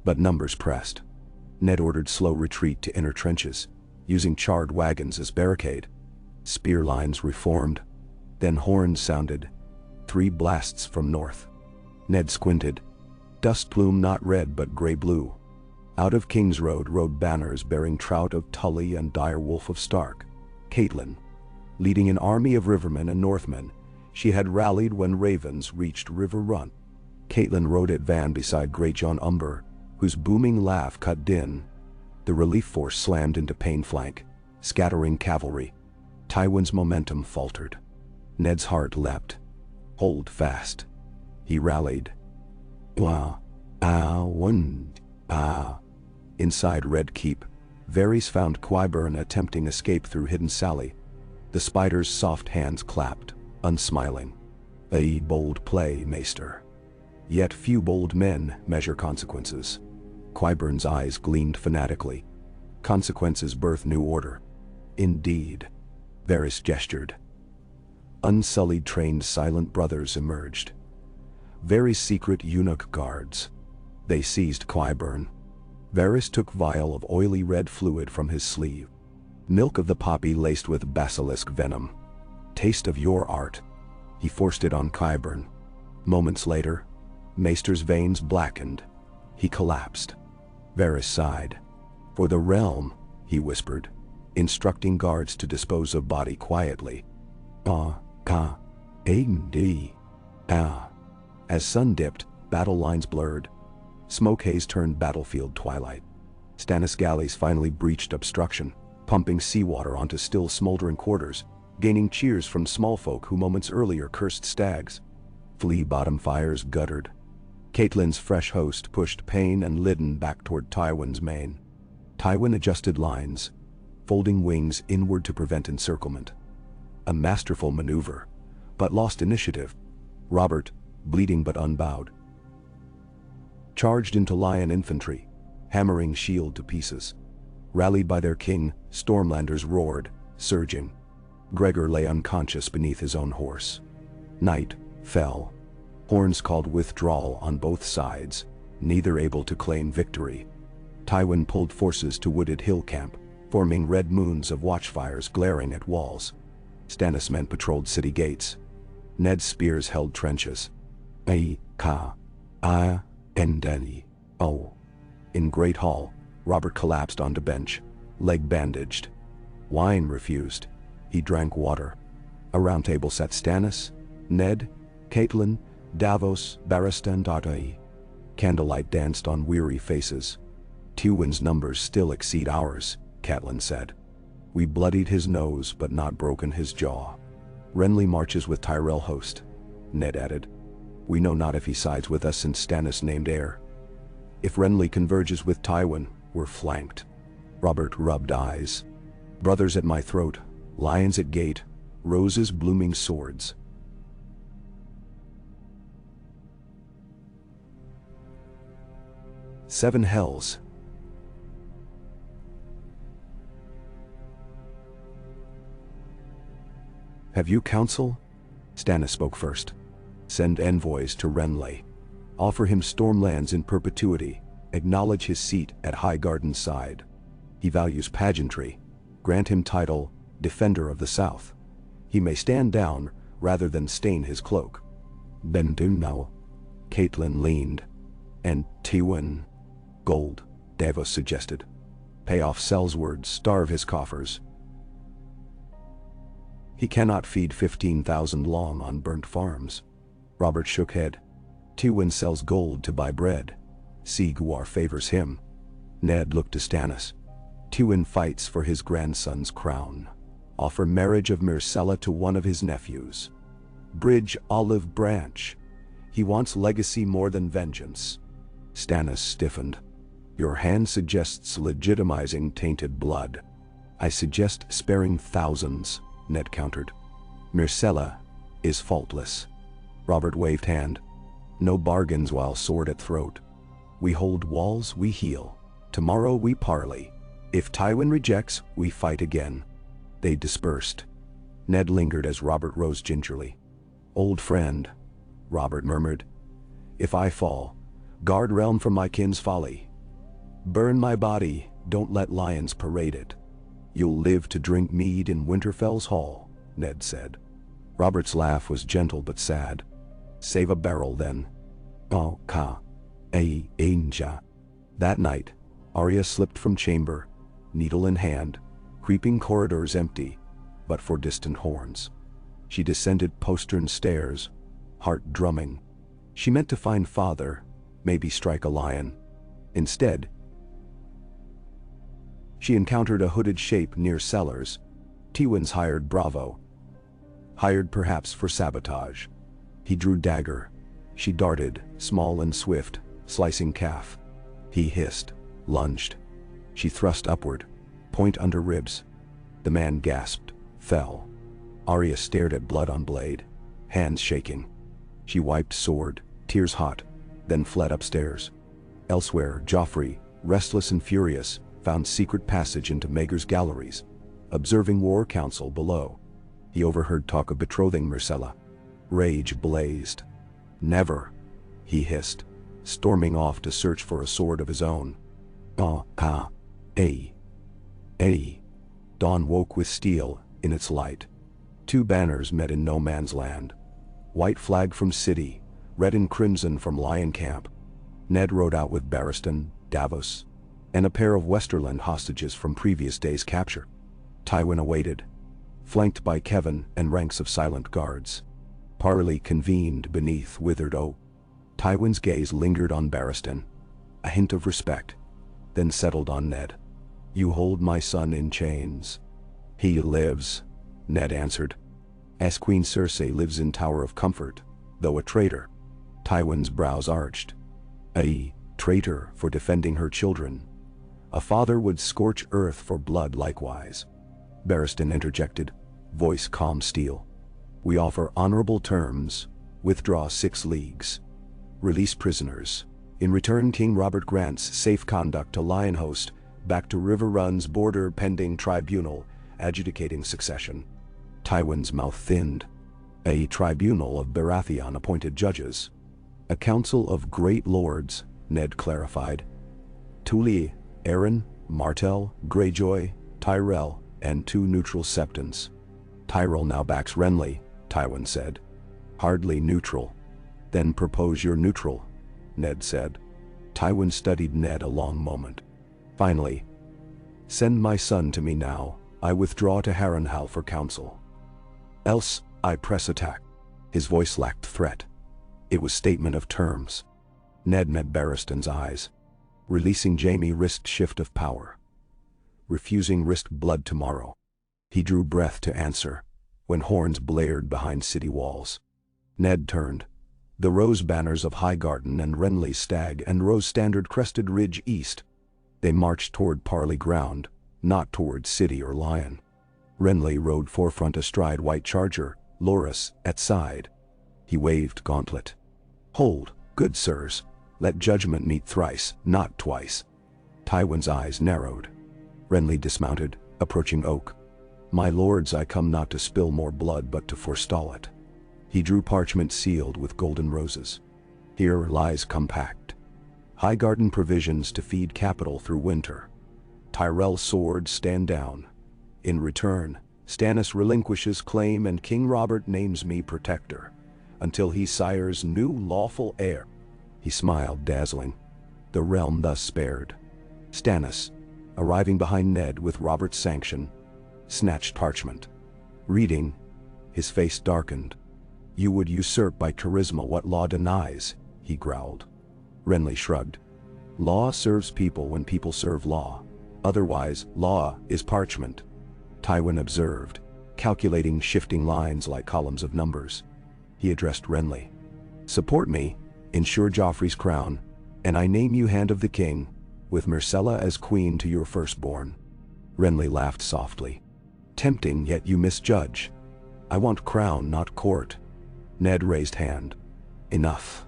But numbers pressed. Ned ordered slow retreat to inner trenches, using charred wagons as barricade. Spear lines reformed. Then horns sounded. 3 blasts from north. Ned squinted. Dust plume not red but gray-blue. Out of King's Road rode banners bearing Trout of Tully and Dire Wolf of Stark. Catelyn, leading an army of rivermen and northmen, she had rallied when ravens reached River Run. Catelyn rode at van beside Greatjon Umber, whose booming laugh cut din. The relief force slammed into Pain flank, scattering cavalry. Tywin's momentum faltered. Ned's heart leapt. Hold fast. He rallied. Inside Red Keep, Varys found Qyburn attempting escape through Hidden Sally. The spider's soft hands clapped, unsmiling. A bold play, Maester. Yet few bold men measure consequences. Qyburn's eyes gleamed fanatically. Consequences birth new order. Indeed. Varys gestured. Unsullied trained silent brothers emerged. Varys' secret eunuch guards. They seized Qyburn. Varys took vial of oily red fluid from his sleeve. Milk of the poppy laced with basilisk venom. Taste of your art. He forced it on Qyburn. Moments later, Maester's veins blackened. He collapsed. Varys sighed. For the realm, he whispered, instructing guards to dispose of body quietly. As sun dipped, battle lines blurred. Smoke haze turned battlefield twilight. Stannis galleys finally breached obstruction, pumping seawater onto still smoldering quarters, gaining cheers from small folk who moments earlier cursed stags. Flea Bottom fires guttered. Catelyn's fresh host pushed Pain and Lydon back toward Tywin's main. Tywin adjusted lines, folding wings inward to prevent encirclement. A masterful maneuver, but lost initiative. Robert, bleeding but unbowed, charged into Lion infantry, hammering shield to pieces. Rallied by their king, Stormlanders roared, surging. Gregor lay unconscious beneath his own horse. Night fell. Horns called withdrawal on both sides, neither able to claim victory. Tywin pulled forces to wooded hill camp, forming red moons of watchfires glaring at walls. Stannis men patrolled city gates. Ned's spears held trenches. A. Ka. A. Endeni. O. In Great Hall, Robert collapsed onto bench, leg bandaged. Wine refused. He drank water. Around table sat Stannis, Ned, Catelyn, Davos, Barristan and Arryn. Candlelight danced on weary faces. Tywin's numbers still exceed ours, Catelyn said. We bloodied his nose but not broken his jaw. Renly marches with Tyrell host, Ned added. We know not if he sides with us since Stannis named heir. If Renly converges with Tywin, we're flanked. Robert rubbed eyes. Brothers at my throat, lions at gate, roses blooming swords. Seven hells. Have you counsel? Stannis spoke first. Send envoys to Renly. Offer him Stormlands in perpetuity. Acknowledge his seat at Highgarden's side. He values pageantry. Grant him title, Defender of the South. He may stand down rather than stain his cloak. Then do now. Catelyn leaned. And Tywin. Gold, Davos suggested. Pay off Selzward, starve his coffers. He cannot feed 15,000 long on burnt farms. Robert shook head. Tywin sells gold to buy bread. Siguar favors him. Ned looked to Stannis. Tywin fights for his grandson's crown. Offer marriage of Myrcella to one of his nephews. Bridge olive branch. He wants legacy more than vengeance. Stannis stiffened. Your hand suggests legitimizing tainted blood. I suggest sparing thousands, Ned countered. Myrcella is faultless. Robert waved hand. No bargains while sword at throat. We hold walls, we heal. Tomorrow we parley. If Tywin rejects, we fight again. They dispersed. Ned lingered as Robert rose gingerly. Old friend, Robert murmured. If I fall, guard realm from my kin's folly. Burn my body, don't let lions parade it. You'll live to drink mead in Winterfell's hall, Ned said. Robert's laugh was gentle but sad. Save a barrel then. Oh, ka. Ainja. That night, Arya slipped from chamber, needle in hand, creeping corridors empty, but for distant horns. She descended postern stairs, heart drumming. She meant to find father, maybe strike a lion. Instead, she encountered a hooded shape near cellars. Tywin's hired bravo. Hired perhaps for sabotage. He drew dagger. She darted, small and swift, slicing calf. He hissed, lunged. She thrust upward, point under ribs. The man gasped, fell. Arya stared at blood on blade, hands shaking. She wiped sword, tears hot, then fled upstairs. Elsewhere, Joffrey, restless and furious, found secret passage into Maegor's galleries, observing war council below. He overheard talk of betrothing Myrcella. Rage blazed. Never, he hissed, storming off to search for a sword of his own. Dawn woke with steel in its light. Two banners met in no man's land. White flag from city, red and crimson from lion camp. Ned rode out with Barristan, Davos, and a pair of Westerland hostages from previous day's capture. Tywin awaited, flanked by Kevin and ranks of silent guards. Parley convened beneath withered oak. Tywin's gaze lingered on Barristan, a hint of respect, then settled on Ned. You hold my son in chains. He lives, Ned answered. As Queen Cersei lives in Tower of Comfort, though a traitor. Tywin's brows arched. A traitor for defending her children. A father would scorch earth for blood likewise. Barristan interjected, voice calm steel. We offer honorable terms, withdraw 6 leagues. Release prisoners. In return, King Robert grants safe conduct to Lionhost, back to River Run's border pending tribunal, adjudicating succession. Tywin's mouth thinned. A tribunal of Baratheon appointed judges. A council of great lords, Ned clarified. Tully, Arryn, Martell, Greyjoy, Tyrell, and 2 neutral septons. Tyrell now backs Renly, Tywin said. Hardly neutral. Then propose you're neutral, Ned said. Tywin studied Ned a long moment. Finally, send my son to me now. I withdraw to Harrenhal for counsel. Else, I press attack. His voice lacked threat. It was statement of terms. Ned met Barristan's eyes. Releasing Jaime risked shift of power. Refusing risked blood tomorrow. He drew breath to answer, when horns blared behind city walls. Ned turned. The rose banners of Highgarden and Renly's stag and rose standard crested ridge east. They marched toward Parley Ground, not toward city or lion. Renly rode forefront astride white charger, Loras at side. He waved gauntlet. Hold, good sirs. Let judgment meet thrice, not twice. Tywin's eyes narrowed. Renly dismounted, approaching Oak. My lords, I come not to spill more blood but to forestall it. He drew parchment sealed with golden roses. Here lies compact. Highgarden provisions to feed capital through winter. Tyrell's swords stand down. In return, Stannis relinquishes claim and King Robert names me protector, until he sires new lawful heir. He smiled, dazzling. The realm thus spared. Stannis, arriving behind Ned with Robert's sanction, snatched parchment. Reading, his face darkened. You would usurp by charisma what law denies, he growled. Renly shrugged. Law serves people when people serve law. Otherwise, law is parchment. Tywin observed, calculating shifting lines like columns of numbers. He addressed Renly. Support me, ensure Joffrey's crown, and I name you Hand of the King, with Myrcella as queen to your firstborn. Renly laughed softly. Tempting, yet you misjudge. I want crown, not court. Ned raised hand. Enough.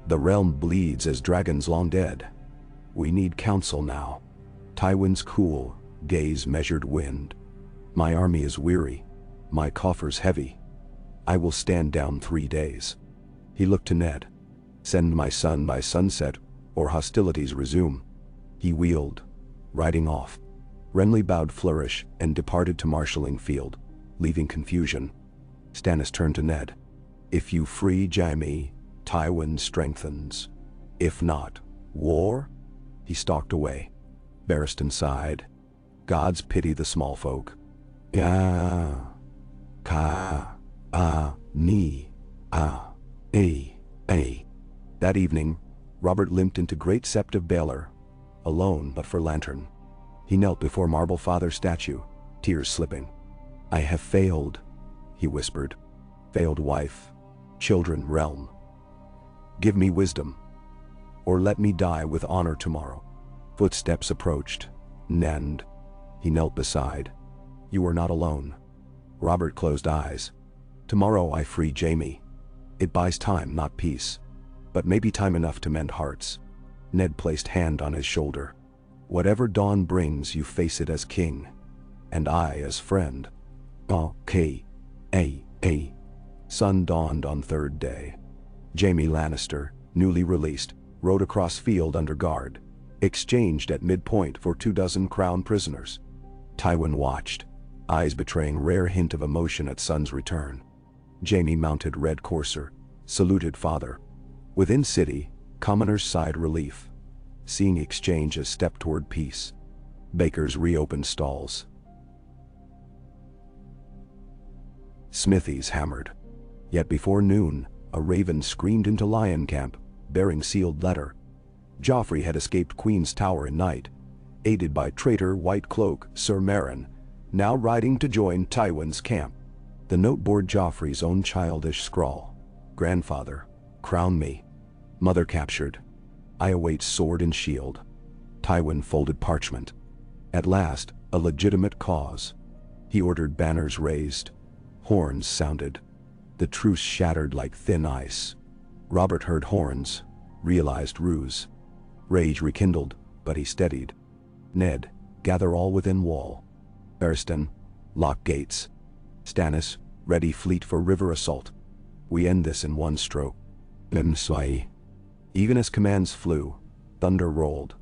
The realm bleeds as dragons long dead. We need counsel now. Tywin's cool gaze measured wind. My army is weary. My coffers heavy. I will stand down 3 days. He looked to Ned. Send my son by sunset, or hostilities resume. He wheeled, riding off. Renly bowed flourish and departed to marshalling field, leaving confusion. Stannis turned to Ned. If you free Jaime, Tywin strengthens. If not, war? He stalked away. Barristan sighed. Gods pity the small folk. Ya, ka, ni, a. That evening, Robert limped into Great Sept of Baelor, alone but for lantern. He knelt before marble father statue, tears slipping. I have failed, he whispered. Failed wife, children, realm. Give me wisdom, or let me die with honor tomorrow. Footsteps approached. Nend. He knelt beside. You are not alone. Robert closed eyes. Tomorrow I free Jaime. It buys time, not peace. But maybe time enough to mend hearts. Ned placed hand on his shoulder. Whatever dawn brings, you face it as king. And I as friend. Okay. Sun dawned on third day. Jaime Lannister, newly released, rode across field under guard. Exchanged at midpoint for 24 crown prisoners. Tywin watched, eyes betraying rare hint of emotion at son's return. Jaime mounted red courser, saluted father. Within city, commoners sighed relief, seeing exchange as step toward peace. Bakers reopened stalls. Smithies hammered. Yet before noon, a raven screamed into lion camp, bearing sealed letter. Joffrey had escaped Queen's Tower in night, aided by traitor White Cloak Sir Meryn, now riding to join Tywin's camp. The note bore Joffrey's own childish scrawl. Grandfather, crown me. Mother captured. I await sword and shield. Tywin folded parchment. At last, a legitimate cause. He ordered banners raised. Horns sounded. The truce shattered like thin ice. Robert heard horns, realized ruse. Rage rekindled, but he steadied. Ned, gather all within wall. Barristan, lock gates. Stannis, ready fleet for river assault. We end this in one stroke. Even as commands flew, thunder rolled.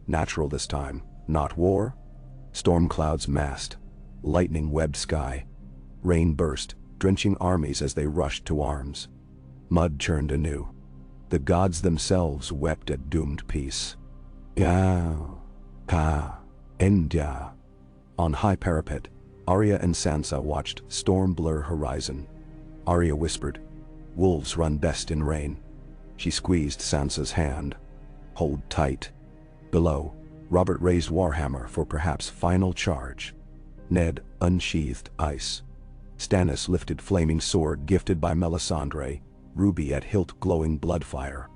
Natural this time, not war. Storm clouds massed, lightning webbed sky. Rain burst, drenching armies as they rushed to arms. Mud churned anew. The gods themselves wept at doomed peace. Ya, ka, endya. On high parapet, Arya and Sansa watched storm blur horizon. Arya whispered, "Wolves run best in rain." She squeezed Sansa's hand. "Hold tight." Below, Robert raised Warhammer for perhaps final charge. Ned unsheathed ice. Stannis lifted flaming sword gifted by Melisandre, ruby at hilt glowing bloodfire.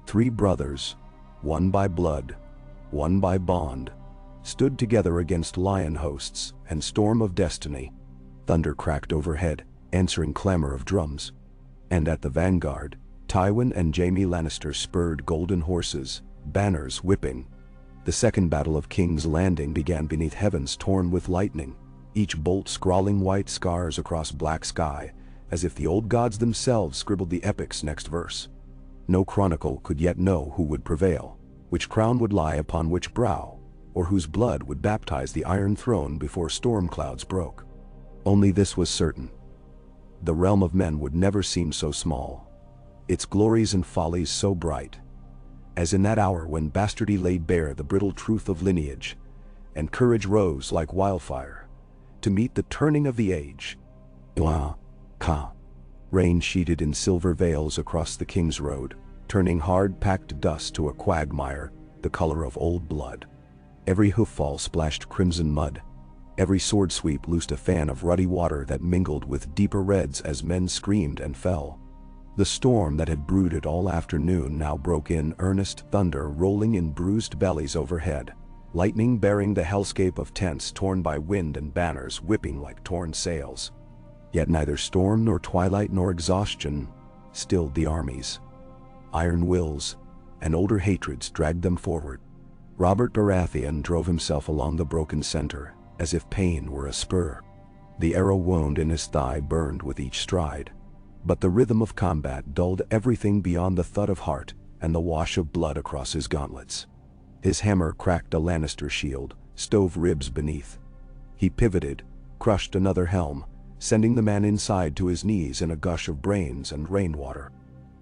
3 brothers, one by blood, one by bond, stood together against lion hosts and storm of destiny. Thunder cracked overhead, answering clamor of drums. And at the vanguard, Tywin and Jaime Lannister spurred golden horses, banners whipping. The second battle of King's Landing began beneath heavens torn with lightning, each bolt scrawling white scars across black sky, as if the old gods themselves scribbled the epic's next verse. No chronicle could yet know who would prevail, which crown would lie upon which brow, or whose blood would baptize the Iron Throne before storm clouds broke. Only this was certain. The realm of men would never seem so small, its glories and follies so bright, as in that hour when Bastardy laid bare the brittle truth of lineage, and courage rose like wildfire, to meet the turning of the age. Ka. Rain sheeted in silver veils across the King's Road, turning hard-packed dust to a quagmire, the color of old blood. Every hooffall splashed crimson mud. Every sword sweep loosed a fan of ruddy water that mingled with deeper reds as men screamed and fell. The storm that had brooded all afternoon now broke in earnest thunder rolling in bruised bellies overhead, lightning bearing the hellscape of tents torn by wind and banners whipping like torn sails. Yet neither storm nor twilight nor exhaustion stilled the armies. Iron wills and older hatreds dragged them forward. Robert Baratheon drove himself along the broken center, as if pain were a spur. The arrow wound in his thigh burned with each stride, but the rhythm of combat dulled everything beyond the thud of heart and the wash of blood across his gauntlets. His hammer cracked a Lannister shield, stove ribs beneath. He pivoted, crushed another helm, sending the man inside to his knees in a gush of brains and rainwater.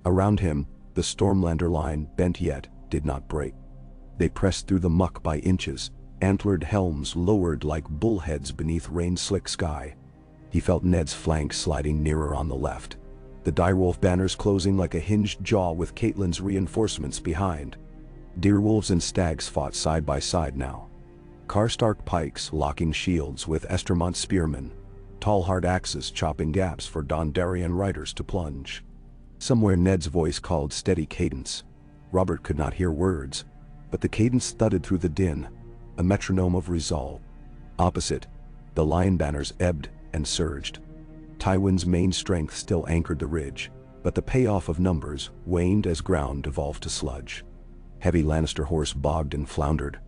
Around him, the Stormlander line, bent yet, did not break. They pressed through the muck by inches, antlered helms lowered like bullheads beneath rain-slick sky. He felt Ned's flank sliding nearer on the left, the direwolf banners closing like a hinged jaw with Catelyn's reinforcements behind. Deerwolves and stags fought side by side now. Karstark pikes locking shields with Estermont spearmen, tall hard axes chopping gaps for Dondarrion riders to plunge. Somewhere Ned's voice called steady cadence. Robert could not hear words, but the cadence thudded through the din, a metronome of resolve. Opposite, the lion banners ebbed and surged. Tywin's main strength still anchored the ridge, but the payoff of numbers waned as ground devolved to sludge. Heavy Lannister horse bogged and floundered.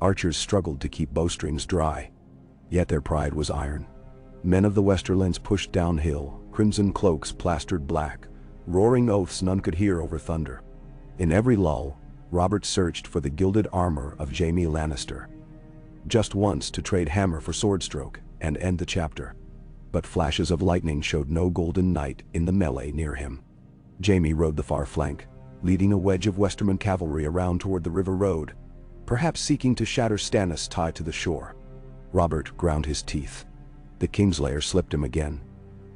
Archers struggled to keep bowstrings dry. Yet their pride was iron. Men of the Westerlands pushed downhill, crimson cloaks plastered black, roaring oaths none could hear over thunder. In every lull, Robert searched for the gilded armor of Jaime Lannister. Just once to trade hammer for swordstroke and end the chapter. But flashes of lightning showed no golden knight in the melee near him. Jaime rode the far flank, leading a wedge of Westerman cavalry around toward the river road, perhaps seeking to shatter Stannis' tie to the shore. Robert ground his teeth. The Kingslayer slipped him again.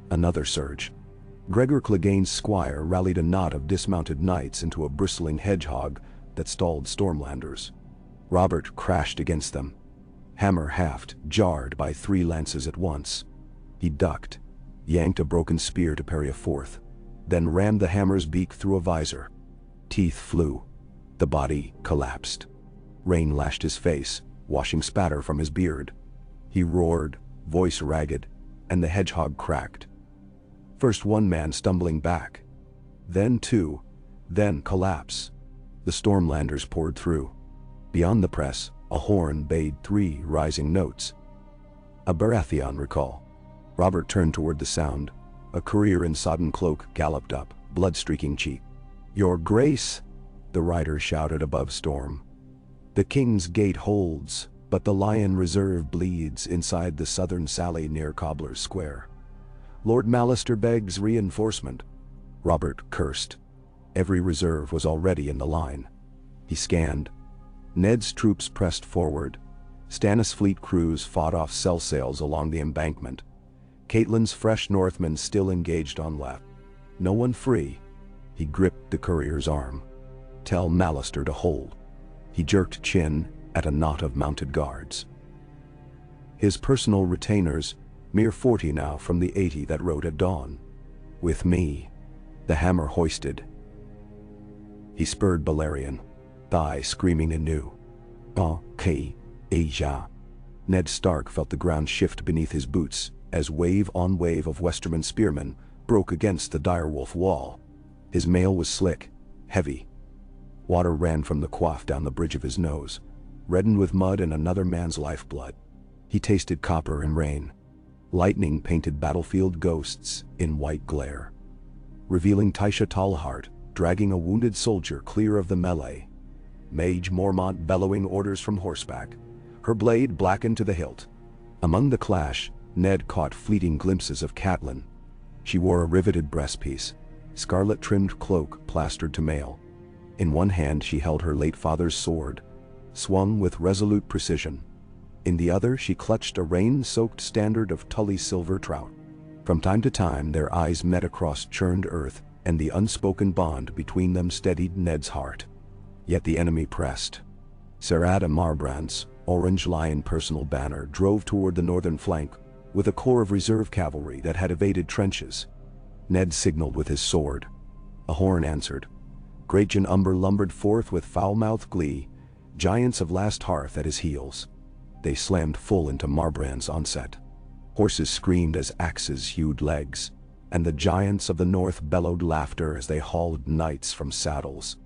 Another surge. Gregor Clegane's squire rallied a knot of dismounted knights into a bristling hedgehog that stalled Stormlanders. Robert crashed against them. Hammer haft jarred by 3 lances at once. He ducked, yanked a broken spear to parry a fourth, then rammed the hammer's beak through a visor. Teeth flew. The body collapsed. Rain lashed his face, washing spatter from his beard. He roared, voice ragged, and the hedgehog cracked. First one man stumbling back, then 2, then collapse. The Stormlanders poured through. Beyond the press, a horn bade 3 rising notes. A Baratheon recall. Robert turned toward the sound. A courier in sodden cloak galloped up, blood-streaking cheek. "Your Grace," the rider shouted above storm. "The King's Gate holds, but the Lion Reserve bleeds inside the southern sally near Cobbler's Square. Lord Mallister begs reinforcement." Robert cursed. Every reserve was already in the line. He scanned. Ned's troops pressed forward. Stannis' fleet crews fought off cell sails along the embankment. Catelyn's fresh Northmen still engaged on left. No one free. He gripped the courier's arm. Tell Mallister to hold. He jerked chin at a knot of mounted guards. His personal retainers, mere 40 now from the 80 that rode at dawn. With me. The hammer hoisted. He spurred Balerion, thigh screaming anew. Okay, Asia. Ned Stark felt the ground shift beneath his boots as wave on wave of Westerman spearmen broke against the direwolf wall. His mail was slick, heavy. Water ran from the quaff down the bridge of his nose, reddened with mud and another man's lifeblood. He tasted copper and rain. Lightning painted battlefield ghosts in white glare, revealing Tysha Talhart dragging a wounded soldier clear of the melee. Mage Mormont bellowing orders from horseback, her blade blackened to the hilt. Among the clash, Ned caught fleeting glimpses of Catelyn. She wore a riveted breastpiece, scarlet-trimmed cloak plastered to mail. In one hand she held her late father's sword, swung with resolute precision. In the other she clutched a rain-soaked standard of Tully silver trout. From time to time their eyes met across churned earth, and the unspoken bond between them steadied Ned's heart. Yet the enemy pressed. Ser Adam Marbrand's Orange Lion personal banner drove toward the northern flank with a corps of reserve cavalry that had evaded trenches. Ned signaled with his sword. A horn answered. Greatjan Umber lumbered forth with foul-mouthed glee, giants of Last Hearth at his heels. They slammed full into Marbrand's onset. Horses screamed as axes hewed legs, and the giants of the north bellowed laughter as they hauled knights from saddles.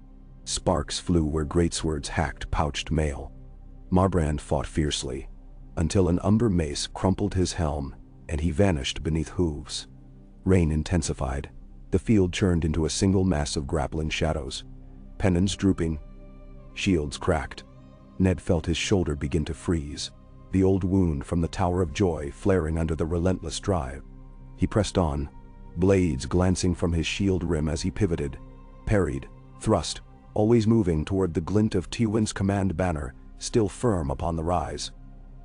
Sparks flew where greatswords hacked pouched mail. Marbrand fought fiercely, until an umber mace crumpled his helm, and he vanished beneath hooves. Rain intensified. The field churned into a single mass of grappling shadows. Pennons drooping. Shields cracked. Ned felt his shoulder begin to freeze, the old wound from the Tower of Joy flaring under the relentless drive. He pressed on, blades glancing from his shield rim as he pivoted, parried, thrust, always moving toward the glint of Tywin's command banner, still firm upon the rise.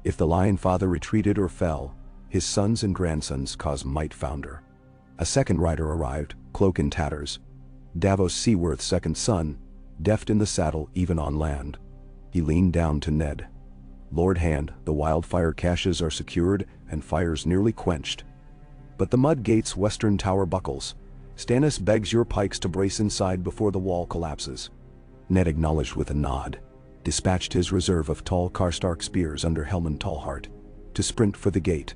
If the Lion Father retreated or fell, his sons and grandsons caused might founder. A second rider arrived, cloak in tatters. Davos Seaworth's second son, deft in the saddle even on land. He leaned down to Ned. Lord Hand, the wildfire caches are secured and fires nearly quenched. But the mud gate's western tower buckles. Stannis begs your pikes to brace inside before the wall collapses. Ned acknowledged with a nod, dispatched his reserve of tall Karstark spears under Helman Tallhart, to sprint for the gate.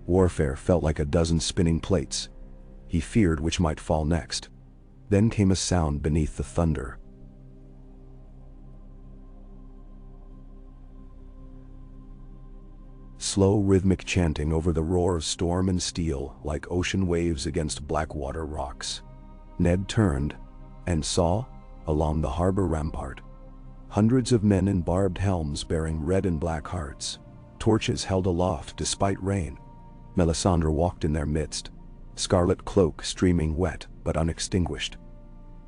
Warfare felt like a dozen spinning plates. He feared which might fall next. Then came a sound beneath the thunder. Slow rhythmic chanting over the roar of storm and steel like ocean waves against blackwater rocks. Ned turned and saw, along the harbor rampart, hundreds of men in barbed helms bearing red and black hearts, torches held aloft despite rain. Melisandre walked in their midst, scarlet cloak streaming wet but unextinguished,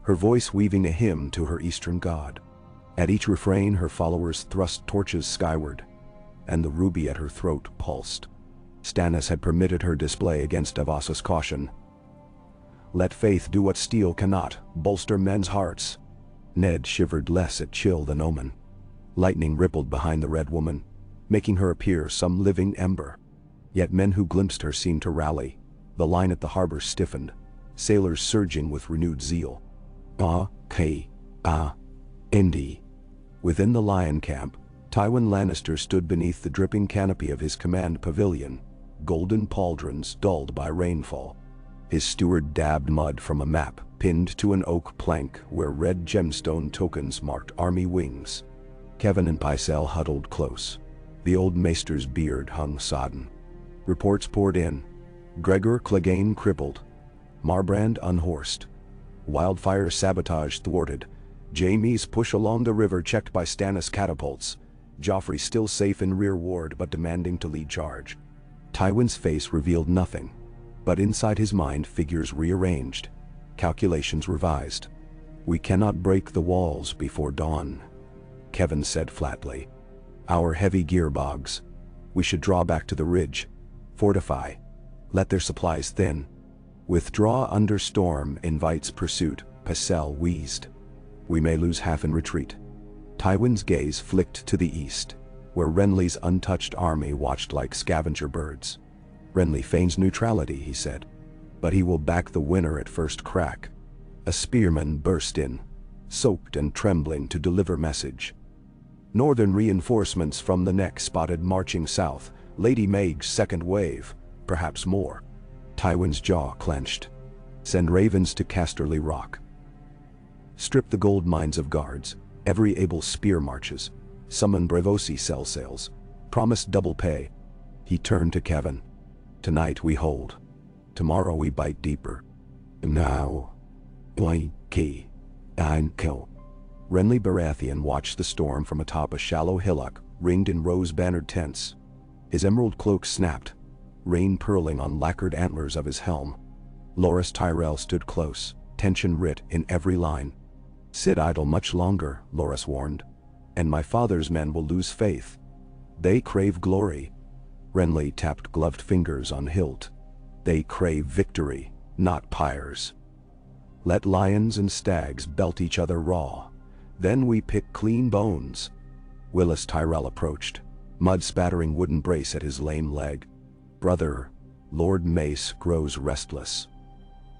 her voice weaving a hymn to her eastern god. At each refrain her followers thrust torches skyward, and the ruby at her throat pulsed. Stannis had permitted her display against Davos's caution. Let faith do what steel cannot, bolster men's hearts. Ned shivered less at chill than omen. Lightning rippled behind the Red Woman, making her appear some living ember. Yet men who glimpsed her seemed to rally. The line at the harbor stiffened, sailors surging with renewed zeal. Indy. Within the Lion camp, Tywin Lannister stood beneath the dripping canopy of his command pavilion, golden pauldrons dulled by rainfall. His steward dabbed mud from a map pinned to an oak plank where red gemstone tokens marked army wings. Kevan and Pycelle huddled close. The old maester's beard hung sodden. Reports poured in. Gregor Clegane crippled. Marbrand unhorsed. Wildfire sabotage thwarted. Jaime's push along the river checked by Stannis catapults. Joffrey still safe in rear ward but demanding to lead charge. Tywin's face revealed nothing, but inside his mind figures rearranged. Calculations revised. We cannot break the walls before dawn, Kevin said flatly. Our heavy gear bogs. We should draw back to the ridge. Fortify. Let their supplies thin. Withdraw under storm invites pursuit, Pacell wheezed. We may lose half in retreat. Tywin's gaze flicked to the east, where Renly's untouched army watched like scavenger birds. Renly feigns neutrality, he said, but he will back the winner at first crack. A spearman burst in, soaked and trembling to deliver message. Northern reinforcements from the neck spotted marching south, Lady Maeg's second wave, perhaps more. Tywin's jaw clenched. Send ravens to Casterly Rock. Strip the gold mines of guards, every able spear marches. Summon Brevosi cell sales. Promise double pay. He turned to Kevin. Tonight we hold. Tomorrow we bite deeper. Now. Key. Kill. Renly Baratheon watched the storm from atop a shallow hillock, ringed in rose-bannered tents. His emerald cloak snapped, rain purling on lacquered antlers of his helm. Loras Tyrell stood close, tension writ in every line. Sit idle much longer, Loras warned, and my father's men will lose faith. They crave glory. Renly tapped gloved fingers on hilt. They crave victory, not pyres. Let lions and stags belt each other raw. Then we pick clean bones. Willis Tyrell approached, mud spattering wooden brace at his lame leg. Brother, Lord Mace grows restless.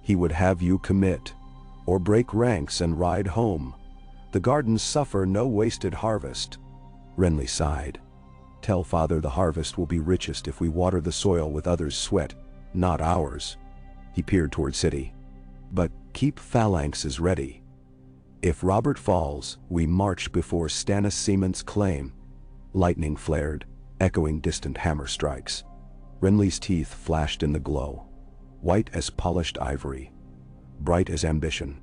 He would have you commit, or break ranks and ride home. The gardens suffer no wasted harvest. Renly sighed. Tell father the harvest will be richest if we water the soil with others' sweat, not ours. He peered toward city. But keep phalanxes ready. If Robert falls, we march before Stannis Seaman's claim. Lightning flared, echoing distant hammer strikes. Renly's teeth flashed in the glow, white as polished ivory, bright as ambition.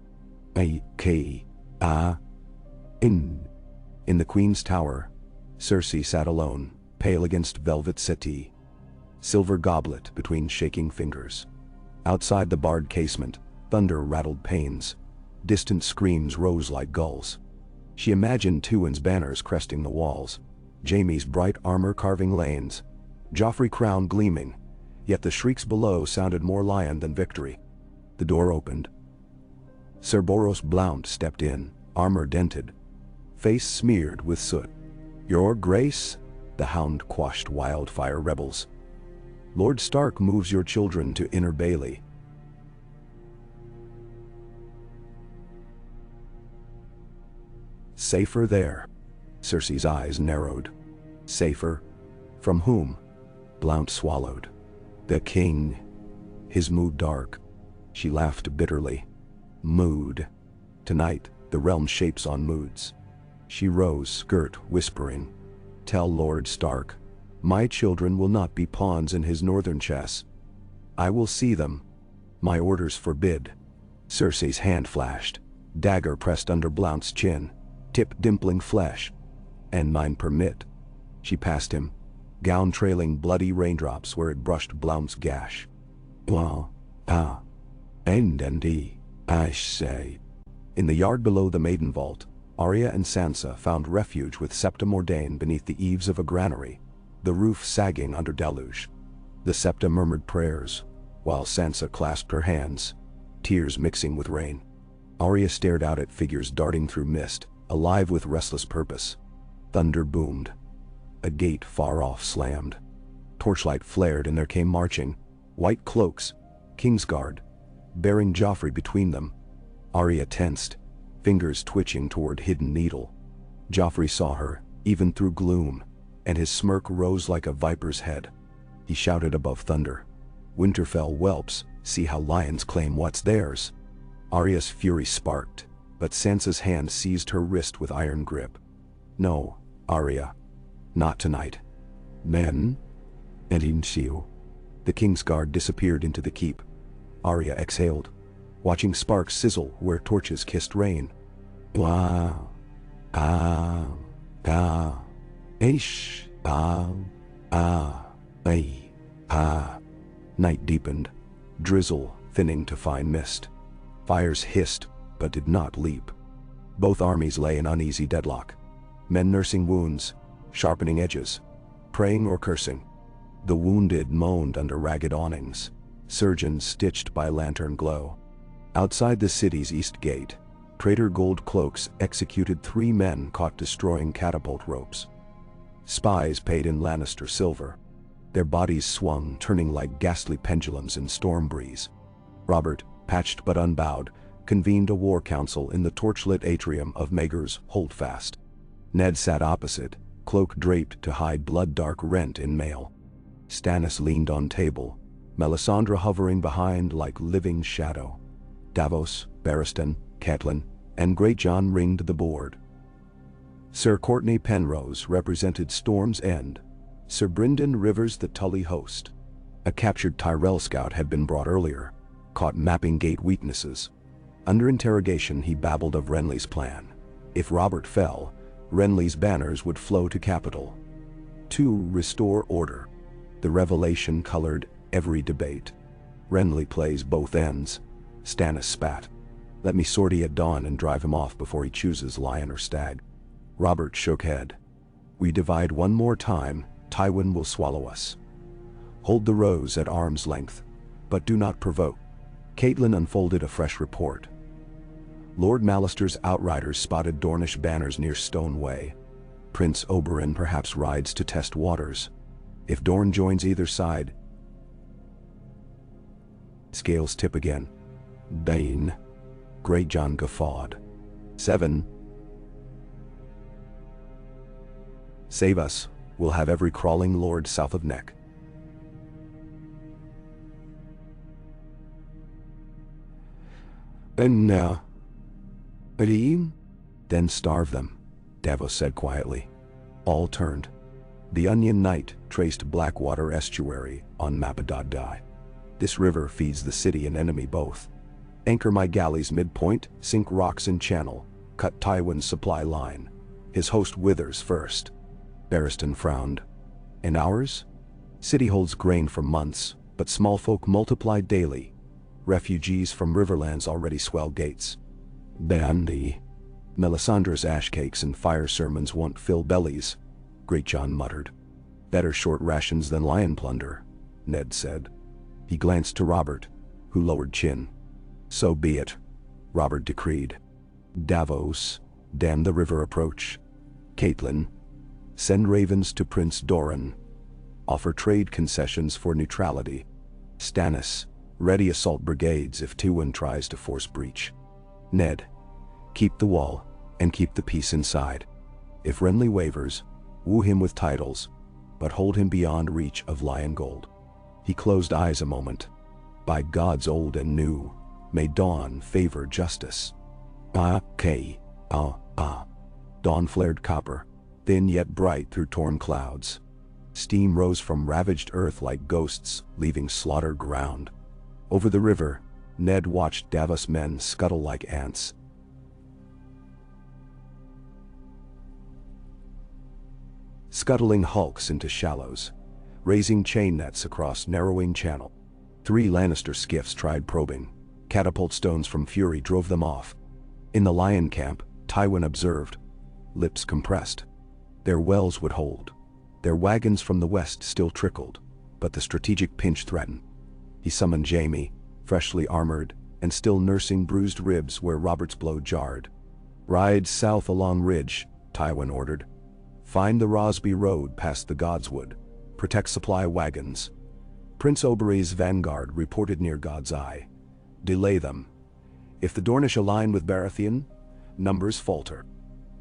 In the Queen's Tower, Cersei sat alone, pale against velvet settee, silver goblet between shaking fingers. Outside the barred casement, thunder rattled panes. Distant screams rose like gulls. She imagined Tywin's banners cresting the walls, Jaime's bright armor carving lanes, Joffrey crown gleaming, yet the shrieks below sounded more lion than victory. The door opened. Sir Boros Blount stepped in, armor dented, face smeared with soot. Your Grace, the hound quashed wildfire rebels. Lord Stark moves your children to Inner Bailey. Safer there. Cersei's eyes narrowed. Safer? From whom? Blount swallowed. The king. His mood dark. She laughed bitterly. Mood. Tonight, the realm shapes on moods. She rose, skirt whispering. Tell Lord Stark, my children will not be pawns in his northern chess. I will see them. My orders forbid. Cersei's hand flashed, dagger pressed under Blount's chin, tip dimpling flesh. And mine permit. She passed him, gown trailing bloody raindrops where it brushed Blount's gash. I say. In the yard below the maiden vault, Arya and Sansa found refuge with Septa Mordane beneath the eaves of a granary, the roof sagging under deluge. The Septa murmured prayers, while Sansa clasped her hands, tears mixing with rain. Arya stared out at figures darting through mist, alive with restless purpose. Thunder boomed. A gate far off slammed. Torchlight flared and there came marching, white cloaks, Kingsguard, bearing Joffrey between them. Arya tensed, fingers twitching toward hidden needle. Joffrey saw her, even through gloom, and his smirk rose like a viper's head. He shouted above thunder. Winterfell whelps, see how lions claim what's theirs. Arya's fury sparked, but Sansa's hand seized her wrist with iron grip. No, Arya. Not tonight. Men? And Insiu. The Kingsguard disappeared into the keep. Arya exhaled, watching sparks sizzle where torches kissed rain. Night deepened, drizzle thinning to fine mist. Fires hissed, but did not leap. Both armies lay in uneasy deadlock. Men nursing wounds, sharpening edges, praying or cursing. The wounded moaned under ragged awnings, surgeons stitched by lantern glow. Outside the city's east gate, traitor gold cloaks executed 3 men caught destroying catapult ropes. Spies paid in Lannister silver. Their bodies swung, turning like ghastly pendulums in storm breeze. Robert, patched but unbowed, convened a war council in the torchlit atrium of Maegor's Holdfast. Ned sat opposite, cloak draped to hide blood-dark rent in mail. Stannis leaned on table, Melisandre hovering behind like living shadow. Davos, Barristan, Catelyn, and Greatjon ringed the board. Sir Courtney Penrose represented Storm's End. Sir Brynden Rivers the Tully host. A captured Tyrell scout had been brought earlier, caught mapping gate weaknesses. Under interrogation he babbled of Renly's plan. If Robert fell, Renly's banners would flow to capital. To restore order. The revelation colored every debate. Renly plays both ends. Stannis spat. Let me sortie at dawn and drive him off before he chooses lion or stag. Robert shook head. We divide one more time, Tywin will swallow us. Hold the rose at arm's length, but do not provoke. Catelyn unfolded a fresh report. Lord Mallister's outriders spotted Dornish banners near Stone Way. Prince Oberyn perhaps rides to test waters. If Dorne joins either side... Scales tip again. Dane. Greatjon guffawed. 7. Save us, we'll have every crawling lord south of Neck. And now, then starve them, Davos said quietly. All turned. The Onion Knight traced Blackwater estuary on Map.die. This river feeds the city and enemy both. Anchor my galleys midpoint, sink rocks in channel, cut Tywin's supply line. His host withers first. Barristan frowned. And ours? City holds grain for months, but small folk multiply daily. Refugees from riverlands already swell gates. Bandy. Melisandre's ash cakes and fire sermons won't fill bellies, Greatjon muttered. Better short rations than lion plunder, Ned said. He glanced to Robert, who lowered chin. So be it, Robert decreed. Davos, dam the river approach. Catelyn, send ravens to Prince Doran. Offer trade concessions for neutrality. Stannis, ready assault brigades if Tywin tries to force breach. Ned, keep the wall, and keep the peace inside. If Renly wavers, woo him with titles, but hold him beyond reach of lion gold. He closed eyes a moment. By gods old and new, may dawn favor justice. Dawn flared copper, thin yet bright through torn clouds. Steam rose from ravaged earth like ghosts, leaving slaughtered ground. Over the river, Ned watched Davos men scuttle like ants. Scuttling hulks into shallows, raising chain nets across narrowing channel. 3 Lannister skiffs tried probing. Catapult stones from Fury drove them off. In the lion camp, Tywin observed, lips compressed. Their wells would hold. Their wagons from the west still trickled, but the strategic pinch threatened. He summoned Jaime, freshly armored, and still nursing bruised ribs where Robert's blow jarred. Ride south along ridge, Tywin ordered. Find the Rosby Road past the Godswood. Protect supply wagons. Prince Oberyn's vanguard reported near God's Eye. Delay them. If the Dornish align with Baratheon, numbers falter.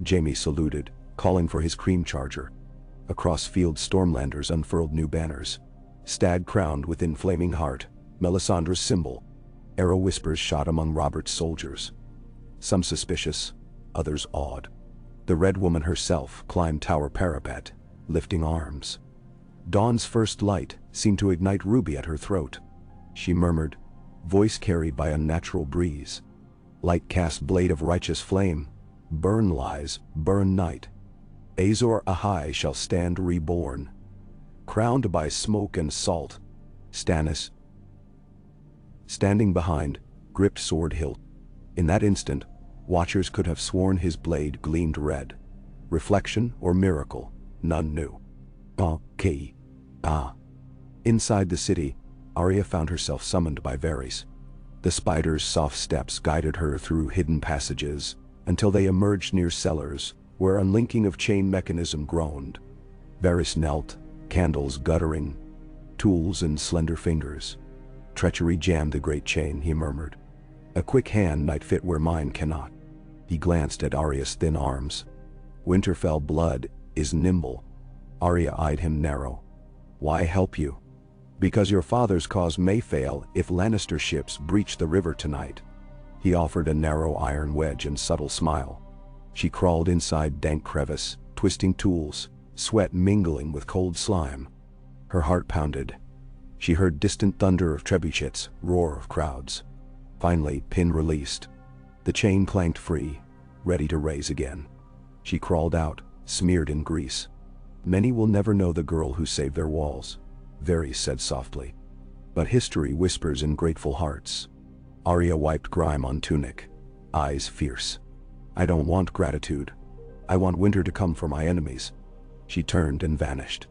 Jaime saluted, calling for his cream charger. Across field Stormlanders unfurled new banners. Stag crowned within flaming heart, Melisandre's symbol. Arrow whispers shot among Robert's soldiers. Some suspicious, others awed. The Red Woman herself climbed tower parapet, lifting arms. Dawn's first light seemed to ignite ruby at her throat. She murmured, voice carried by unnatural breeze. Light cast blade of righteous flame. Burn lies, burn night. Azor Ahai shall stand reborn. Crowned by smoke and salt. Stannis, standing behind, gripped sword hilt. In that instant, watchers could have sworn his blade gleamed red. Reflection or miracle, none knew. Okay. Inside the city, Arya found herself summoned by Varys. The spider's soft steps guided her through hidden passages until they emerged near cellars where unlinking of chain mechanism groaned. Varys knelt, candles guttering, tools in slender fingers. Treachery jammed the great chain, he murmured. A quick hand might fit where mine cannot. He glanced at Arya's thin arms. Winterfell blood is nimble. Arya eyed him narrow. Why help you? Because your father's cause may fail if Lannister ships breach the river tonight. He offered a narrow iron wedge and subtle smile. She crawled inside dank crevice, twisting tools, sweat mingling with cold slime. Her heart pounded. She heard distant thunder of trebuchets, roar of crowds. Finally, pin released. The chain clanked free, ready to raise again. She crawled out, smeared in grease. Many will never know the girl who saved their walls, Varys said softly. But history whispers in grateful hearts. Arya wiped grime on tunic, eyes fierce. I don't want gratitude. I want winter to come for my enemies. She turned and vanished.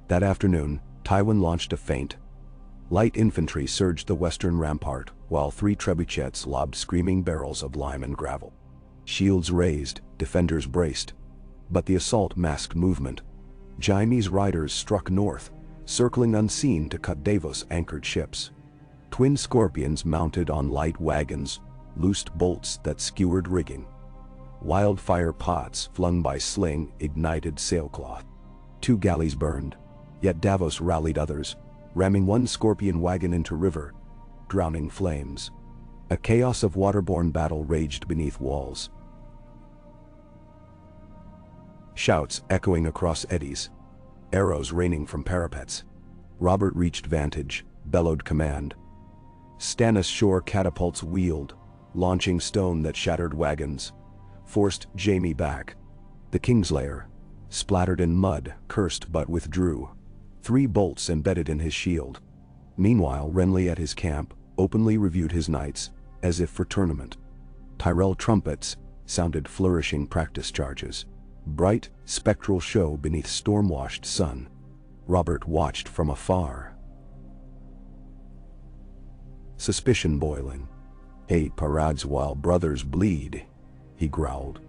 That afternoon, Tywin launched a feint. Light infantry surged the western rampart, while 3 trebuchets lobbed screaming barrels of lime and gravel. Shields raised, defenders braced. But the assault masked movement. Jaime's riders struck north, circling unseen to cut Davos' anchored ships. Twin scorpions mounted on light wagons, loosed bolts that skewered rigging. Wildfire pots flung by sling ignited sailcloth. 2 galleys burned, yet Davos rallied others, ramming 1 scorpion wagon into river, drowning flames. A chaos of waterborne battle raged beneath walls. Shouts echoing across eddies, arrows raining from parapets. Robert reached vantage, bellowed command. Stannis shore catapults wheeled, launching stone that shattered wagons, forced Jaime back. The Kingslayer, splattered in mud, cursed but withdrew. 3 bolts embedded in his shield. Meanwhile, Renly at his camp openly reviewed his knights, as if for tournament. Tyrell trumpets sounded flourishing practice charges. Bright, spectral show beneath storm-washed sun. Robert watched from afar. Suspicion boiling. "Hate parades while brothers bleed," he growled.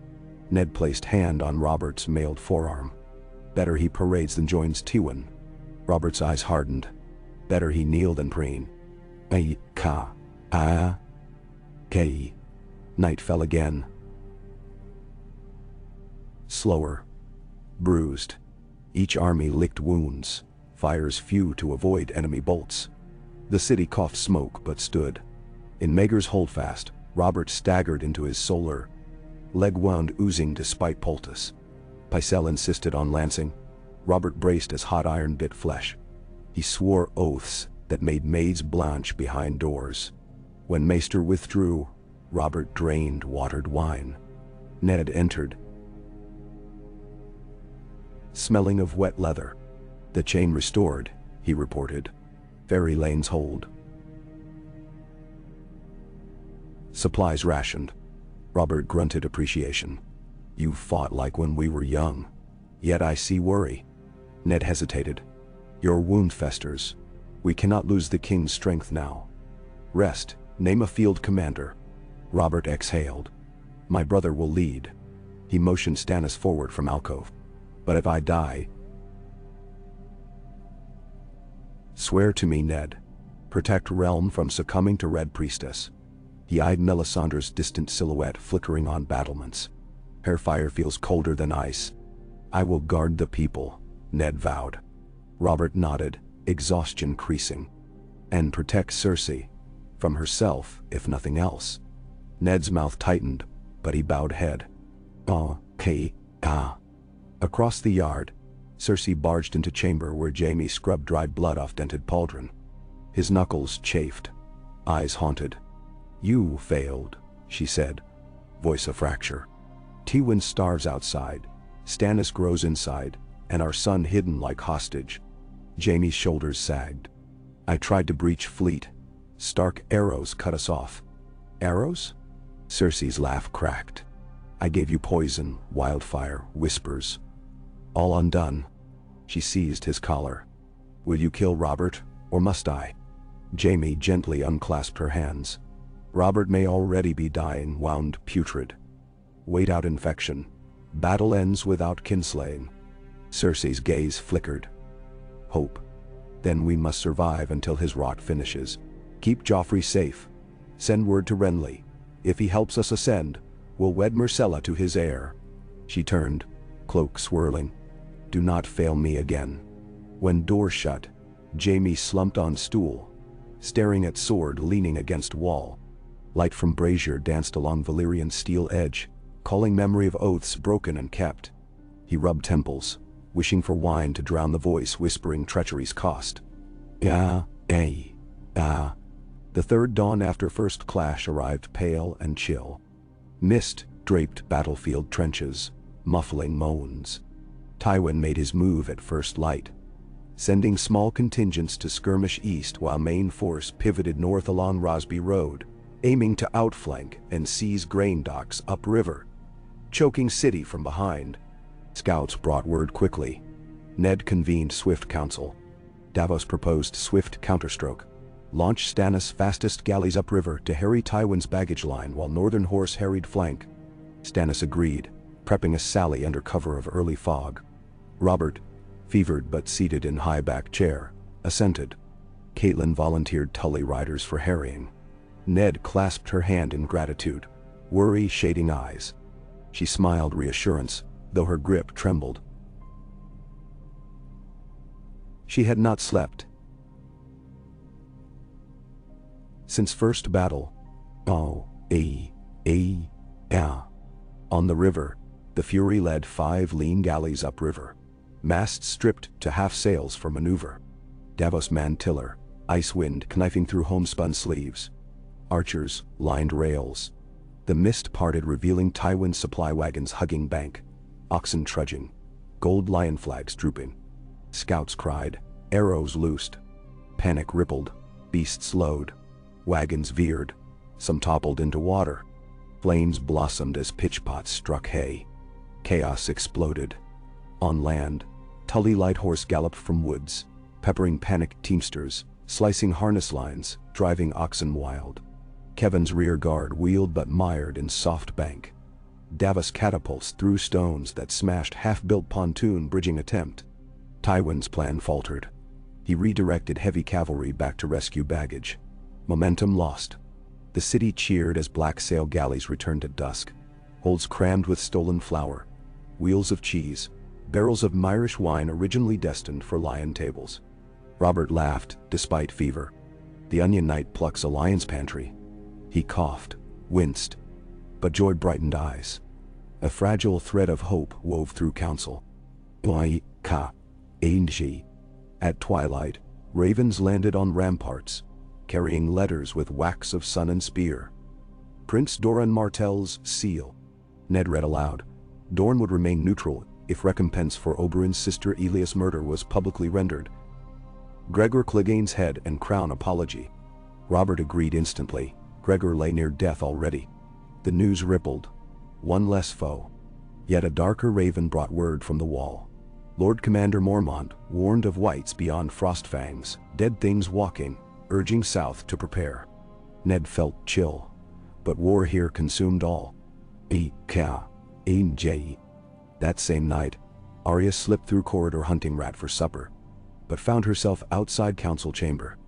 Ned placed hand on Robert's mailed forearm. "Better he parades than joins Tywin." Robert's eyes hardened. Better he kneeled and preen. Night fell again. Slower. Bruised. Each army licked wounds, fires few to avoid enemy bolts. The city coughed smoke but stood. In Maegor's holdfast, Robert staggered into his solar, leg wound oozing despite poultice. Pycelle insisted on lancing. Robert braced as hot iron bit flesh. He swore oaths that made maids blanch behind doors. When Maester withdrew, Robert drained watered wine. Ned entered, smelling of wet leather. "The chain restored," he reported. "Ferry lanes hold. Supplies rationed." Robert grunted appreciation. "You fought like when we were young. Yet I see worry." Ned hesitated. "Your wound festers. We cannot lose the king's strength now. Rest, name a field commander." Robert exhaled. "My brother will lead." He motioned Stannis forward from alcove. "But if I die..." "Swear to me, Ned. Protect realm from succumbing to Red Priestess." He eyed Melisandre's distant silhouette flickering on battlements. "Her fire feels colder than ice." "I will guard the people," Ned vowed. Robert nodded, exhaustion creasing. "And protect Cersei. From herself, if nothing else." Ned's mouth tightened, but he bowed head. Across the yard, Cersei barged into chamber where Jaime scrubbed dried blood off dented pauldron. His knuckles chafed, eyes haunted. "You failed," she said, voice a fracture. "Tywin starves outside, Stannis grows inside, and our son hidden like hostage." Jaime's shoulders sagged. "I tried to breach fleet. Stark arrows cut us off. Arrows? Cersei's laugh cracked. I gave you poison, wildfire, whispers. All undone. She seized his collar. Will you kill Robert, or must I? Jaime gently unclasped her hands. Robert may already be dying, wound putrid. Wait out infection. Battle ends without kinslaying. Cersei's gaze flickered. Hope. Then we must survive until his rot finishes. Keep Joffrey safe. Send word to Renly. If he helps us ascend, we'll wed Myrcella to his heir. She turned, cloak swirling. Do not fail me again. When door shut, Jaime slumped on stool, staring at sword leaning against wall. Light from brazier danced along Valyrian steel edge, calling memory of oaths broken and kept. He rubbed temples, wishing for wine to drown the voice whispering treachery's cost. The third dawn after first clash arrived pale and chill. Mist draped battlefield trenches, muffling moans. Tywin made his move at first light, sending small contingents to skirmish east while main force pivoted north along Rosby Road, aiming to outflank and seize grain docks upriver, choking city from behind. Scouts brought word quickly. Ned convened swift council. Davos proposed swift counterstroke. Launch Stannis' fastest galleys upriver to harry Tywin's baggage line while Northern Horse harried flank. Stannis agreed, prepping a sally under cover of early fog. Robert, fevered but seated in high-back chair, assented. Catelyn volunteered Tully riders for harrying. Ned clasped her hand in gratitude, worry shading eyes. She smiled reassurance, though her grip trembled. She had not slept since first battle. On the river, the Fury led 5 lean galleys upriver, masts stripped to half sails for maneuver. Davos manned tiller, ice wind knifing through homespun sleeves. Archers lined rails. The mist parted, revealing Tywin's supply wagons hugging bank, oxen trudging, gold lion flags drooping. Scouts cried, arrows loosed. Panic rippled, beasts lowed. Wagons veered, some toppled into water. Flames blossomed as pitchpots struck hay. Chaos exploded. On land, Tully light horse galloped from woods, peppering panicked teamsters, slicing harness lines, driving oxen wild. Kevin's rear guard wheeled but mired in soft bank. Davos catapults threw stones that smashed half-built pontoon bridging attempt. Tywin's plan faltered. He redirected heavy cavalry back to rescue baggage. Momentum lost. The city cheered as black sail galleys returned at dusk, holds crammed with stolen flour, wheels of cheese, barrels of Myrish wine originally destined for lion tables. Robert laughed, despite fever. The Onion Knight plucks a lion's pantry. He coughed, winced, but joy brightened eyes. A fragile thread of hope wove through council. At twilight, ravens landed on ramparts, carrying letters with wax of sun and spear. Prince Doran Martell's seal. Ned read aloud. Dorne would remain neutral if recompense for Oberyn's sister Elias' murder was publicly rendered. Gregor Clegane's head and crown apology. Robert agreed instantly. Gregor lay near death already. The news rippled. One less foe. Yet a darker raven brought word from the wall. Lord Commander Mormont warned of wights beyond Frostfangs, dead things walking, urging south to prepare. Ned felt chill, but war here consumed all. That same night, Arya slipped through corridor hunting rat for supper, but found herself outside council chamber.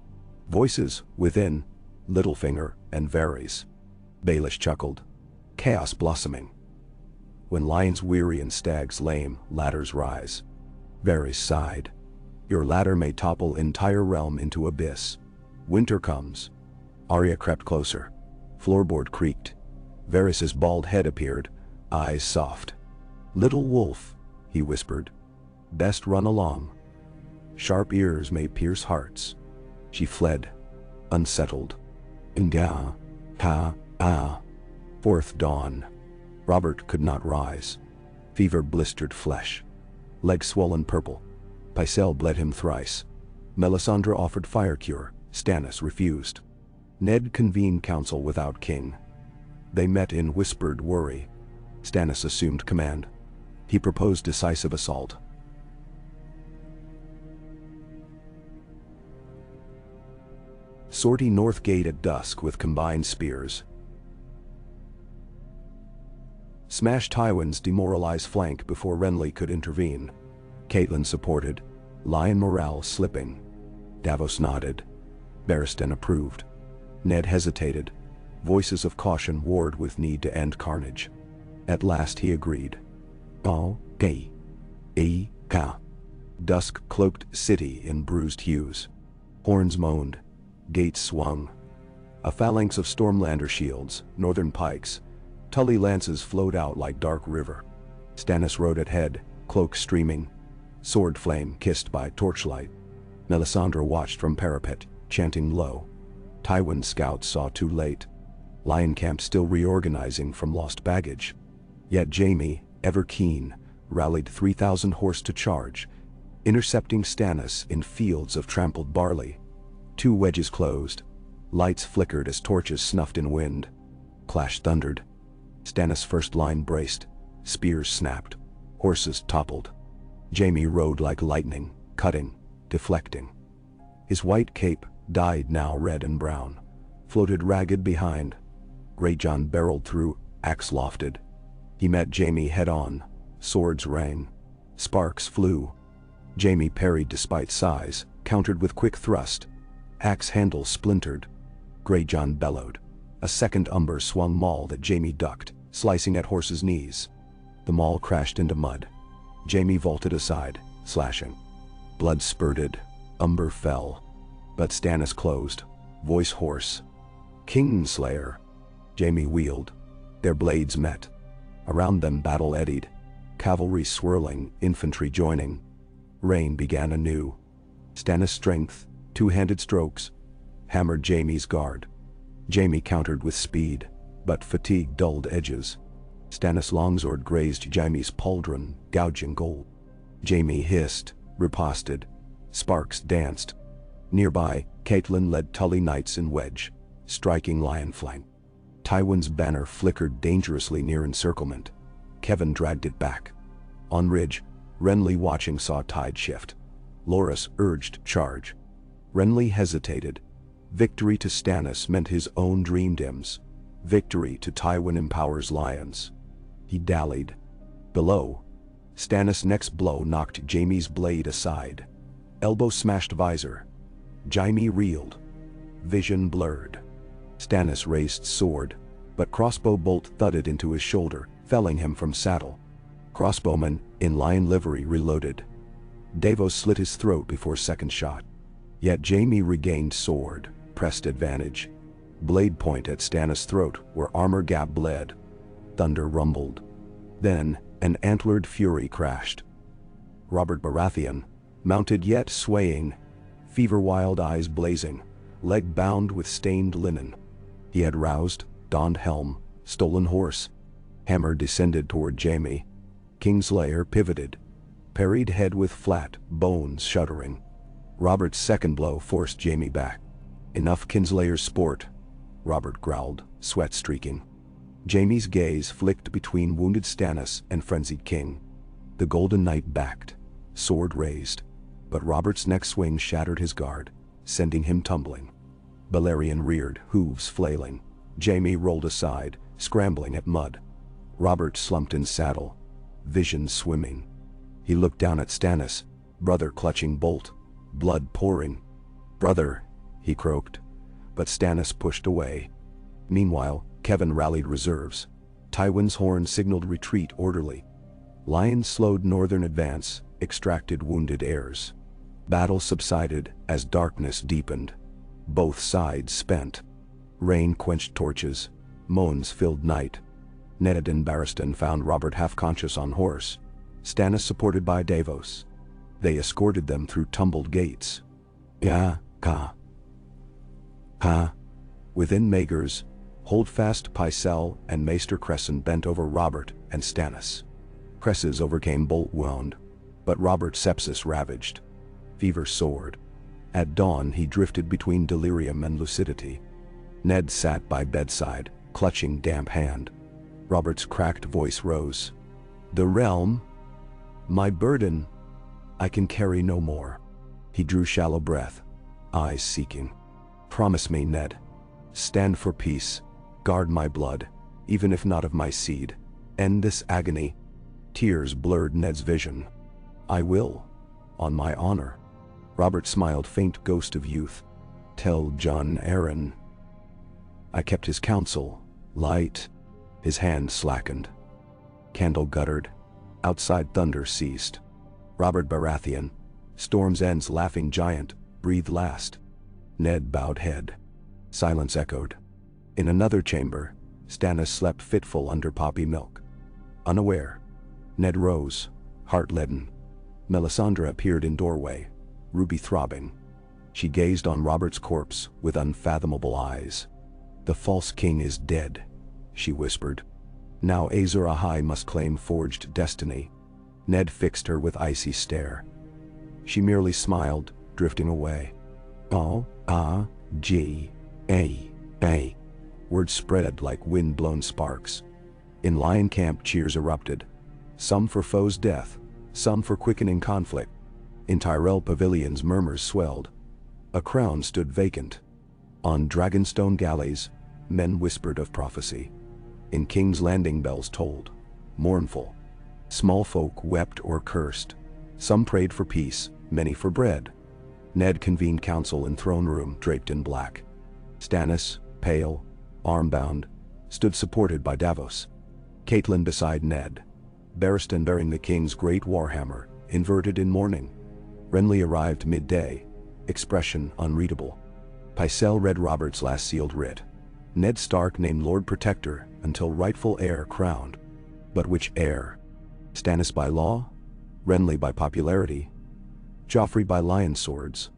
Voices within, Littlefinger and Varys. Baelish chuckled. Chaos blossoming. When lions weary and stags lame, ladders rise. Varys sighed. Your ladder may topple entire realm into abyss. Winter comes. Arya crept closer. Floorboard creaked. Varys's bald head appeared, eyes soft. Little wolf, he whispered. Best run along. Sharp ears may pierce hearts. She fled, unsettled. Fourth dawn. Robert could not rise. Fever blistered flesh. Leg swollen purple. Pycelle bled him thrice. Melisandre offered fire cure. Stannis refused. Ned convened council without king. They met in whispered worry. Stannis assumed command. He proposed decisive assault. Sortie North Gate at dusk with combined spears. Smash Tywin's demoralized flank before Renly could intervene. Catelyn supported, Lion morale slipping. Davos nodded. Barristan approved. Ned hesitated. Voices of caution warred with need to end carnage. At last he agreed. Okay. Ka. Dusk-cloaked city in bruised hues. Horns moaned. Gates swung. A phalanx of Stormlander shields, northern pikes, Tully lances flowed out like dark river. Stannis rode at head, cloak streaming, sword flame kissed by torchlight. Melisandre watched from parapet, chanting low. Tywin's scouts saw too late. Lion camp still reorganizing from lost baggage. Yet Jaime, ever keen, rallied 3,000 horse to charge, intercepting Stannis in fields of trampled barley. 2 wedges closed. Lights flickered as torches snuffed in wind. Clash thundered. Stannis' first line braced. Spears snapped. Horses toppled. Jaime rode like lightning, cutting, deflecting. His white cape, dyed now red and brown, floated ragged behind. Greyjohn barreled through, axe lofted. He met Jaime head-on. Swords rang. Sparks flew. Jaime parried despite size, countered with quick thrust. Axe handle splintered. Greyjohn bellowed. A second umber swung maul that Jaime ducked, slicing at horse's knees. The maul crashed into mud. Jaime vaulted aside, slashing. Blood spurted. Umber fell. But Stannis closed, voice hoarse. Kingslayer. Jaime wheeled. Their blades met. Around them battle eddied. Cavalry swirling, infantry joining. Rain began anew. Stannis' strength, 2-handed strokes, hammered Jaime's guard. Jaime countered with speed, but fatigue dulled edges. Stannis' longsword grazed Jaime's pauldron, gouging gold. Jaime hissed, riposted. Sparks danced. Nearby, Catelyn led Tully knights in wedge, striking lion flank. Tywin's banner flickered dangerously near encirclement. Kevan dragged it back. On ridge, Renly watching saw tide shift. Loras urged charge. Renly hesitated. Victory to Stannis meant his own dream dims. Victory to Tywin empowers lions. He dallied. Below, Stannis' next blow knocked Jaime's blade aside. Elbow smashed visor. Jaime reeled. Vision blurred. Stannis raised sword, but crossbow bolt thudded into his shoulder, felling him from saddle. Crossbowman, in lion livery, reloaded. Davos slit his throat before second shot. Yet Jaime regained sword, pressed advantage. Blade point at Stannis' throat where armor gap bled. Thunder rumbled. Then, an antlered fury crashed. Robert Baratheon, mounted yet swaying, fever-wild eyes blazing, leg bound with stained linen. He had roused, donned helm, stolen horse. Hammer descended toward Jaime. Kingslayer pivoted, parried head with flat, bones shuddering. Robert's second blow forced Jaime back. Enough Kinslayer's sport, Robert growled, sweat streaking. Jaime's gaze flicked between wounded Stannis and frenzied King. The Golden Knight backed, sword raised, but Robert's next swing shattered his guard, sending him tumbling. Balerion reared, hooves flailing. Jaime rolled aside, scrambling at mud. Robert slumped in saddle, vision swimming. He looked down at Stannis, brother clutching bolt, blood pouring. "Brother," he croaked, but Stannis pushed away. Meanwhile, Kevan rallied reserves. Tywin's horn signaled retreat orderly. Lions slowed northern advance, extracted wounded heirs. Battle subsided as darkness deepened. Both sides spent. Rain quenched torches. Moans filled night. Ned and Barristan found Robert half-conscious on horse. Stannis supported by Davos. They escorted them through tumbled gates. Ha. Within Maegor's, Holdfast Pycelle and Maester Cresson bent over Robert and Stannis. Cresses overcame bolt wound, but Robert's sepsis ravaged. Fever soared. At dawn he drifted between delirium and lucidity. Ned sat by bedside, clutching damp hand. Robert's cracked voice rose. "The realm? My burden. I can carry no more." He drew shallow breath, eyes seeking. "Promise me, Ned. Stand for peace. Guard my blood, even if not of my seed. End this agony." Tears blurred Ned's vision. "I will, on my honor." Robert smiled, faint ghost of youth. "Tell John Arryn." I kept his counsel. Light. His hand slackened. Candle guttered. Outside thunder ceased. Robert Baratheon, Storm's End's laughing giant, breathed last. Ned bowed head. Silence echoed. In another chamber, Stannis slept fitful under poppy milk. Unaware, Ned rose, heart leaden. Melisandre appeared in doorway, ruby throbbing. She gazed on Robert's corpse with unfathomable eyes. "The false king is dead," she whispered. "Now Azor Ahai must claim forged destiny." Ned fixed her with icy stare. She merely smiled, drifting away. "Oh, ah, G, A." Words spread like wind-blown sparks. In Lion Camp cheers erupted. Some for foe's death, some for quickening conflict. In Tyrell pavilions murmurs swelled. A crown stood vacant. On Dragonstone galleys, men whispered of prophecy. In King's Landing bells tolled, mournful. Small folk wept or cursed. Some prayed for peace, many for bread. Ned convened council in throne room draped in black. Stannis, pale, arm-bound, stood supported by Davos. Catelyn beside Ned. Barristan bearing the king's great warhammer, inverted in mourning. Renly arrived midday, expression unreadable. Pycelle read Robert's last sealed writ. Ned Stark named Lord Protector until rightful heir crowned. But which heir? Stannis by law? Renly by popularity? Joffrey by lion swords?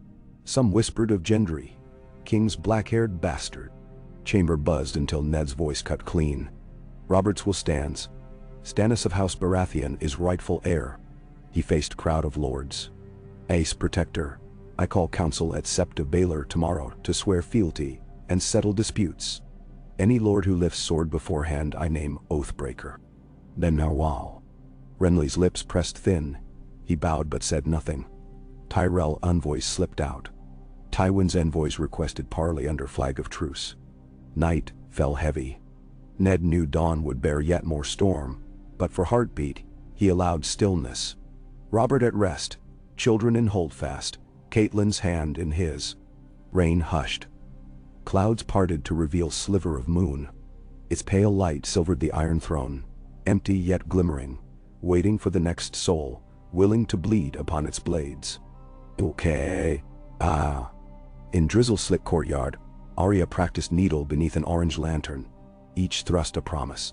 Some whispered of Gendry, King's black-haired bastard. Chamber buzzed until Ned's voice cut clean. Roberts will stand. Stannis of House Baratheon is rightful heir. He faced crowd of lords. Ace Protector, I call council at Sept of Baelor tomorrow to swear fealty and settle disputes. Any lord who lifts sword beforehand I name Oathbreaker. Then Narwhal. Renly's lips pressed thin. He bowed but said nothing. Tyrell envoys slipped out. Tywin's envoys requested parley under flag of truce. Night fell heavy. Ned knew dawn would bear yet more storm, but for heartbeat, he allowed stillness. Robert at rest, children in holdfast, Catelyn's hand in his. Rain hushed. Clouds parted to reveal sliver of moon. Its pale light silvered the Iron Throne, empty yet glimmering, waiting for the next soul, willing to bleed upon its blades. Okay. In drizzle-slick courtyard, Arya practiced needle beneath an orange lantern. Each thrust a promise.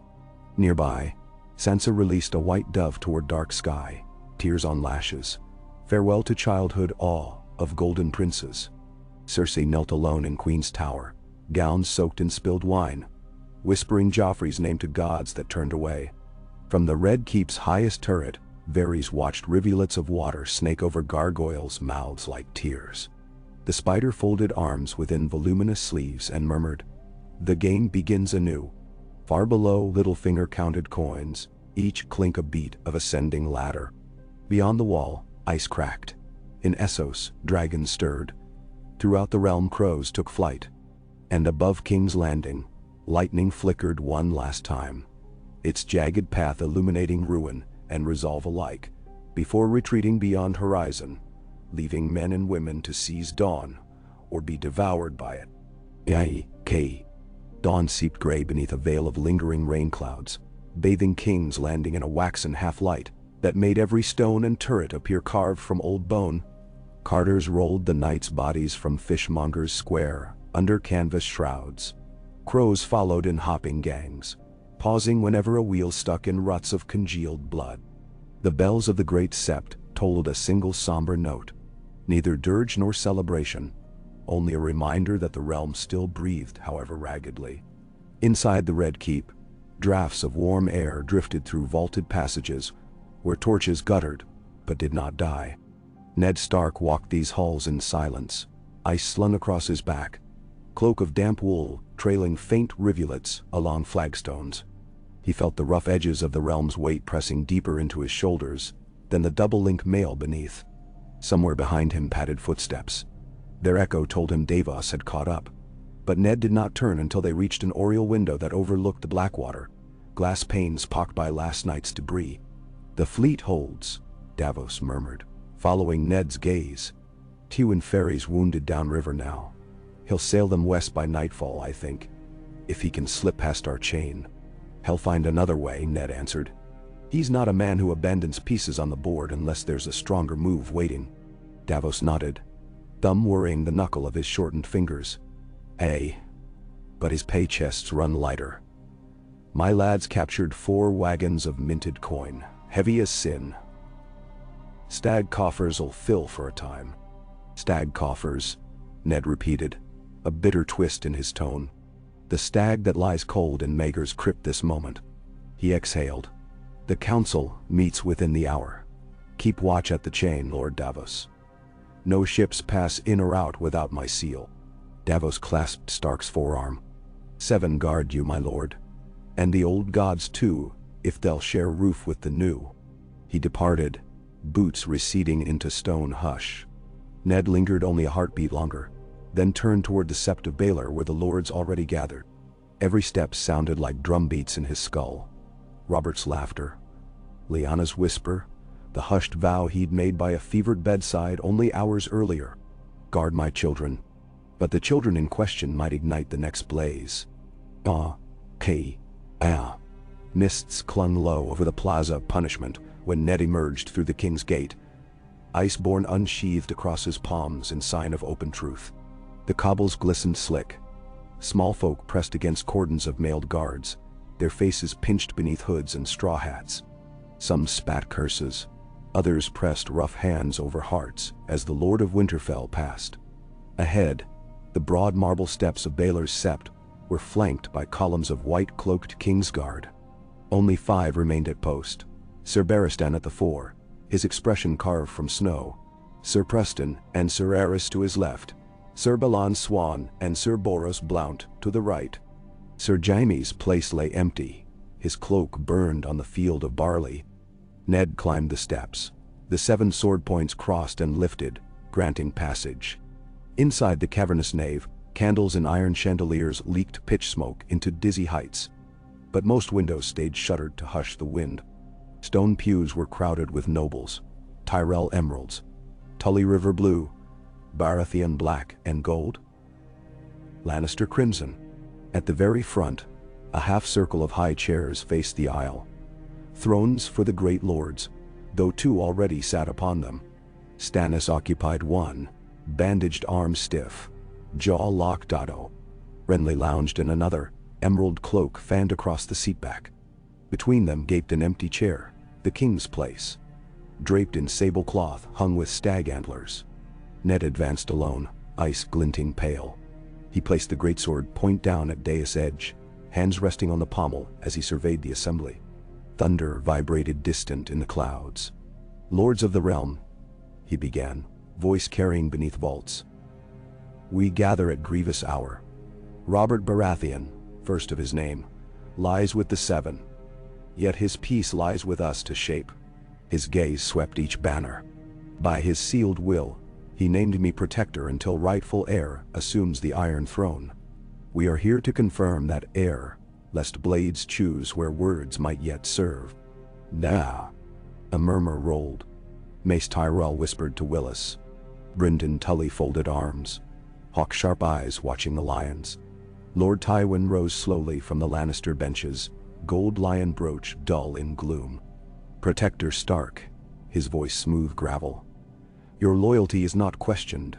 Nearby, Sansa released a white dove toward dark sky, tears on lashes. Farewell to childhood awe of golden princes. Cersei knelt alone in Queen's Tower, gowns soaked in spilled wine, whispering Joffrey's name to gods that turned away. From the Red Keep's highest turret, Varys watched rivulets of water snake over gargoyles' mouths like tears. The spider folded arms within voluminous sleeves and murmured, "The game begins anew." Far below, Littlefinger counted coins, each clink a beat of ascending ladder. Beyond the wall, ice cracked. In Essos, dragons stirred. Throughout the realm, crows took flight. And above King's Landing, lightning flickered one last time, its jagged path illuminating ruin and resolve alike, before retreating beyond horizon, leaving men and women to seize dawn or be devoured by it. Dawn seeped gray beneath a veil of lingering rain clouds, bathing King's Landing in a waxen half-light that made every stone and turret appear carved from old bone. Carters rolled the knights' bodies from Fishmonger's Square under canvas shrouds. Crows followed in hopping gangs, pausing whenever a wheel stuck in ruts of congealed blood. The bells of the Great Sept tolled a single somber note, neither dirge nor celebration, only a reminder that the realm still breathed, however raggedly. Inside the Red Keep, drafts of warm air drifted through vaulted passages where torches guttered but did not die. Ned Stark walked these halls in silence, ice slung across his back, cloak of damp wool, trailing faint rivulets along flagstones. He felt the rough edges of the realm's weight pressing deeper into his shoulders, then the double-link mail beneath. Somewhere behind him padded footsteps. Their echo told him Davos had caught up. But Ned did not turn until they reached an oriel window that overlooked the Blackwater, glass panes pocked by last night's debris. "The fleet holds," Davos murmured, following Ned's gaze. "Tywin ferries wounded downriver now. He'll sail them west by nightfall, I think. If he can slip past our chain." "He'll find another way," Ned answered. "He's not a man who abandons pieces on the board unless there's a stronger move waiting." Davos nodded, thumb worrying the knuckle of his shortened fingers. But his pay chests run lighter. "My lads captured 4 wagons of minted coin, heavy as sin. Stag coffers'll fill for a time." "Stag coffers," Ned repeated, a bitter twist in his tone. "The stag that lies cold in Maegor's crypt this moment." He exhaled. "The council meets within the hour. Keep watch at the chain, Lord Davos. No ships pass in or out without my seal." Davos clasped Stark's forearm. "7 guard you, my lord. And the old gods too, if they'll share roof with the new." He departed, boots receding into stone hush. Ned lingered only a heartbeat longer, then turned toward the Sept of Baelor where the lords already gathered. Every step sounded like drumbeats in his skull. Robert's laughter, Lyanna's whisper, the hushed vow he'd made by a fevered bedside only hours earlier. "Guard my children." But the children in question might ignite the next blaze. Mists clung low over the plaza of punishment when Ned emerged through the king's gate, iceborne unsheathed across his palms in sign of open truth. The cobbles glistened slick. Small folk pressed against cordons of mailed guards, their faces pinched beneath hoods and straw hats. Some spat curses, others pressed rough hands over hearts as the Lord of Winterfell passed. Ahead, the broad marble steps of Baelor's Sept were flanked by columns of white-cloaked Kingsguard. Only 5 remained at post. Sir Barristan at the fore, his expression carved from snow. Sir Preston and Sir Aerys to his left. Sir Balon Swan and Sir Boros Blount to the right. Sir Jaime's place lay empty, his cloak burned on the field of barley. Ned climbed the steps. The 7 sword points crossed and lifted, granting passage. Inside the cavernous nave, candles and iron chandeliers leaked pitch smoke into dizzy heights. But most windows stayed shuttered to hush the wind. Stone pews were crowded with nobles, Tyrell emeralds, Tully River blue, Baratheon black and gold, Lannister crimson. At the very front, a half-circle of high chairs faced the aisle. Thrones for the great lords, though 2 already sat upon them. Stannis occupied one, bandaged arm stiff, jaw locked Otto. Renly lounged in another, emerald cloak fanned across the seatback. Between them gaped an empty chair, the king's place, draped in sable cloth hung with stag antlers. Ned advanced alone, ice glinting pale. He placed the greatsword point down at dais edge, hands resting on the pommel as he surveyed the assembly. Thunder vibrated distant in the clouds. "Lords of the realm," he began, voice carrying beneath vaults. "We gather at grievous hour. Robert Baratheon, first of his name, lies with the 7. Yet his peace lies with us to shape." His gaze swept each banner. "By his sealed will, he named me protector until rightful heir assumes the Iron Throne. We are here to confirm that heir, lest blades choose where words might yet serve." "Nah." A murmur rolled. Mace Tyrell whispered to Willis. Brynden Tully folded arms, hawk-sharp eyes watching the lions. Lord Tywin rose slowly from the Lannister benches, gold lion brooch dull in gloom. "Protector Stark," his voice smooth gravel. "Your loyalty is not questioned.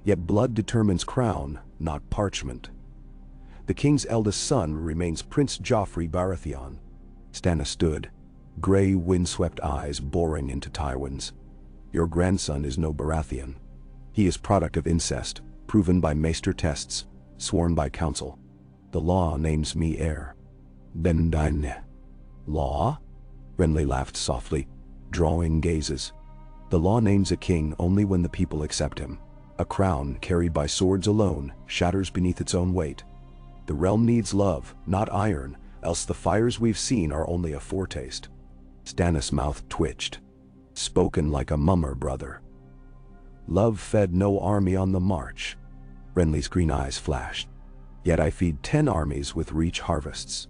Yet blood determines crown, not parchment. The king's eldest son remains Prince Joffrey Baratheon." Stannis stood, gray windswept eyes boring into Tywin's. "Your grandson is no Baratheon. He is product of incest, proven by maester tests, sworn by council. The law names me heir." "Then thine law?" Renly laughed softly, drawing gazes. "The law names a king only when the people accept him. A crown carried by swords alone shatters beneath its own weight. The realm needs love, not iron, else the fires we've seen are only a foretaste. Stannis' mouth twitched. Spoken like a mummer, brother. Love fed no army on the march. Renly's green eyes flashed. Yet I feed 10 armies with reach harvests.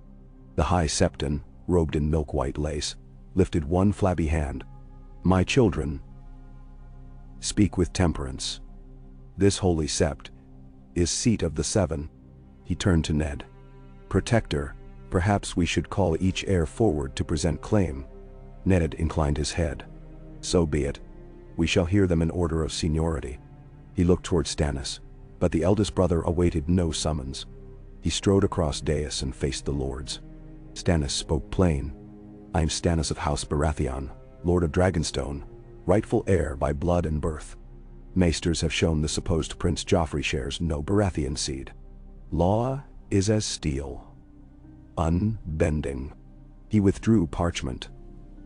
The High Septon, robed in milk-white lace, lifted one flabby hand. My children, speak with temperance. This holy sept is seat of the seven. He turned to Ned. Protector, perhaps we should call each heir forward to present claim. Ned inclined his head. So be it. We shall hear them in order of seniority. He looked toward Stannis, but the eldest brother awaited no summons. He strode across dais and faced the lords. Stannis spoke plain. I am Stannis of House Baratheon, Lord of Dragonstone, rightful heir by blood and birth. Maesters have shown the supposed Prince Joffrey shares no Baratheon seed. Law is as steel, unbending. He withdrew parchment.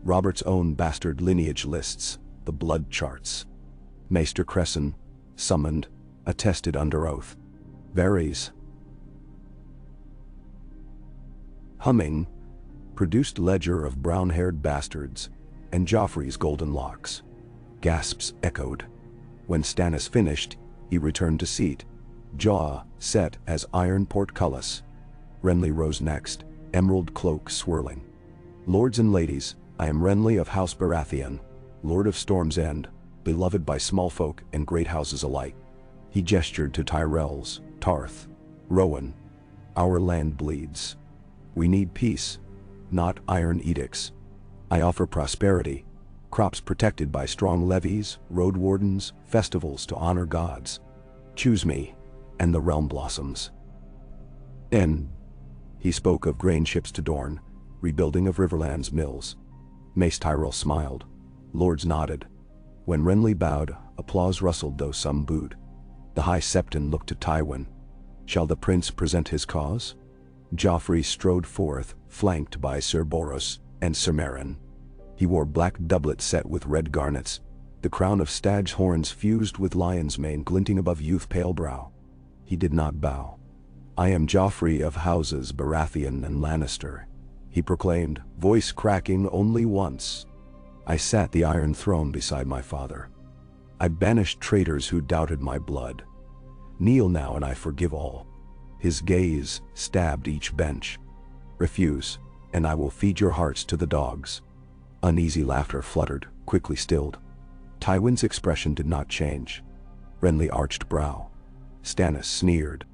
Robert's own bastard lineage lists, the blood charts. Maester Cresson, summoned, attested under oath. Varys, humming, produced ledger of brown-haired bastards, and Joffrey's golden locks. Gasps echoed. When Stannis finished, he returned to seat, jaw set as iron portcullis. Renly rose next, emerald cloak swirling. Lords and ladies, I am Renly of House Baratheon, Lord of Storm's End, beloved by small folk and great houses alike. He gestured to Tyrells, Tarth, Rowan. Our land bleeds. We need peace, not iron edicts. I offer prosperity, crops protected by strong levies, road wardens, festivals to honor gods. Choose me, and the realm blossoms. And he spoke of grain ships to Dorne, rebuilding of Riverland's mills. Mace Tyrell smiled. Lords nodded. When Renly bowed, applause rustled though some booed. The High Septon looked to Tywin. Shall the prince present his cause? Joffrey strode forth, flanked by Sir Boros and Sir Meryn. He wore black doublet set with red garnets, the crown of stag's horns fused with lion's mane glinting above youth's pale brow. He did not bow. I am Joffrey of houses Baratheon and Lannister, he proclaimed, voice cracking only once. I sat the Iron Throne beside my father. I banished traitors who doubted my blood. Kneel now and I forgive all. His gaze stabbed each bench. Refuse, and I will feed your hearts to the dogs. Uneasy laughter fluttered, quickly stilled. Tywin's expression did not change. Renly arched brow. Stannis sneered.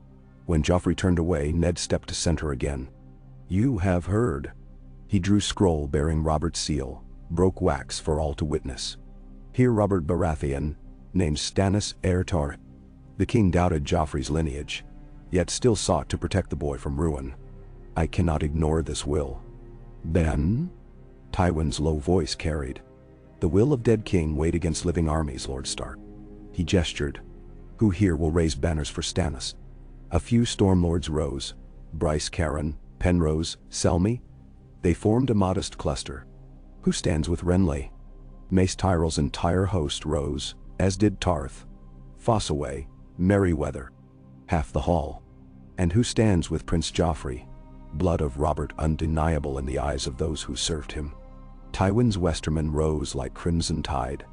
When Joffrey turned away, Ned stepped to center again. You have heard. He drew scroll bearing Robert's seal, broke wax for all to witness. Here Robert Baratheon, named Stannis heir Tarth. The king doubted Joffrey's lineage, yet still sought to protect the boy from ruin. I cannot ignore this will. Then? Tywin's low voice carried. The will of dead king weighed against living armies, Lord Stark. He gestured. Who here will raise banners for Stannis? A few Stormlords rose. Bryce Caron, Penrose, Selmy. They formed a modest cluster. Who stands with Renly? Mace Tyrell's entire host rose, as did Tarth, Fossaway, Merryweather. Half the hall. And who stands with Prince Joffrey? Blood of Robert undeniable in the eyes of those who served him. Tywin's Westermen rose like crimson tide.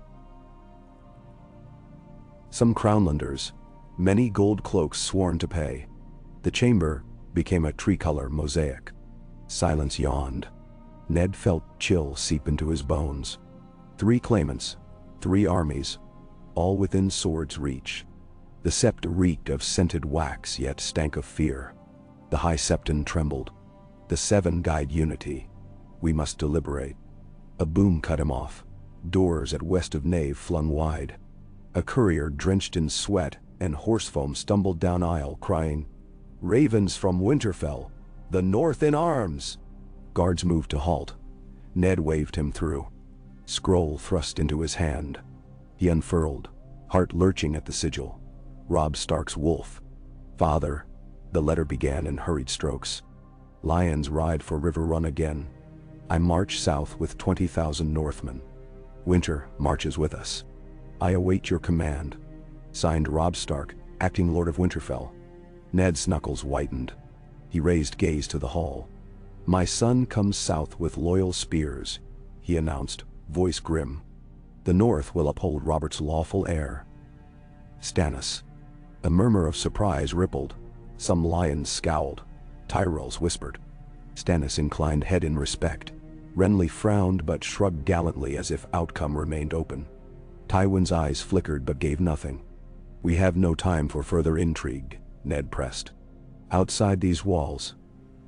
Some Crownlanders, many gold cloaks sworn to pay. The chamber became a tricolour mosaic. Silence yawned. Ned felt chill seep into his bones. 3 claimants, 3 armies, all within sword's reach. The sept reeked of scented wax yet stank of fear. The High Septon trembled. The 7 guide unity. We must deliberate. A boom cut him off. Doors at west of nave flung wide. A courier drenched in sweat and horsefoam stumbled down aisle crying, Ravens from Winterfell, the North in arms! Guards moved to halt. Ned waved him through. Scroll thrust into his hand. He unfurled, heart lurching at the sigil. Robb Stark's wolf. Father, the letter began in hurried strokes. Lions ride for River Run again. I march south with 20,000 Northmen. Winter marches with us. I await your command. Signed Robb Stark, acting Lord of Winterfell. Ned's knuckles whitened. He raised gaze to the hall. My son comes south with loyal spears, he announced, voice grim. The North will uphold Robert's lawful heir. Stannis. A murmur of surprise rippled. Some lions scowled. Tyrells whispered. Stannis inclined head in respect. Renly frowned but shrugged gallantly as if outcome remained open. Tywin's eyes flickered but gave nothing. We have no time for further intrigue, Ned pressed. Outside these walls,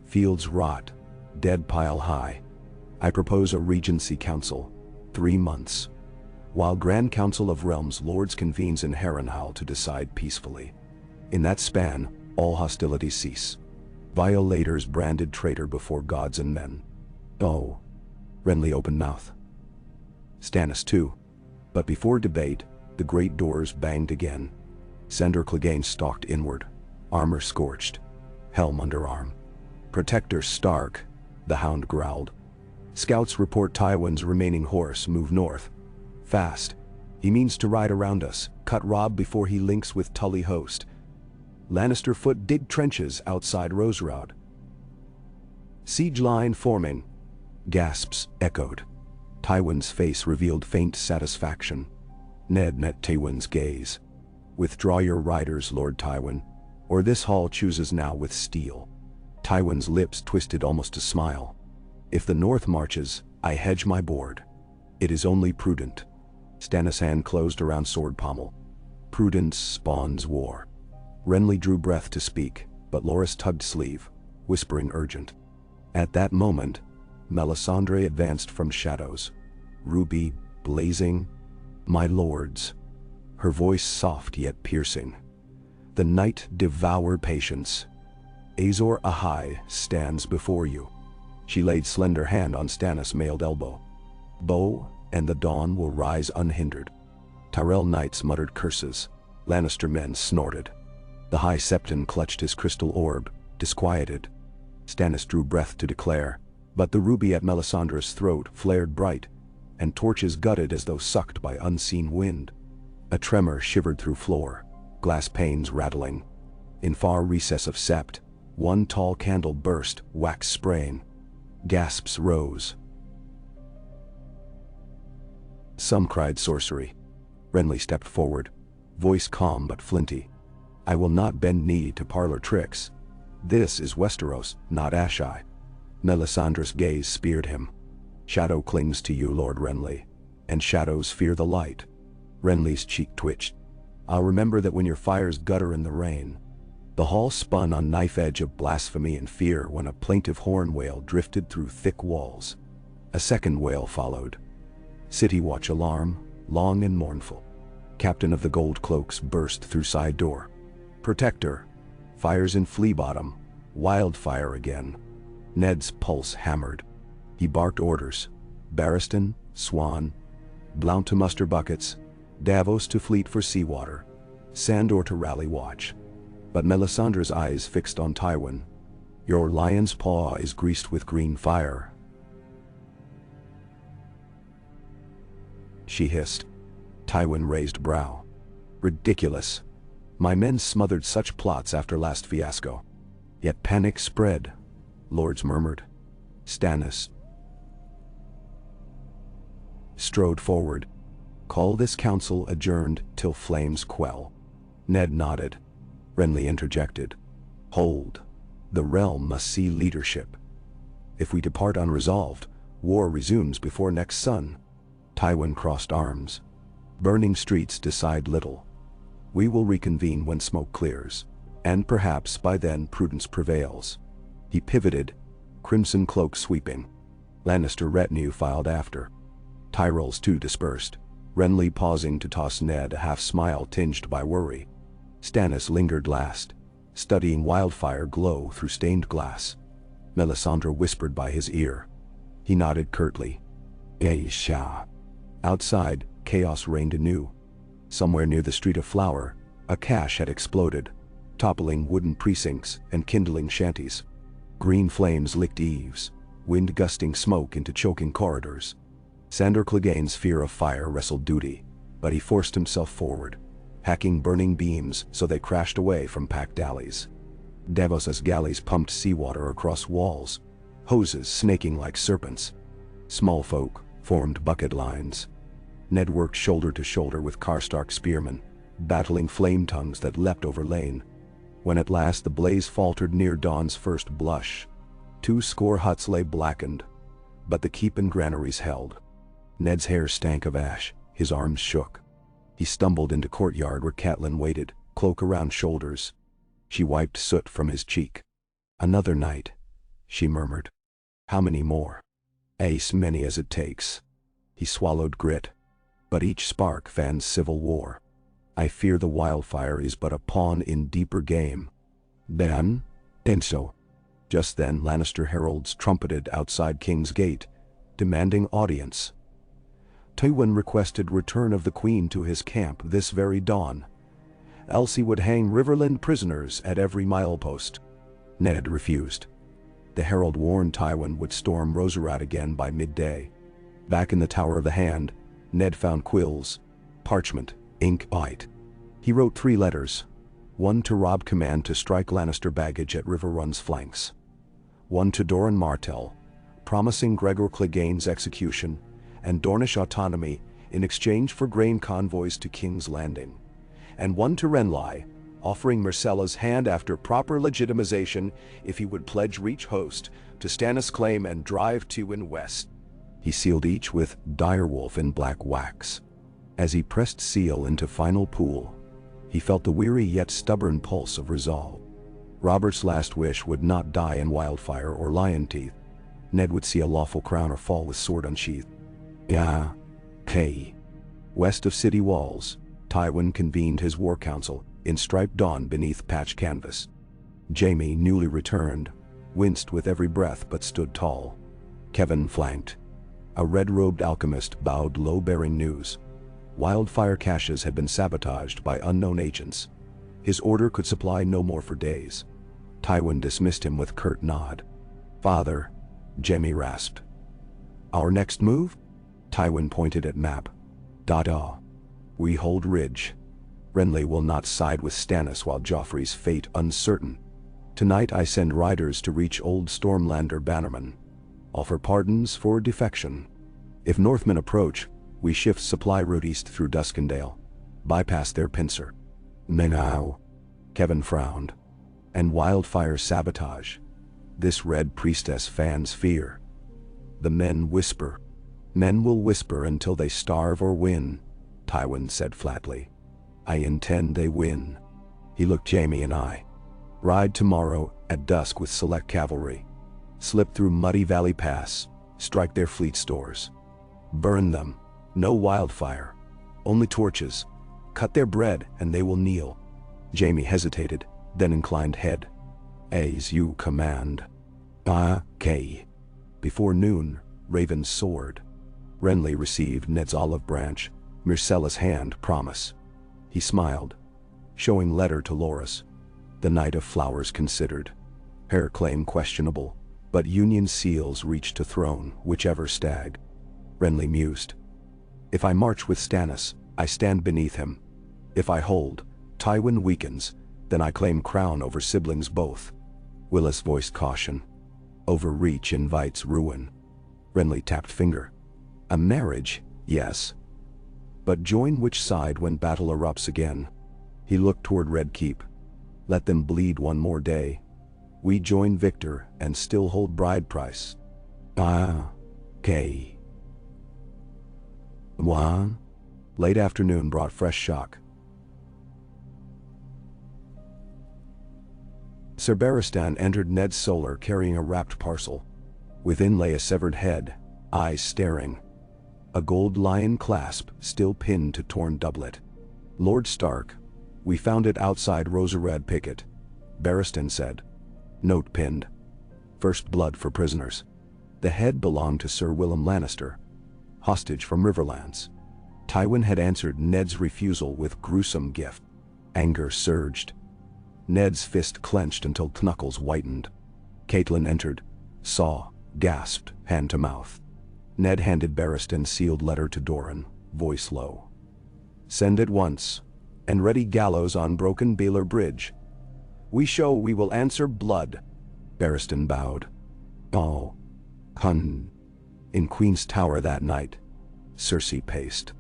fields rot, dead pile high. I propose a regency council, 3 months. While Grand Council of Realms Lords convenes in Harrenhal to decide peacefully. In that span, all hostilities cease. Violators branded traitor before gods and men. Oh. Renly opened mouth. Stannis too. But before debate, the great doors banged again. Sandor Clegane stalked inward, armor scorched, helm under arm. Protector Stark, the hound growled. Scouts report Tywin's remaining horse move north. Fast. He means to ride around us, cut Robb before he links with Tully host. Lannister foot dig trenches outside Roserod. Siege line forming. Gasps echoed. Tywin's face revealed faint satisfaction. Ned met Tywin's gaze. Withdraw your riders, Lord Tywin, or this hall chooses now with steel. Tywin's lips twisted almost to smile. If the North marches, I hedge my board. It is only prudent. Stannis' hand closed around sword pommel. Prudence spawns war. Renly drew breath to speak, but Loras tugged sleeve, whispering urgent. At that moment, Melisandre advanced from shadows. Ruby, blazing. My lords. Her voice soft yet piercing. The night devour patience. Azor Ahai stands before you. She laid slender hand on Stannis' mailed elbow. Bow, and the dawn will rise unhindered. Tyrell knights muttered curses. Lannister men snorted. The High Septon clutched his crystal orb, disquieted. Stannis drew breath to declare, but the ruby at Melisandre's throat flared bright, and torches gutted as though sucked by unseen wind. A tremor shivered through floor, glass panes rattling. In far recess of sept, one tall candle burst, wax spraying. Gasps rose. Some cried sorcery. Renly stepped forward, voice calm but flinty. I will not bend knee to parlor tricks. This is Westeros, not Ashai. Melisandre's gaze speared him. Shadow clings to you, Lord Renly, and shadows fear the light. Renly's cheek twitched. I'll remember that when your fires gutter in the rain. The hall spun on knife edge of blasphemy and fear when a plaintive horn wail drifted through thick walls. A second wail followed. City watch alarm, long and mournful. Captain of the Gold Cloaks burst through side door. Protector. Fires in Flea Bottom. Wildfire again. Ned's pulse hammered. He barked orders. Barristan, Swan. Blount to muster buckets. Davos to fleet for seawater. Sandor to rally watch. But Melisandre's eyes fixed on Tywin. Your lion's paw is greased with green fire. She hissed. Tywin raised brow. Ridiculous. My men smothered such plots after last fiasco. Yet panic spread, lords murmured. Stannis strode forward. Call this council adjourned till flames quell. Ned nodded. Renly interjected. Hold. The realm must see leadership. If we depart unresolved, war resumes before next sun. Tywin crossed arms. Burning streets decide little. We will reconvene when smoke clears, and perhaps by then prudence prevails. He pivoted, crimson cloak sweeping. Lannister retinue filed after. Tyrells too dispersed, Renly pausing to toss Ned a half-smile tinged by worry. Stannis lingered last, studying wildfire glow through stained glass. Melisandre whispered by his ear. He nodded curtly. Aisha. Outside, chaos reigned anew. Somewhere near the Street of Flower, a cache had exploded, toppling wooden precincts and kindling shanties. Green flames licked eaves, wind gusting smoke into choking corridors. Sandor Clegane's fear of fire wrestled duty, but he forced himself forward. hacking burning beams so they crashed away from packed alleys. Davos's galleys pumped seawater across walls, hoses snaking like serpents. Small folk formed bucket lines. Ned worked shoulder to shoulder with Karstark spearmen, battling flame tongues that leapt over lane. When at last the blaze faltered near dawn's first blush, 20 huts lay blackened, but the keep and granaries held. Ned's hair stank of ash, his arms shook. He stumbled into courtyard where Catelyn waited, cloak around shoulders. She wiped soot from his cheek. "Another night," she murmured. "How many more?" "As many as it takes." He swallowed grit. "But each spark fans civil war. I fear the wildfire is but a pawn in deeper game." "Then? And so." Just then Lannister heralds trumpeted outside King's Gate, demanding audience. Tywin requested return of the Queen to his camp this very dawn. Else he would hang Riverland prisoners at every milepost. Ned refused. The herald warned Tywin would storm Roserat again by midday. Back in the Tower of the Hand, Ned found quills, parchment, ink, bite. He wrote 3 letters. One to Robb command to strike Lannister baggage at River Run's flanks. One to Doran Martell, promising Gregor Clegane's execution and Dornish autonomy in exchange for grain convoys to King's Landing. And one to Renly, offering Myrcella's hand after proper legitimization if he would pledge Reach Host to Stannis' claim and drive Tywin west. He sealed each with Direwolf in black wax. As he pressed seal into final pool, he felt the weary yet stubborn pulse of resolve. Robert's last wish would not die in wildfire or lion teeth. Ned would see a lawful crown or fall with sword unsheathed. West of city walls, Tywin convened his war council in striped dawn beneath patched canvas. Jaime, newly returned, winced with every breath but stood tall. Kevan flanked. A red-robed alchemist bowed low bearing news. Wildfire caches had been sabotaged by unknown agents. His order could supply no more for days. Tywin dismissed him with curt nod. "Father," Jaime rasped. "Our next move?" Tywin pointed at map. "We hold Ridge. Renly will not side with Stannis while Joffrey's fate uncertain. Tonight I send riders to reach old Stormlander bannermen. Offer pardons for defection. If Northmen approach, we shift supply route east through Duskendale. Bypass their pincer." "Menau," Kevan frowned. "And wildfire sabotage. This red priestess fans fear." "The men whisper." "Men will whisper until they starve or win," Tywin said flatly. "I intend they win." He looked Jaime in eye. "Ride tomorrow at dusk with select cavalry. Slip through Muddy Valley Pass, strike their fleet stores. Burn them. No wildfire. Only torches. Cut their bread and they will kneel." Jaime hesitated, then inclined head. "As you command." Before noon, Raven soared. Renly received Ned's olive branch, Myrcella's hand promise. He smiled, showing letter to Loras. The Knight of Flowers considered. Hair claim questionable, but union seals reach to throne, whichever stag. Renly mused. "If I march with Stannis, I stand beneath him. If I hold, Tywin weakens, then I claim crown over siblings both." Willis voiced caution. "Overreach invites ruin." Renly tapped finger. "A marriage, yes. But join which side when battle erupts again?" He looked toward Red Keep. "Let them bleed one more day. We join victor and still hold bride price." Late afternoon brought fresh shock. Ser Barristan entered Ned's solar carrying a wrapped parcel. Within lay a severed head, eyes staring. A gold lion clasp still pinned to torn doublet. "Lord Stark, we found it outside Roserad picket," Barristan said. Note pinned. "First blood for prisoners." The head belonged to Sir Willem Lannister, hostage from Riverlands. Tywin had answered Ned's refusal with gruesome gift. Anger surged. Ned's fist clenched until knuckles whitened. Catelyn entered, saw, gasped, hand to mouth. Ned handed Barristan's sealed letter to Doran, voice low. "Send at once. and ready gallows on broken Baylor Bridge. We show we will answer blood. Barristan bowed. Oh. Hun. In Queen's Tower that night, Cersei paced.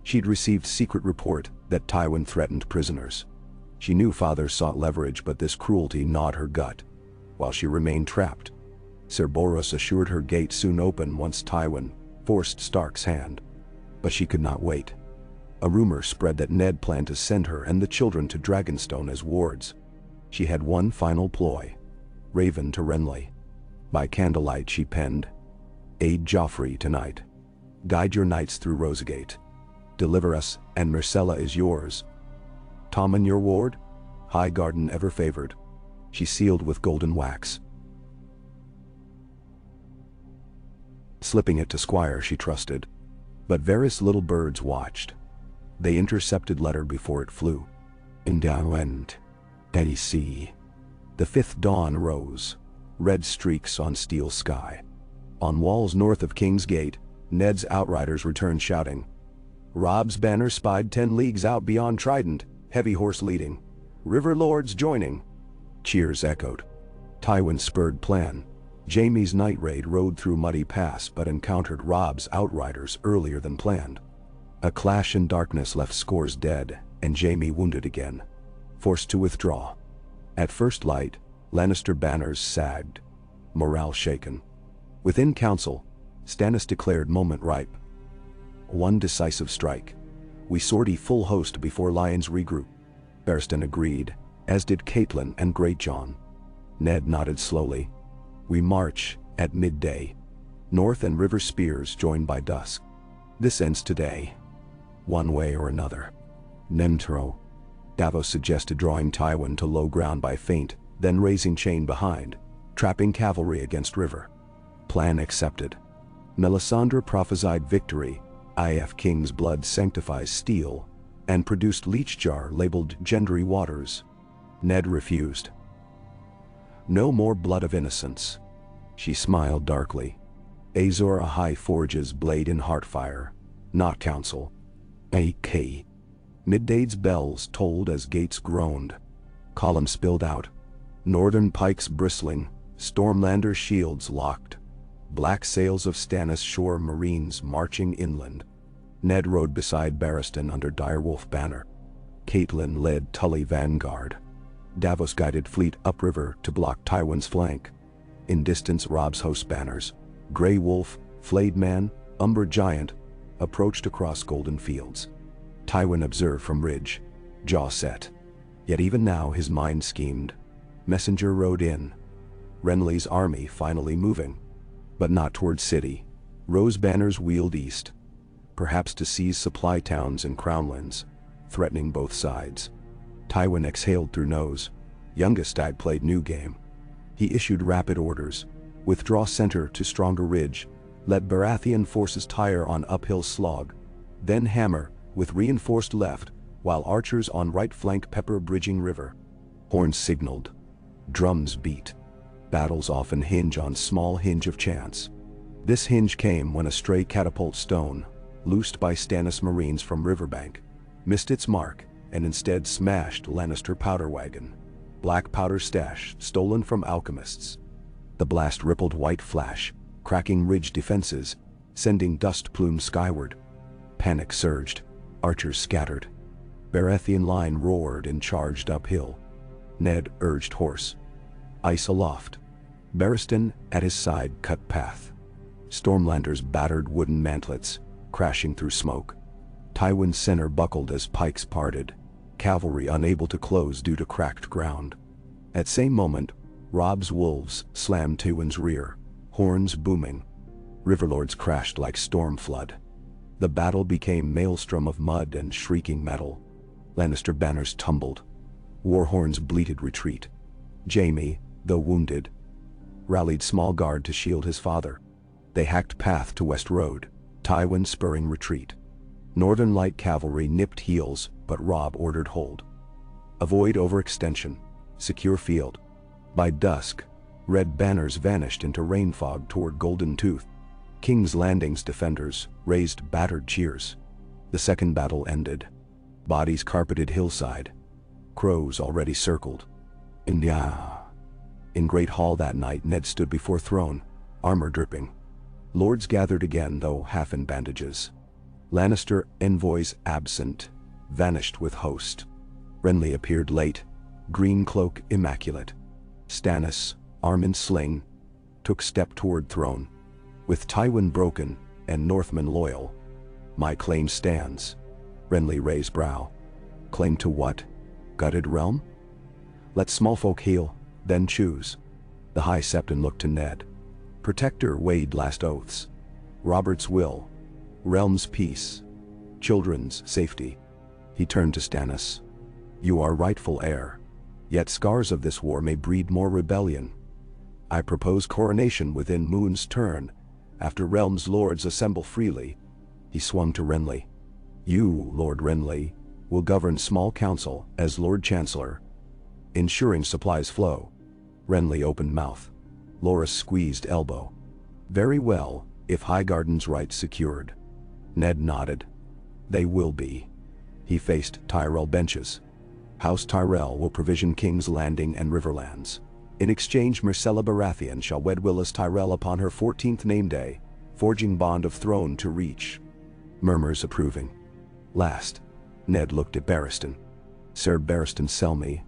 She'd received secret report that Tywin threatened prisoners. She knew father sought leverage, but this cruelty gnawed her gut, while she remained trapped. Ser Boros assured her gate soon open once Tywin forced Stark's hand. But she could not wait. A rumor spread that Ned planned to send her and the children to Dragonstone as wards. She had one final ploy. Raven to Renly. By candlelight she penned, "Aid Joffrey tonight. Guide your knights through Rosegate. Deliver us, and Myrcella is yours. Tommen your ward, High Garden ever favored." She sealed with golden wax, slipping it to Squire she trusted. But Varys' little birds watched. They intercepted letter before it flew. In down went Daddy sea. The fifth dawn rose, red streaks on steel sky. On walls north of King's Gate, Ned's outriders returned shouting. Robb's banner spied 10 leagues out beyond Trident, heavy horse leading. River lords joining. Cheers echoed. Tywin spurred plan. Jaime's night raid rode through Muddy Pass but encountered Robb's outriders earlier than planned. A clash in darkness left scores dead, and Jaime wounded again, forced to withdraw. At first light, Lannister banners sagged, morale shaken. Within council, Stannis declared moment ripe. One decisive strike. We sortie full host before Lions regroup. Barristan agreed, as did Catelyn and Greatjon. Ned nodded slowly. We march at midday. North and River spears join by dusk. This ends today, one way or another. Nemtro. Davos suggested drawing Tywin to low ground by feint, then raising chain behind, trapping cavalry against river. Plan accepted. Melisandre prophesied victory. If King's blood sanctifies steel, and produced leech jar labeled Gendry Waters. Ned refused. No more blood of innocence. She smiled darkly. Azor Ahai forges blade in heartfire, not council. A.K. Midday's bells tolled as gates groaned. Columns spilled out. Northern pikes bristling, Stormlander shields locked. Black sails of Stannis shore marines marching inland. Ned rode beside Barristan under Direwolf banner. Catelyn led Tully vanguard. Davos guided fleet upriver to block Tywin's flank. In distance Robb's host banners, Grey Wolf, Flayed Man, Umber Giant, approached across golden fields. Tywin observed from ridge, jaw set. Yet even now his mind schemed. Messenger rode in. Renly's army finally moving. But not toward city. Rose banners wheeled east. Perhaps to seize supply towns and crownlands, threatening both sides. Tywin exhaled through nose. Youngest Stag played new game. He issued rapid orders. Withdraw center to stronger ridge. Let Baratheon forces tire on uphill slog. Then hammer, with reinforced left, while archers on right flank pepper bridging river. Horns signaled. Drums beat. Battles often hinge on small hinge of chance. This hinge came when a stray catapult stone, loosed by Stannis marines from riverbank, missed its mark and instead smashed Lannister powder wagon. Black powder stash stolen from alchemists. The blast rippled white flash, cracking ridge defenses, sending dust plumes skyward. Panic surged. Archers scattered. Baratheon line roared and charged uphill. Ned urged horse. Ice aloft. Barristan at his side cut path. Stormlanders battered wooden mantlets, crashing through smoke. Tywin's center buckled as pikes parted, cavalry unable to close due to cracked ground. At same moment, Robb's wolves slammed Tywin's rear, horns booming. Riverlords crashed like storm flood. The battle became maelstrom of mud and shrieking metal. Lannister banners tumbled. Warhorns bleated retreat. Jaime, though wounded, rallied small guard to shield his father. They hacked path to West Road, Tywin spurring retreat. Northern light cavalry nipped heels, but Robb ordered hold. Avoid overextension. Secure field. By dusk, red banners vanished into rain fog toward Golden Tooth. King's Landing's defenders raised battered cheers. The second battle ended. Bodies carpeted hillside. Crows already circled. In Great Hall that night Ned stood before throne, armor dripping. Lords gathered again, though half in bandages. Lannister envoys absent, vanished with host. Renly appeared late, green cloak immaculate. Stannis, arm in sling, took step toward throne. With Tywin broken, and Northmen loyal, my claim stands. Renly raised brow. Claim to what? Gutted realm? Let small folk heal, then choose. The High Septon looked to Ned. Protector weighed last oaths. Robert's will. Realm's peace. Children's safety. He turned to Stannis. You are rightful heir. Yet scars of this war may breed more rebellion. I propose coronation within Moon's turn, after realm's lords assemble freely. He swung to Renly. You, Lord Renly, will govern small council as Lord Chancellor, ensuring supplies flow. Renly opened mouth. Loras squeezed elbow. Very well, if Highgarden's rights secured. Ned nodded. They will be. He faced Tyrell benches. House Tyrell will provision King's Landing and Riverlands. In exchange, Myrcella Baratheon shall wed Willis Tyrell upon her 14th name day, forging bond of throne to reach. Murmurs approving. Last, Ned looked at Barristan. Sir Barristan Selmy,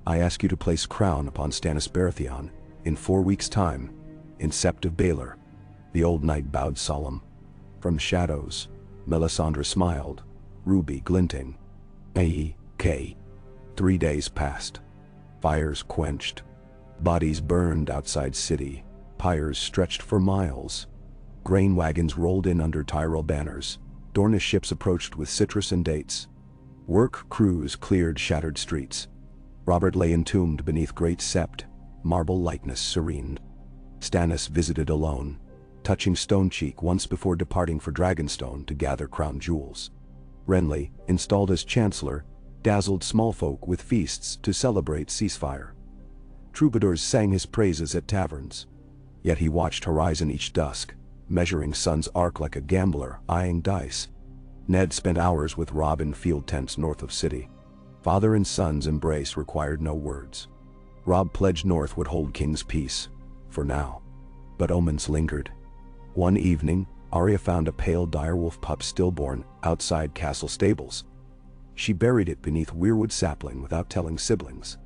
I ask you to place crown upon Stannis Baratheon in 4 weeks' time, in Sept of Baelor. The old knight bowed solemn. From shadows, Melisandre smiled, ruby glinting. A.K. 3 days passed. Fires quenched. Bodies burned outside city. Pyres stretched for miles. Grain wagons rolled in under Tyrell banners. Dornish ships approached with citrus and dates. Work crews cleared shattered streets. Robert lay entombed beneath great sept, marble likeness serene. Stannis visited alone, touching Stone Cheek once before departing for Dragonstone to gather crown jewels. Renly, installed as Chancellor, dazzled small folk with feasts to celebrate ceasefire. Troubadours sang his praises at taverns. Yet he watched horizon each dusk, measuring sun's arc like a gambler eyeing dice. Ned spent hours with Robb in field tents north of city. Father and son's embrace required no words. Robb pledged North would hold King's peace, for now. But omens lingered. One evening, Arya found a pale direwolf pup stillborn outside castle stables. She buried it beneath weirwood sapling without telling siblings.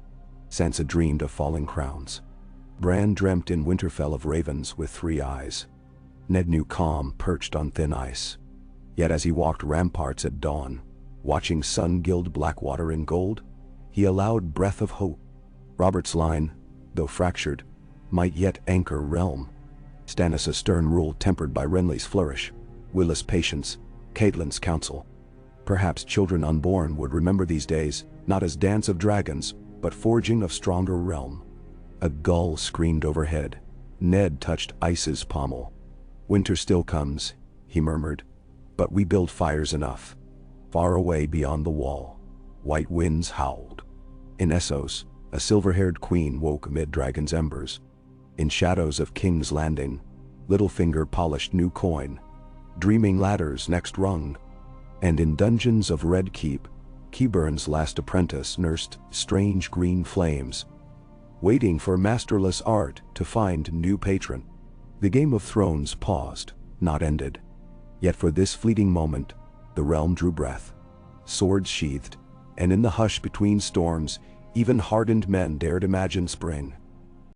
Sansa dreamed of falling crowns. Bran dreamt in Winterfell of ravens with 3 eyes. Ned knew calm perched on thin ice. Yet as he walked ramparts at dawn, watching sun gild Blackwater in gold, he allowed breath of hope. Robert's line, though fractured, might yet anchor realm. Stannis' stern rule tempered by Renly's flourish, Willis' patience, Catelyn's counsel. Perhaps children unborn would remember these days, not as dance of dragons, but forging of stronger realm. A gull screamed overhead. Ned touched Ice's pommel. Winter still comes, he murmured, but we build fires enough. Far away beyond the wall, white winds howled. In Essos, a silver-haired queen woke amid dragon's embers. In shadows of King's Landing, Littlefinger polished new coin, dreaming ladders next rung. And in dungeons of Red Keep, Keyburn's last apprentice nursed strange green flames, waiting for masterless art to find new patron. The Game of Thrones paused, not ended. Yet for this fleeting moment, the realm drew breath. Swords sheathed, and in the hush between storms, even hardened men dared imagine spring.